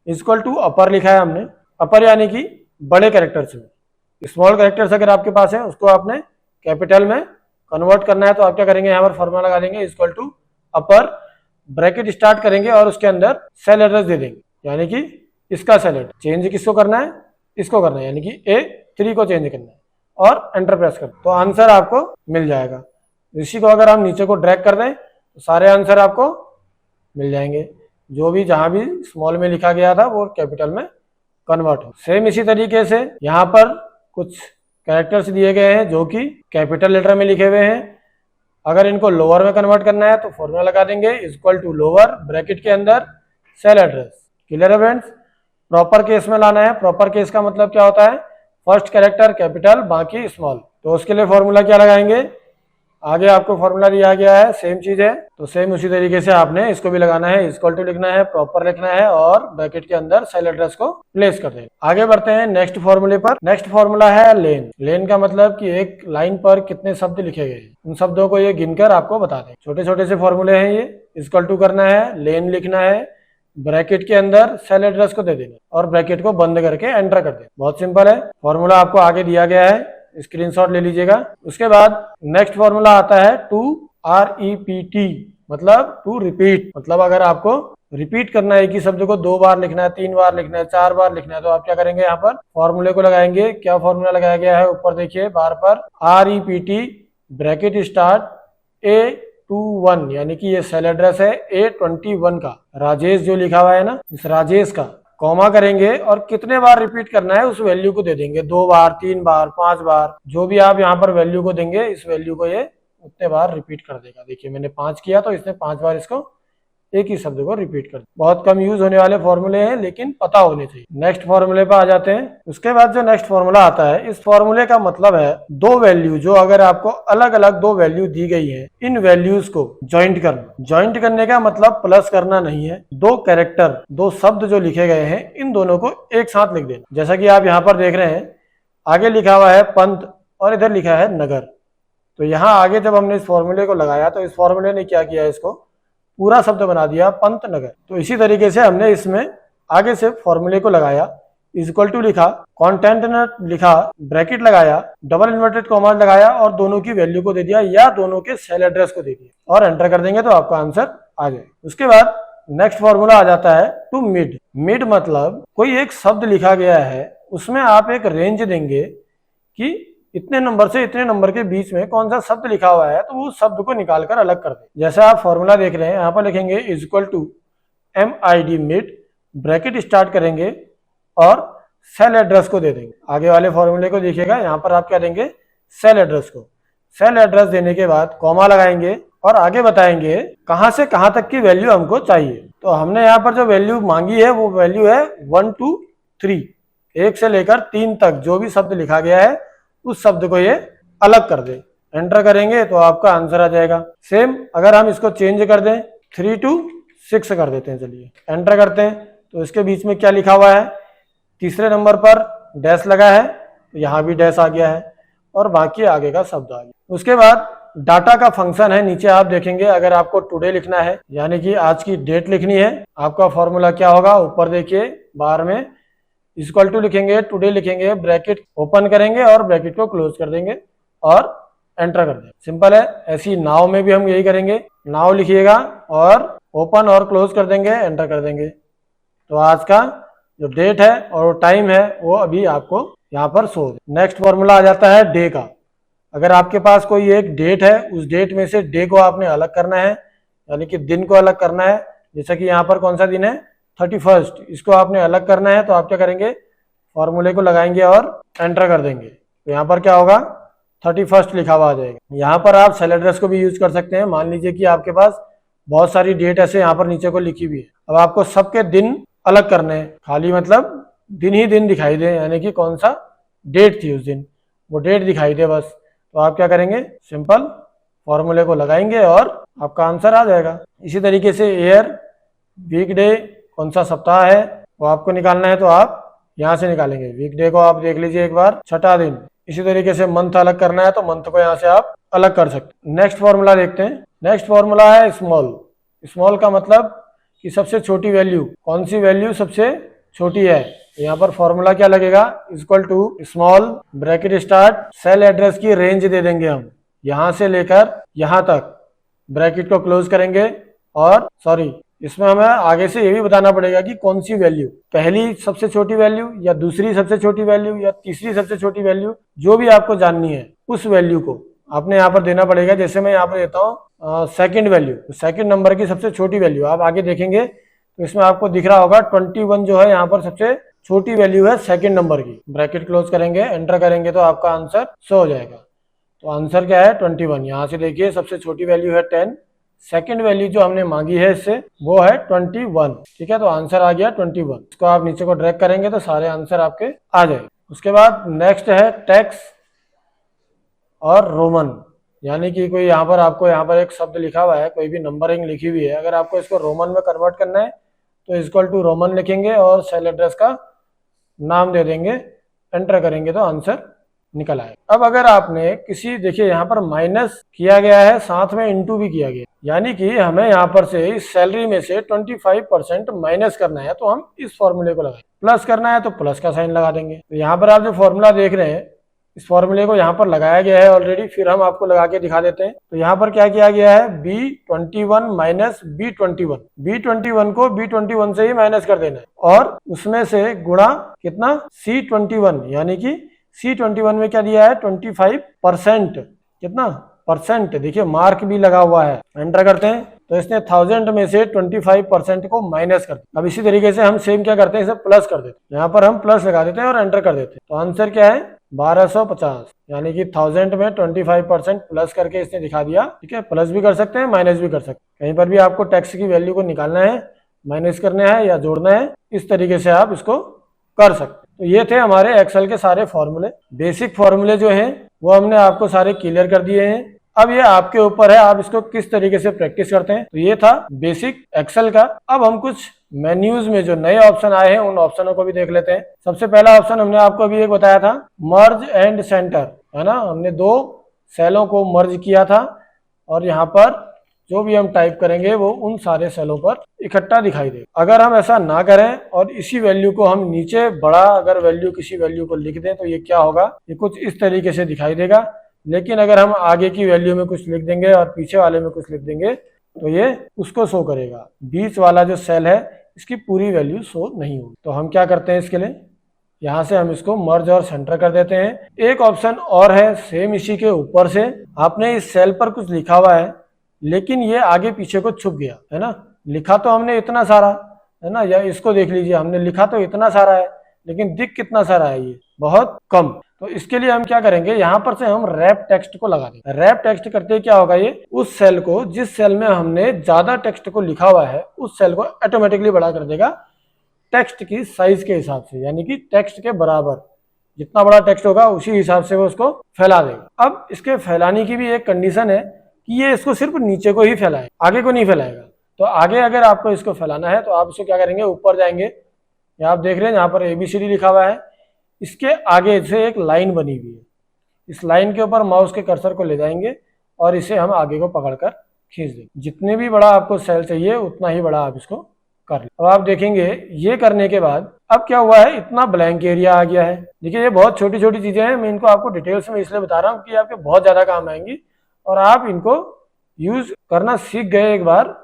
A: इज इक्वल टू अपर लिखा है हमने, अपर यानी कि बड़े कैरेक्टर्स में। स्मॉल कैरेक्टर्स अगर आपके पास है उसको आपने कैपिटल में कन्वर्ट करना है, तो आप क्या करेंगे, यहाँ पर फॉर्मूला लगा देंगे is equal to upper, bracket start करेंगे और उसके अंदर सेल एड्रेस दे देंगे, यानी कि इसका सेल एड्रेस। चेंज किसको करना है, इसको करना है, यानी कि A3 को चेंज करना है और एंटर प्रेस कर, तो आंसर आपको मिल जाएगा। इसी को अगर हम नीचे को ड्रैग कर दें तो सारे आंसर आपको मिल जाएंगे। जो भी जहां भी स्मॉल में लिखा गया था वो कैपिटल में कन्वर्ट हो। सेम इसी तरीके से यहाँ पर कुछ कैरेक्टर्स दिए गए हैं जो कि कैपिटल लेटर में लिखे हुए हैं। अगर इनको लोअर में कन्वर्ट करना है तो फॉर्मूला लगा देंगे is equal to lower, bracket के अंदर सेल एड्रेस। क्लियर है फ्रेंड्स। प्रॉपर केस में लाना है। प्रॉपर केस का मतलब क्या होता है, फर्स्ट कैरेक्टर कैपिटल, बाकी स्मॉल। तो उसके लिए फॉर्मूला क्या लगाएंगे, आगे आपको फॉर्मूला दिया गया है, सेम चीज है, तो सेम उसी तरीके से आपने इसको भी लगाना है। इक्वल टू लिखना है, प्रॉपर लिखना है और ब्रैकेट के अंदर सेल एड्रेस को प्लेस कर दें। आगे बढ़ते हैं नेक्स्ट फॉर्मूले पर। नेक्स्ट फॉर्मूला है लेन। लेन का मतलब कि एक लाइन पर कितने शब्द लिखे गए हैं, उन शब्दों को ये गिनकर आपको बता दें। छोटे छोटे से फॉर्मूले हैं ये। इक्वल टू करना है, लेन लिखना है, ब्रैकेट के अंदर सेल एड्रेस को दे देना और ब्रैकेट को बंद करके एंटर कर देना। बहुत सिंपल है। फॉर्मूला आपको आगे दिया गया है, स्क्रीनशॉट ले लीजिएगा। उसके बाद नेक्स्ट फॉर्मूला आता है टू REPT, मतलब टू रिपीट। मतलब अगर आपको रिपीट करना है कि शब्द को 2 बार लिखना है, 3 बार लिखना है, 4 बार लिखना है, तो आप क्या करेंगे, यहाँ पर फॉर्मूले को लगाएंगे। क्या फॉर्मूला लगाया गया है, ऊपर देखिए बार पर REPT, ब्रैकेट स्टार्ट A21, यानी कि ये सेल एड्रेस है A21 का। राजेश जो लिखा हुआ है ना, इस राजेश का कॉमा करेंगे और कितने बार रिपीट करना है उस वैल्यू को दे देंगे। 2 बार, 3 बार, 5 बार, जो भी आप यहाँ पर वैल्यू को देंगे, इस वैल्यू को ये उतने बार रिपीट कर देगा। देखिए मैंने 5 किया तो इसने 5 बार इसको एक ही शब्द को रिपीट कर दिया। बहुत कम यूज होने वाले फॉर्मूले हैं, लेकिन पता होने चाहिए। नेक्स्ट फॉर्मूले पर आ जाते हैं। उसके बाद जो नेक्स्ट फॉर्मूला आता है, इस फॉर्मूले का मतलब है 2 वैल्यू, जो अगर आपको अलग अलग 2 वैल्यू दी गई है, इन वैल्यूज को ज्वाइंट करना। ज्वाइंट करने का मतलब प्लस करना नहीं है। 2 कैरेक्टर, 2 शब्द जो लिखे गए हैं, इन दोनों को एक साथ लिख देना। जैसा कि आप यहाँ पर देख रहे हैं, आगे लिखा हुआ है पंत और इधर लिखा है नगर। तो यहाँ आगे जब हमने इस फॉर्मूले को लगाया तो इस फॉर्मूले ने क्या किया, इसको पूरा शब्द बना दिया पंत नगर। तो इसी तरीके से हमने इसमें आगे से फॉर्मूले को लगाया, इक्वल टू लिखा, कॉन्टेंट लिखा, ब्रैकेट लगाया, डबल इन्वर्टेड कॉमा लगाया और दोनों की वैल्यू को दे दिया या दोनों के सेल एड्रेस को दे दिया और एंटर कर देंगे तो आपका आंसर आ जाए। उसके बाद नेक्स्ट फॉर्मूला आ जाता है टू मिड। मिड मतलब कोई एक शब्द लिखा गया है, उसमें आप एक रेंज देंगे कि इतने नंबर से इतने नंबर के बीच में कौन सा शब्द लिखा हुआ है, तो वो शब्द को निकालकर अलग कर दे। जैसे आप फॉर्मूला देख रहे हैं, यहाँ पर लिखेंगे is equal to MID mid, bracket start करेंगे और सेल एड्रेस को दे देंगे। आगे वाले फॉर्मूले को देखिएगा, यहाँ पर आप क्या देंगे, सेल एड्रेस को। सेल एड्रेस देने के बाद कॉमा लगाएंगे और आगे बताएंगे कहां से कहां तक की वैल्यू हमको चाहिए। तो हमने यहाँ पर जो वैल्यू मांगी है वो वैल्यू है 1 to 3, 1 से लेकर 3 तक जो भी शब्द लिखा गया है उस शब्द को ये अलग कर दे। एंटर करेंगे तो आपका आंसर आ जाएगा। सेम अगर हम इसको चेंज कर दें, 3 to 6 कर देते हैं, चलिए एंटर करते हैं। तो इसके बीच में क्या लिखा हुआ है, तीसरे नंबर पर डैश लगा है, तो यहाँ भी डैश आ गया है और बाकी आगे का शब्द आ गया। उसके बाद डाटा का फंक्शन है, नीचे आप देखेंगे अगर आपको टुडे लिखना है, यानी कि आज की डेट लिखनी है, आपका फॉर्मूला क्या होगा, ऊपर देखिए बार में इक्वल टू लिखेंगे, टुडे लिखेंगे, ब्रैकेट ओपन करेंगे और ब्रैकेट को क्लोज कर देंगे और एंटर कर दें। सिंपल है। ऐसी नाव में भी हम यही करेंगे, नाव लिखिएगा और ओपन और क्लोज कर देंगे, एंटर कर देंगे। तो आज का जो डेट है और टाइम है वो अभी आपको यहाँ पर शो। नेक्स्ट फॉर्मूला आ जाता है डे का। अगर आपके पास कोई एक डेट है, उस डेट में से डे को आपने अलग करना है, यानी कि दिन को अलग करना है। जैसे कि यहाँ पर कौन सा दिन है, 31, इसको आपने अलग करना है। तो आप क्या करेंगे, फॉर्मूले को लगाएंगे और एंटर कर देंगे। तो यहाँ पर क्या होगा, 31 लिखा हुआ आ जाएगा। यहाँ पर आप सेल एड्रेस को भी यूज कर सकते हैं। मान लीजिए कि आपके पास बहुत सारी डेट ऐसे यहाँ पर नीचे को लिखी हुई है। अब आपको सबके दिन अलग करने हैं, खाली मतलब दिन ही दिन दिखाई दे, यानी कि कौन सा डेट थी उस दिन, वो डेट दिखाई दे बस। तो आप क्या करेंगे, सिंपल फॉर्मूले को लगाएंगे और आपका आंसर आ जाएगा। इसी तरीके से ईयर, वीकडे, कौन सा सप्ताह है वो आपको निकालना है, तो आप यहाँ से निकालेंगे। वीकडे को आप देख लीजिए एक बार, छठा दिन। इसी तरीके से मंथ अलग करना है तो मंथ को यहाँ से आप अलग कर सकते हैं। नेक्स्ट फॉर्मूला देखते हैं। नेक्स्ट फॉर्मूला है स्मॉल। स्मॉल का मतलब कि सबसे छोटी वैल्यू, कौन सी वैल्यू सबसे छोटी है। यहाँ पर फॉर्मूला क्या लगेगा, equal to small bracket start, cell address की रेंज दे देंगे हम, यहाँ से लेकर यहाँ तक, ब्रैकेट को क्लोज करेंगे। और सॉरी, इसमें हमें आगे से ये भी बताना पड़ेगा कि कौन सी वैल्यू, पहली सबसे छोटी वैल्यू या दूसरी सबसे छोटी वैल्यू या तीसरी सबसे छोटी वैल्यू, जो भी आपको जाननी है उस वैल्यू को आपने यहाँ पर देना पड़ेगा। जैसे मैं यहाँ पर देता हूँ सेकंड वैल्यू, तो सेकंड नंबर की सबसे छोटी वैल्यू आप आगे देखेंगे तो इसमें आपको दिख रहा होगा 21 जो है यहाँ पर सबसे छोटी वैल्यू है सेकंड नंबर की। ब्रैकेट क्लोज करेंगे, एंटर करेंगे तो आपका आंसर शो हो जाएगा। तो आंसर क्या है, 21। यहाँ से देखिए सबसे छोटी वैल्यू है 10, सेकंड वैल्यू जो हमने मांगी है इससे वो है 21। ठीक है, तो आंसर आ गया 21। इसको आप नीचे को ड्रैग करेंगे तो सारे आंसर आपके आ जाएंगे। उसके बाद नेक्स्ट है टेक्स्ट और रोमन, यानी कि कोई यहाँ पर आपको यहाँ पर एक शब्द लिखा हुआ है, कोई भी नंबरिंग लिखी हुई है, अगर आपको इसको रोमन में कन्वर्ट करना है तो इक्वल टू रोमन लिखेंगे और सेल एड्रेस का नाम दे देंगे, एंटर करेंगे तो आंसर निकल आए। अब अगर आपने किसी, देखिए यहाँ पर माइनस किया गया है, साथ में इंटू भी किया गया, यानी कि हमें यहाँ पर से इस सैलरी में से 25% माइनस करना है, तो हम इस फॉर्मूले को लगाएंगे। प्लस करना है तो प्लस का साइन लगा देंगे। तो यहाँ पर आप जो फॉर्मूला देख रहे हैं, इस फॉर्मूले को यहाँ पर लगाया गया है ऑलरेडी, फिर हम आपको लगा के दिखा देते हैं। तो यहाँ पर क्या किया गया है, B21 माइनस B21, B21 को B21 से ही माइनस कर देना है और उसमें से गुणा कितना, C21, यानी कि C21 में क्या दिया है, 25%, कितना परसेंट, देखिए मार्क भी लगा हुआ है। एंटर करते हैं तो इसने 1000 में से 25% को माइनस कर दिया। अब इसी तरीके से हम सेम क्या करते हैं, इसे प्लस कर देते हैं। यहाँ पर हम प्लस लगा देते हैं और एंटर कर देते हैं। तो आंसर क्या है, 1250, यानी कि 1000 में 25% प्लस करके इसने दिखा दिया। ठीक है, प्लस भी कर सकते हैं, माइनस भी कर सकते हैं। कहीं पर भी आपको टैक्स की वैल्यू को निकालना है, माइनस करना है या जोड़ना है, इस तरीके से आप इसको कर सकते हैं। तो ये थे हमारे एक्सेल के सारे फॉर्मूले। बेसिक फॉर्मूले जो हैं वो हमने आपको सारे क्लियर कर दिए हैं। अब ये आपके ऊपर है, आप इसको किस तरीके से प्रैक्टिस करते हैं। तो ये था बेसिक एक्सेल का। अब हम कुछ मेन्यूज में जो नए ऑप्शन आए हैं उन ऑप्शनों को भी देख लेते हैं। सबसे पहला ऑप्शन हमने आपको अभी एक बताया था, मर्ज एंड सेंटर, है ना। हमने दो सेलों को मर्ज किया था और यहाँ पर जो भी हम टाइप करेंगे वो उन सारे सेलों पर इकट्ठा दिखाई देगा। अगर हम ऐसा ना करें और इसी वैल्यू को हम नीचे बड़ा अगर वैल्यू किसी वैल्यू को लिख दें तो ये क्या होगा, ये कुछ इस तरीके से दिखाई देगा। लेकिन अगर हम आगे की वैल्यू में कुछ लिख देंगे और पीछे वाले में कुछ लिख देंगे तो ये उसको शो करेगा। बीच वाला जो सेल है इसकी पूरी वैल्यू शो नहीं होगी। तो हम क्या करते हैं, इसके लिए यहाँ से हम इसको मर्ज और सेंटर कर देते हैं। एक ऑप्शन और है सेम इसी के ऊपर से, आपने इस सेल पर कुछ लिखा हुआ है लेकिन ये आगे पीछे को छुप गया, है ना। लिखा तो हमने इतना सारा है ना, या इसको देख लीजिए, हमने लिखा तो इतना सारा है लेकिन दिख कितना सारा है, ये बहुत कम। तो इसके लिए हम क्या करेंगे, यहाँ पर से हम रैप टेक्स्ट को लगा देंगे। रैप टेक्स्ट करते क्या होगा, ये उस सेल को, जिस सेल में हमने ज्यादा टेक्स्ट को लिखा हुआ है उस सेल को ऑटोमेटिकली बड़ा कर देगा टेक्स्ट की साइज के हिसाब से, यानी कि टेक्स्ट के बराबर जितना बड़ा टेक्स्ट होगा उसी हिसाब से वो उसको फैला देगा। अब इसके फैलाने की भी एक कंडीशन है कि ये इसको सिर्फ नीचे को ही फैलाए, आगे को नहीं फैलाएगा। तो आगे अगर आपको इसको फैलाना है तो आप इसको क्या करेंगे, ऊपर जाएंगे, यहाँ आप देख रहे हैं यहाँ पर ABCD लिखा हुआ है, इसके आगे से एक लाइन बनी हुई है, इस लाइन के ऊपर माउस के कर्सर को ले जाएंगे और इसे हम आगे को पकड़कर खींच देंगे। जितने भी बड़ा आपको सेल चाहिए उतना ही बड़ा आप इसको कर लिया। अब आप देखेंगे ये करने के बाद अब क्या हुआ है, इतना ब्लैंक एरिया आ गया है। देखिए ये बहुत छोटी छोटी चीजें हैं, मैं इनको आपको डिटेल्स में इसलिए बता रहा हूँ कि आपके बहुत ज्यादा काम आएंगी और आप इनको यूज करना सीख गए एक बार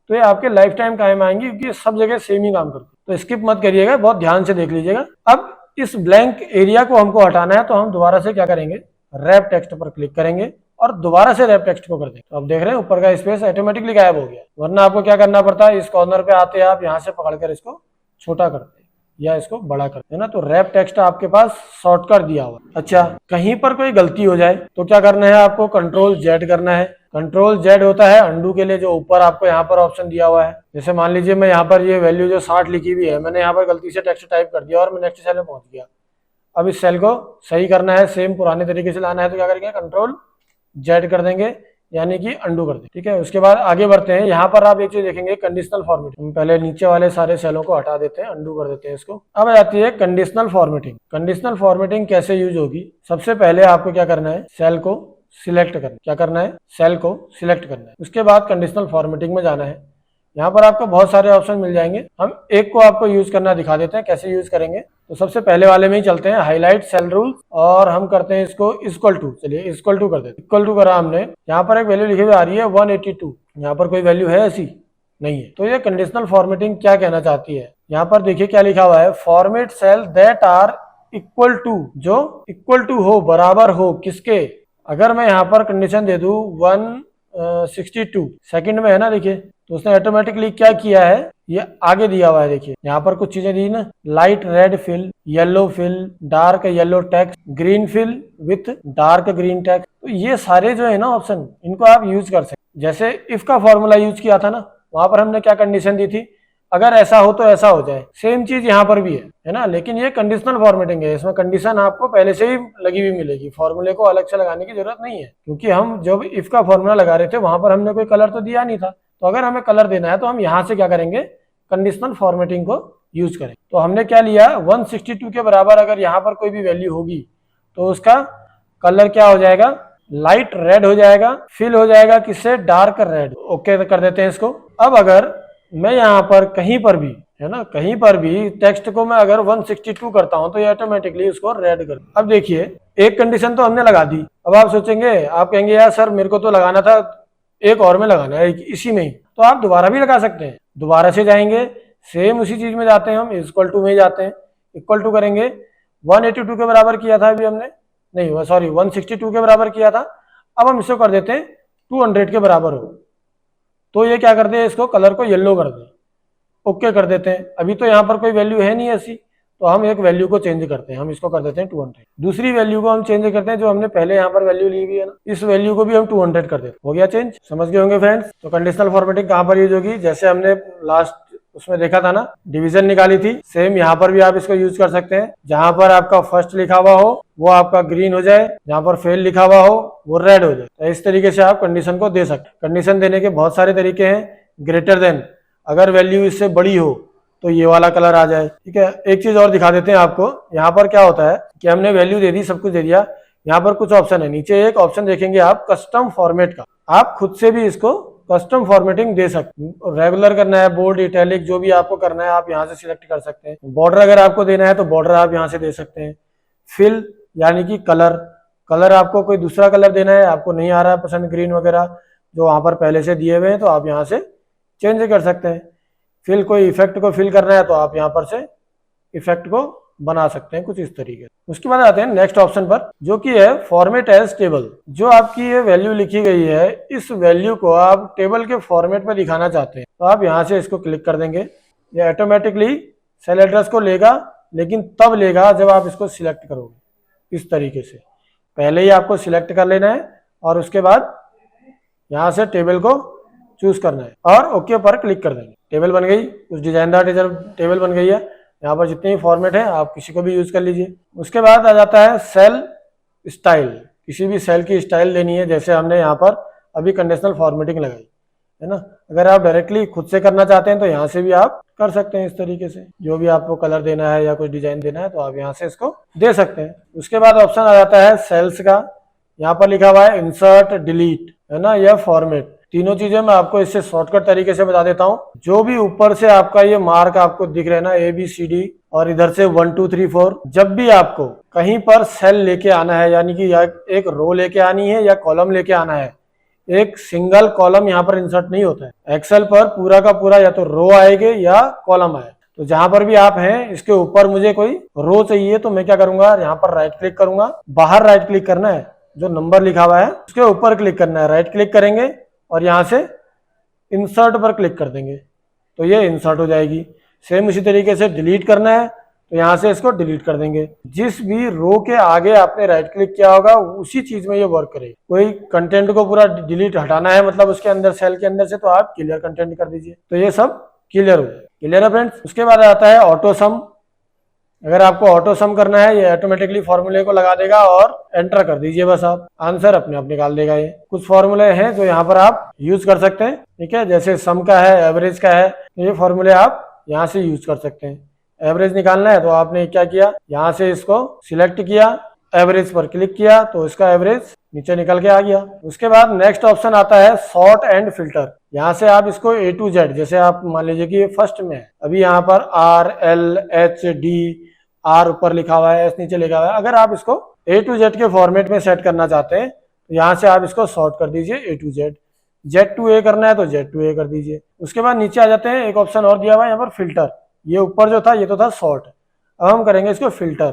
A: तो ये आपके लाइफ टाइम काम आएंगी, क्योंकि ये सब जगह सेम ही काम करती है। तो स्किप मत करिएगा, बहुत ध्यान से देख लीजिएगा। अब इस ब्लैंक एरिया को हमको हटाना है, तो हम दोबारा से क्या करेंगे, रैप टेक्स्ट पर क्लिक करेंगे और दोबारा से रैप टेक्स्ट को कर देंगे। तो अब देख रहे हैं ऊपर का स्पेस ऑटोमेटिकली गायब हो गया, वरना आपको क्या करना पड़ता है, इस कॉर्नर पे आते आप यहाँ से पकड़कर इसको छोटा करते या इसको बड़ा करते हैं ना। तो रैप टेक्स्ट आपके पास शॉर्टकट दिया हुआ। अच्छा, कहीं पर कोई गलती हो जाए तो क्या करना है, आपको कंट्रोल जेड करना है। कंट्रोल जेड होता है अंडू के लिए, जो ऊपर आपको यहाँ पर ऑप्शन दिया हुआ है। जैसे मान लीजिए मैं यहाँ पर ये वैल्यू जो 60 लिखी हुई है, मैंने यहाँ पर गलती से टेक्स्ट टाइप कर दिया और मैं नेक्स्ट सेल में पहुंच गया। अब इस सेल को सही करना है, सेम पुराने तरीके से लाना है, तो क्या करेंगे, कंट्रोल जेड कर देंगे, यानी कि अंडू कर देंगे। ठीक है, उसके बाद आगे बढ़ते हैं। यहाँ पर आप एक चीज देखेंगे, कंडीशनल फॉर्मेटिंग। हम पहले नीचे वाले सारे सेलों को हटा देते हैं, अंडू कर देते हैं इसको। अब आ जाती है कंडीशनल फॉर्मेटिंग। कंडीशनल फॉर्मेटिंग कैसे यूज होगी, सबसे पहले आपको क्या करना है, सेल को सिलेक्ट करना। क्या करना है, सेल को सिलेक्ट करना है। उसके बाद कंडीशनल फॉर्मेटिंग में जाना है। यहाँ पर आपको बहुत सारे ऑप्शन मिल जाएंगे, हम एक को आपको यूज करना दिखा देते हैं कैसे यूज करेंगे। तो सबसे पहले वाले में ही चलते हैं, हाईलाइट सेल रूल, और हम करते हैं इसको इक्वल टू। चलिए इक्वल टू कर देते हैं। इक्वल टू करा हमने, यहाँ पर एक वैल्यू लिखी हुई आ रही है 182, यहाँ पर कोई वैल्यू है ऐसी नहीं है। तो ये कंडीशनल फॉर्मेटिंग क्या कहना चाहती है, यहाँ पर देखिए क्या लिखा हुआ है, format cell that are equal to, जो इक्वल टू हो, बराबर हो किसके। अगर मैं यहाँ पर कंडीशन दे दूं 162 सेकंड में है ना, देखिए तो उसने ऑटोमेटिकली क्या किया है, ये आगे दिया हुआ है। देखिए यहाँ पर कुछ चीजें दी ना, light red fill, yellow fill, dark yellow text, green fill with dark green text. तो ये सारे जो है ना ऑप्शन, इनको आप यूज कर सकते। जैसे इफ का फॉर्मूला यूज किया था ना, वहां पर हमने क्या कंडीशन दी थी, अगर ऐसा हो तो ऐसा हो जाए। सेम चीज यहाँ पर भी है ना, लेकिन ये कंडीशनल फॉर्मेटिंग है, इसमें कंडीशन आपको पहले से ही लगी हुई मिलेगी, फॉर्मूले को अलग से लगाने की जरूरत नहीं है। क्योंकि हम जब इफ का फॉर्मूला लगा रहे थे वहां पर हमने कोई कलर तो दिया नहीं था, तो अगर हमें कलर देना है तो हम यहाँ से क्या करेंगे, कंडीशनल फॉर्मेटिंग को यूज करें। तो हमने क्या लिया, 162 के बराबर अगर यहाँ पर कोई भी वैल्यू होगी तो उसका कलर क्या हो जाएगा, लाइट रेड हो जाएगा, फिल हो जाएगा किससे, डार्क रेड। ओके कर देते हैं इसको। अब अगर मैं यहाँ पर कहीं पर भी है ना, कहीं पर भी टेक्स्ट को मैं अगर 162 करता हूं तो ये ऑटोमेटिकली उसको रेड कर। अब देखिए एक कंडीशन तो हमने लगा दी। अब आप सोचेंगे, आप कहेंगे यार सर मेरे को तो लगाना था एक और में लगाना है, इसी में ही, तो आप दोबारा भी लगा सकते हैं। दोबारा से जाएंगे, सेम उसी चीज में जाते हैं, हम इक्वल टू में जाते हैं, इक्वल टू करेंगे। 182 के बराबर किया था अभी हमने, नहीं सॉरी 162 के बराबर किया था। अब हम इसको कर देते हैं 200 के बराबर हो, तो ये क्या करते हैं, इसको कलर को येलो कर दें, ओके कर देते हैं। अभी तो यहाँ पर कोई वैल्यू है नहीं ऐसी, तो हम एक वैल्यू को चेंज करते हैं, हम इसको कर देते हैं 200। दूसरी वैल्यू को हम चेंज करते हैं, जो हमने पहले यहाँ पर वैल्यू ली हुई है ना, इस वैल्यू को भी हम 200 कर देते हैं। हो गया चेंज, समझ गए होंगे फ्रेंड्स। तो कंडीशनल फॉर्मेटिंग कहाँ पर यूज होगी, जैसे हमने लास्ट उसमें देखा था ना, डिवीजन निकाली थी, सेम यहाँ पर भी आप इसको यूज कर सकते हैं। जहां पर आपका फर्स्ट लिखा हुआ हो वो आपका ग्रीन हो जाए, जहां पर फेल लिखा हुआ हो वो रेड हो जाए। तो इस तरीके से आप कंडीशन को दे सकते हैं। कंडीशन देने के बहुत सारे तरीके हैं। ग्रेटर देन, अगर वैल्यू इससे बड़ी हो तो ये वाला कलर आ जाए। ठीक है, एक चीज और दिखा देते हैं आपको। यहाँ पर क्या होता है कि हमने वैल्यू दे दी, सब कुछ दे दिया, यहाँ पर कुछ ऑप्शन है, नीचे एक ऑप्शन देखेंगे आप कस्टम फॉर्मेट का। आप खुद से भी इसको कस्टम फॉर्मेटिंग दे सकते हैं। रेगुलर करना है, बोल्ड, इटैलिक, जो भी आपको करना है आप यहाँ से सिलेक्ट कर सकते हैं। बॉर्डर अगर आपको देना है तो बॉर्डर आप यहाँ से दे सकते हैं। फिल यानी कि कलर, कलर आपको कोई दूसरा कलर देना है, आपको नहीं आ रहा है पसंद ग्रीन वगैरह जो वहां पर पहले से दिए हुए हैं, तो आप यहाँ से चेंज कर सकते हैं। फिल, कोई इफेक्ट को फिल करना है तो आप यहाँ पर से इफेक्ट को बना सकते हैं कुछ इस तरीके। उसके बाद आते हैं नेक्स्ट ऑप्शन पर, जो कि है फॉर्मेट एज टेबल। जो आपकी ये वैल्यू लिखी गई है, इस वैल्यू को आप टेबल के फॉर्मेट में दिखाना चाहते हैं, तो आप यहाँ से इसको क्लिक कर देंगे। ये ऑटोमेटिकली सेल एड्रेस को लेगा, लेकिन तब लेगा जब आप इसको सिलेक्ट करोगे। इस तरीके से पहले ही आपको सिलेक्ट कर लेना है और उसके बाद यहाँ से टेबल को चूज करना है और ओके पर क्लिक कर देंगे। टेबल बन गई, कुछ डिजाइनदार टेबल बन गई है। यहाँ पर जितने भी फॉर्मेट है आप किसी को भी यूज कर लीजिए। उसके बाद आ जाता है सेल स्टाइल। किसी भी सेल की स्टाइल देनी है, जैसे हमने यहाँ पर अभी कंडीशनल फॉर्मेटिंग लगाई है ना। अगर आप डायरेक्टली खुद से करना चाहते हैं तो यहाँ से भी आप कर सकते हैं। इस तरीके से जो भी आपको कलर देना है या कुछ डिजाइन देना है तो आप यहाँ से इसको दे सकते हैं। उसके बाद ऑप्शन आ जाता है सेल्स का। यहाँ पर लिखा हुआ है इंसर्ट डिलीट, है ना, या फॉर्मेट। तीनों चीजें मैं आपको इससे शॉर्टकट तरीके से बता देता हूँ। जो भी ऊपर से आपका ये मार्क आपको दिख रहे हैं ना, ABCD और इधर से 1 2 3 4, जब भी आपको कहीं पर सेल लेके आना है, यानी कि या एक रो लेके आनी है या कॉलम लेके आना है, एक सिंगल कॉलम यहाँ पर इंसर्ट नहीं होता है। एक्सेल पर पूरा का पूरा या तो रो आएगा या कॉलम आए। तो जहां पर भी आप हैं, इसके ऊपर मुझे कोई रो चाहिए तो मैं क्या करूंगा, यहाँ पर राइट क्लिक करूंगा। बाहर राइट क्लिक करना है, जो नंबर लिखा हुआ है उसके ऊपर क्लिक करना है, राइट क्लिक करेंगे और यहाँ से इंसर्ट पर क्लिक कर देंगे तो ये इंसर्ट हो जाएगी। सेम उसी तरीके से डिलीट करना है तो यहाँ से इसको डिलीट कर देंगे। जिस भी रो के आगे आपने राइट क्लिक किया होगा उसी चीज में ये वर्क करेगी। कोई कंटेंट को पूरा डिलीट हटाना है, मतलब उसके अंदर सेल के अंदर से, तो आप क्लियर कंटेंट कर दीजिए तो ये सब क्लियर हो जाए। क्लियर है फ्रेंड्स। उसके बाद आता है ऑटो सम। अगर आपको ऑटो सम करना है, ये ऑटोमेटिकली फॉर्मूले को लगा देगा और एंटर कर दीजिए, बस आप आंसर अपने आप निकाल देगा। ये कुछ फॉर्मूले हैं जो यहाँ पर आप यूज कर सकते हैं, ठीक है। जैसे सम का है, एवरेज का है, ये फॉर्मूले आप यहाँ से यूज कर सकते हैं। एवरेज निकालना है तो आपने क्या किया, यहाँ से इसको सिलेक्ट किया, एवरेज पर क्लिक किया तो इसका एवरेज नीचे निकल के आ गया। उसके बाद नेक्स्ट ऑप्शन आता है सॉर्ट एंड फिल्टर। यहाँ से आप इसको A to Z, जैसे आप मान लीजिए कि ये फर्स्ट में है, अभी यहाँ पर RLHD, R ऊपर लिखा हुआ है, S नीचे लिखा हुआ है। अगर आप इसको A to Z के फॉर्मेट में सेट करना चाहते हैं तो यहाँ से आप इसको सॉर्ट कर दीजिए A to Z। Z to A करना है तो Z to A कर दीजिए। उसके बाद नीचे आ जाते हैं, एक ऑप्शन और दिया हुआ है यहाँ पर फिल्टर। ये ऊपर जो था ये तो था सॉर्ट, अब हम करेंगे इसको फिल्टर।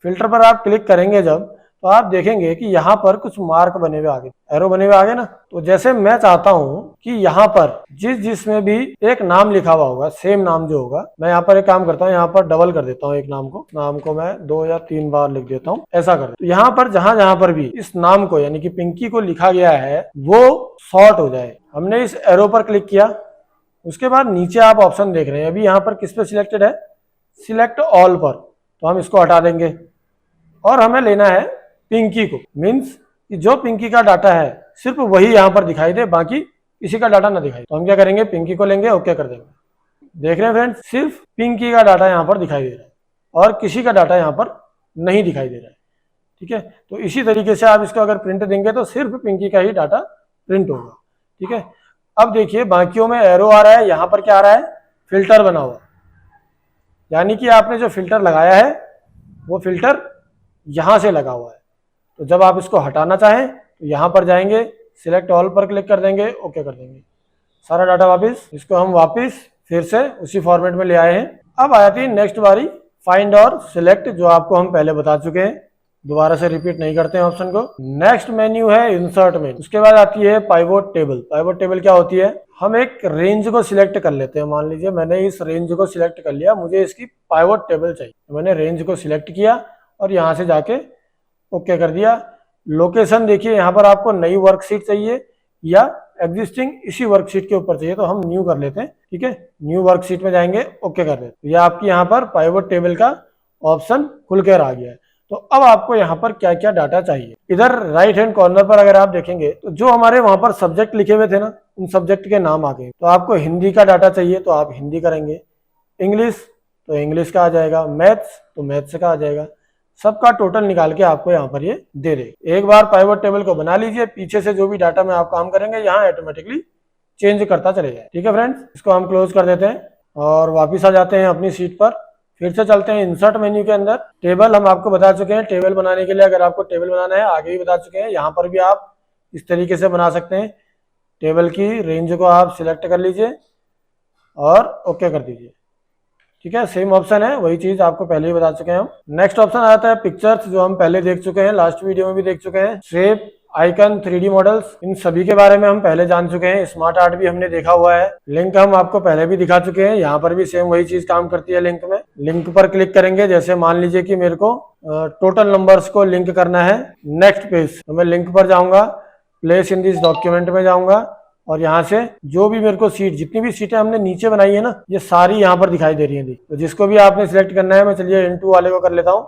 A: फिल्टर पर आप क्लिक करेंगे जब, तो आप देखेंगे कि यहाँ पर कुछ मार्क बने हुए आगे, एरो बने हुए आगे ना। तो जैसे मैं चाहता हूँ कि यहाँ पर जिसमें भी एक नाम लिखा हुआ होगा, सेम नाम जो होगा, मैं यहाँ पर एक काम करता हूँ, यहाँ पर डबल कर देता हूँ एक नाम को मैं 2 या 3 बार लिख देता हूँ, ऐसा कर देता हूँ। तो यहाँ पर जहां पर भी इस नाम को यानी कि पिंकी को लिखा गया है वो शॉर्ट हो जाए। हमने इस एरो पर क्लिक किया, उसके बाद नीचे आप ऑप्शन देख रहे हैं, अभी यहाँ पर किस पे सिलेक्टेड है, सिलेक्ट ऑल पर, तो हम इसको हटा देंगे और हमें लेना है पिंकी को। मीन्स कि जो पिंकी का डाटा है सिर्फ वही यहाँ पर दिखाई दे, बाकी किसी का डाटा ना दिखाई। तो हम क्या करेंगे, पिंकी को लेंगे, ओके कर देंगे। देख रहे हैं फ्रेंड्स, सिर्फ पिंकी का डाटा यहाँ पर दिखाई दे रहा है और किसी का डाटा यहाँ पर नहीं दिखाई दे रहा है, ठीक है। तो इसी तरीके से आप इसको अगर प्रिंट देंगे तो सिर्फ पिंकी का ही डाटा प्रिंट होगा, ठीक है। अब देखिए बाकियों में एरो आ रहा है, यहाँ पर क्या आ रहा है, फिल्टर बना हुआ, यानी कि आपने जो फिल्टर लगाया है वो फिल्टर यहां से लगा हुआ है। तो जब आप इसको हटाना चाहें तो यहां पर जाएंगे, सिलेक्ट ऑल पर क्लिक कर देंगे, ओके कर देंगे, सारा डाटा वापस। इसको हम वापस फिर से उसी फॉर्मेट में ले आए हैं। अब आ जाती है नेक्स्ट बारी, फाइंड और सिलेक्ट, जो आपको हम पहले बता चुके हैं, दोबारा से रिपीट नहीं करते हैं ऑप्शन को। नेक्स्ट मेन्यू है इंसर्ट मेन्यू। उसके बाद आती है पाइवोट टेबल। पाइवोट टेबल क्या होती है, हम एक रेंज को सिलेक्ट कर लेते हैं। मान लीजिए मैंने इस रेंज को सिलेक्ट कर लिया, मुझे इसकी पाइवोट टेबल चाहिए, तो मैंने रेंज को सिलेक्ट किया और यहाँ से जाके ओके कर दिया। लोकेशन देखिए, यहाँ पर आपको नई वर्कशीट चाहिए या एग्जिस्टिंग इसी वर्कशीट के ऊपर चाहिए, तो हम न्यू कर लेते हैं, ठीक है। न्यू वर्कशीट में जाएंगे, ओके कर देते हैं। यह आपकी यहाँ पर पाइवोट टेबल का ऑप्शन खुलकर आ गया है। तो अब आपको यहाँ पर क्या क्या डाटा चाहिए, इधर राइट हैंड कॉर्नर पर अगर आप देखेंगे तो जो हमारे वहां पर सब्जेक्ट लिखे हुए थे ना, उन सब्जेक्ट के नाम आ गए। तो आपको हिंदी का डाटा चाहिए तो आप हिंदी करेंगे, इंग्लिश तो इंग्लिश का आ जाएगा, मैथ्स तो मैथ्स का आ जाएगा। सबका टोटल निकाल के आपको यहाँ पर ये दे दे। एक बार पाइवोट टेबल को बना लीजिए, पीछे से जो भी डाटा में आप काम करेंगे यहाँ ऑटोमेटिकली चेंज करता चले जाए, ठीक है फ्रेंड्स। इसको हम क्लोज कर देते हैं और वापिस आ जाते हैं अपनी सीट पर। फिर से चलते हैं इंसर्ट मेन्यू के अंदर। टेबल हम आपको बता चुके हैं, टेबल बनाने के लिए अगर आपको टेबल बनाना है आगे ही बता चुके हैं, यहाँ पर भी आप इस तरीके से बना सकते हैं। टेबल की रेंज को आप सिलेक्ट कर लीजिए और ओके कर दीजिए, ठीक है। सेम ऑप्शन है, वही चीज आपको पहले ही बता चुके हैं हम। नेक्स्ट ऑप्शन आता है पिक्चर्स, जो हम पहले देख चुके हैं, लास्ट वीडियो में भी देख चुके हैं। शेप, आइकन, 3D मॉडल्स, इन सभी के बारे में हम पहले जान चुके हैं। स्मार्ट आर्ट भी हमने देखा हुआ है। लिंक हम आपको पहले भी दिखा चुके हैं, यहाँ पर भी सेम वही चीज काम करती है। लिंक में, लिंक पर क्लिक करेंगे, जैसे मान लीजिए कि मेरे को टोटल नंबर्स को लिंक करना है नेक्स्ट पेज, तो मैं लिंक पर जाऊंगा, प्लेस इन दिस डॉक्यूमेंट में जाऊंगा और यहाँ से जो भी मेरे को सीट, जितनी भी सीटें हमने नीचे बनाई है ना, ये सारी यहाँ पर दिखाई दे रही हैं। तो जिसको भी आपने सिलेक्ट करना है, मैं चलिए इनटू वाले को कर लेता हूँ,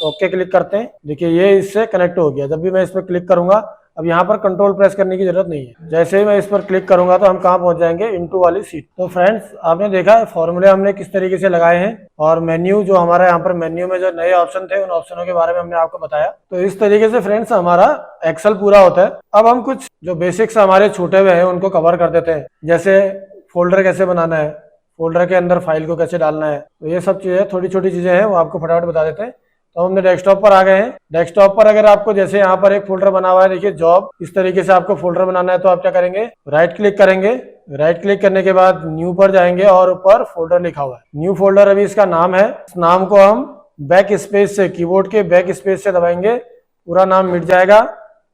A: ओके क्लिक करते हैं। देखिए ये इससे कनेक्ट हो गया। जब भी मैं इस पर क्लिक करूंगा अब यहाँ पर कंट्रोल प्रेस करने की जरूरत नहीं है। जैसे ही मैं इस पर क्लिक करूंगा तो हम कहाँ पहुंच जाएंगे, इनटू वाली सीट। तो फ्रेंड्स आपने देखा फॉर्मूले हमने किस तरीके से लगाए हैं, और मेन्यू जो हमारा यहाँ पर मेन्यू में जो नए ऑप्शन थे उन ऑप्शनों के बारे में हमने आपको बताया। तो इस तरीके से फ्रेंड्स हमारा एक्सेल पूरा होता है। अब हम कुछ जो बेसिक्स हमारे छूटे हुए हैं उनको कवर कर देते हैं, जैसे फोल्डर कैसे बनाना है, फोल्डर के अंदर फाइल को कैसे डालना है। तो ये सब चीजें थोड़ी छोटी चीजें हैं, वो आपको फटाफट बता देते हैं। तो हम अपने डेस्कटॉप पर आ गए हैं। डेस्कटॉप पर अगर आपको जैसे यहाँ पर एक फोल्डर बना हुआ है, देखिए जॉब, इस तरीके से आपको फोल्डर बनाना है तो आप क्या करेंगे, राइट क्लिक करेंगे। राइट क्लिक करने के बाद न्यू पर जाएंगे और ऊपर फोल्डर लिखा हुआ है, न्यू फोल्डर अभी इसका नाम है। इस नाम को हम बैक स्पेस से, कीबोर्ड के बैक स्पेस से दबाएंगे, पूरा नाम मिट जाएगा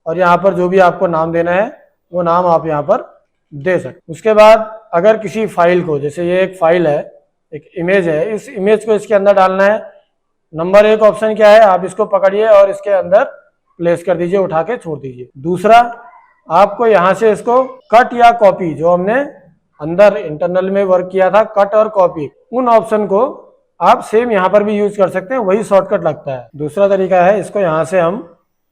A: और यहाँ पर जो भी आपको नाम देना है वो नाम आप यहाँ पर दे सकते। उसके बाद अगर किसी फाइल को, जैसे ये एक फाइल है, एक इमेज है, इस इमेज को इसके अंदर डालना है। नंबर 1 ऑप्शन क्या है, आप इसको पकड़िए और इसके अंदर प्लेस कर दीजिए, उठा के छोड़ दीजिए। दूसरा, आपको यहाँ से इसको कट या कॉपी, जो हमने अंदर इंटरनल में वर्क किया था कट और कॉपी, उन ऑप्शन को आप सेम यहाँ पर भी यूज कर सकते हैं, वही शॉर्टकट लगता है। दूसरा तरीका है, इसको यहाँ से हम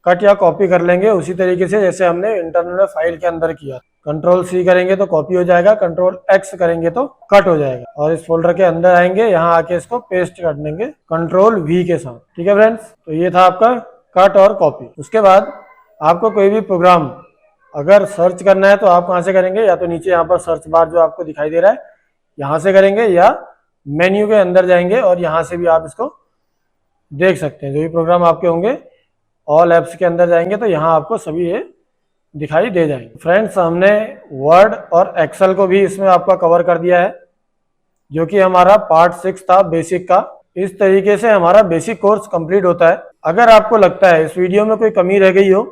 A: कट या कॉपी कर लेंगे उसी तरीके से जैसे हमने इंटरनल फाइल के अंदर किया। कंट्रोल C करेंगे तो कॉपी हो जाएगा, कंट्रोल X करेंगे तो कट हो जाएगा, और इस फोल्डर के अंदर आएंगे, यहाँ आके इसको पेस्ट कर देंगे कंट्रोल V के साथ। ठीक है फ्रेंड्स, तो ये था आपका कट और कॉपी। उसके बाद आपको कोई भी प्रोग्राम अगर सर्च करना है तो आप कहाँ से करेंगे, या तो नीचे यहाँ पर सर्च बार जो आपको दिखाई दे रहा है यहाँ से करेंगे, या मेन्यू के अंदर जाएंगे और यहाँ से भी आप इसको देख सकते हैं। जो भी प्रोग्राम आपके होंगे ऑल एप्स के अंदर जाएंगे तो यहाँ आपको सभी ये दिखाई दे जाएंगे। फ्रेंड्स हमने वर्ड और एक्सेल को भी इसमें आपका कवर कर दिया है, जो कि हमारा पार्ट 6 था बेसिक का। इस तरीके से हमारा बेसिक कोर्स कंप्लीट होता है। अगर आपको लगता है इस वीडियो में कोई कमी रह गई हो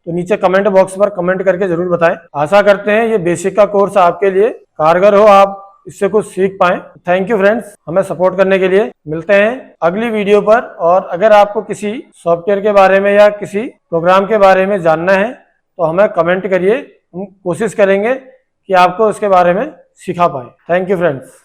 A: तो नीचे कमेंट बॉक्स पर कमेंट करके जरूर बताएं। आशा करते हैं ये बेसिक का कोर्स आपके लिए कारगर हो, आप इससे कुछ सीख पाएं। थैंक यू फ्रेंड्स, हमें सपोर्ट करने के लिए। मिलते हैं अगली वीडियो पर, और अगर आपको किसी सॉफ्टवेयर के बारे में या किसी प्रोग्राम के बारे में जानना है तो हमें कमेंट करिए, हम कोशिश करेंगे कि आपको उसके बारे में सिखा पाए। Thank you friends.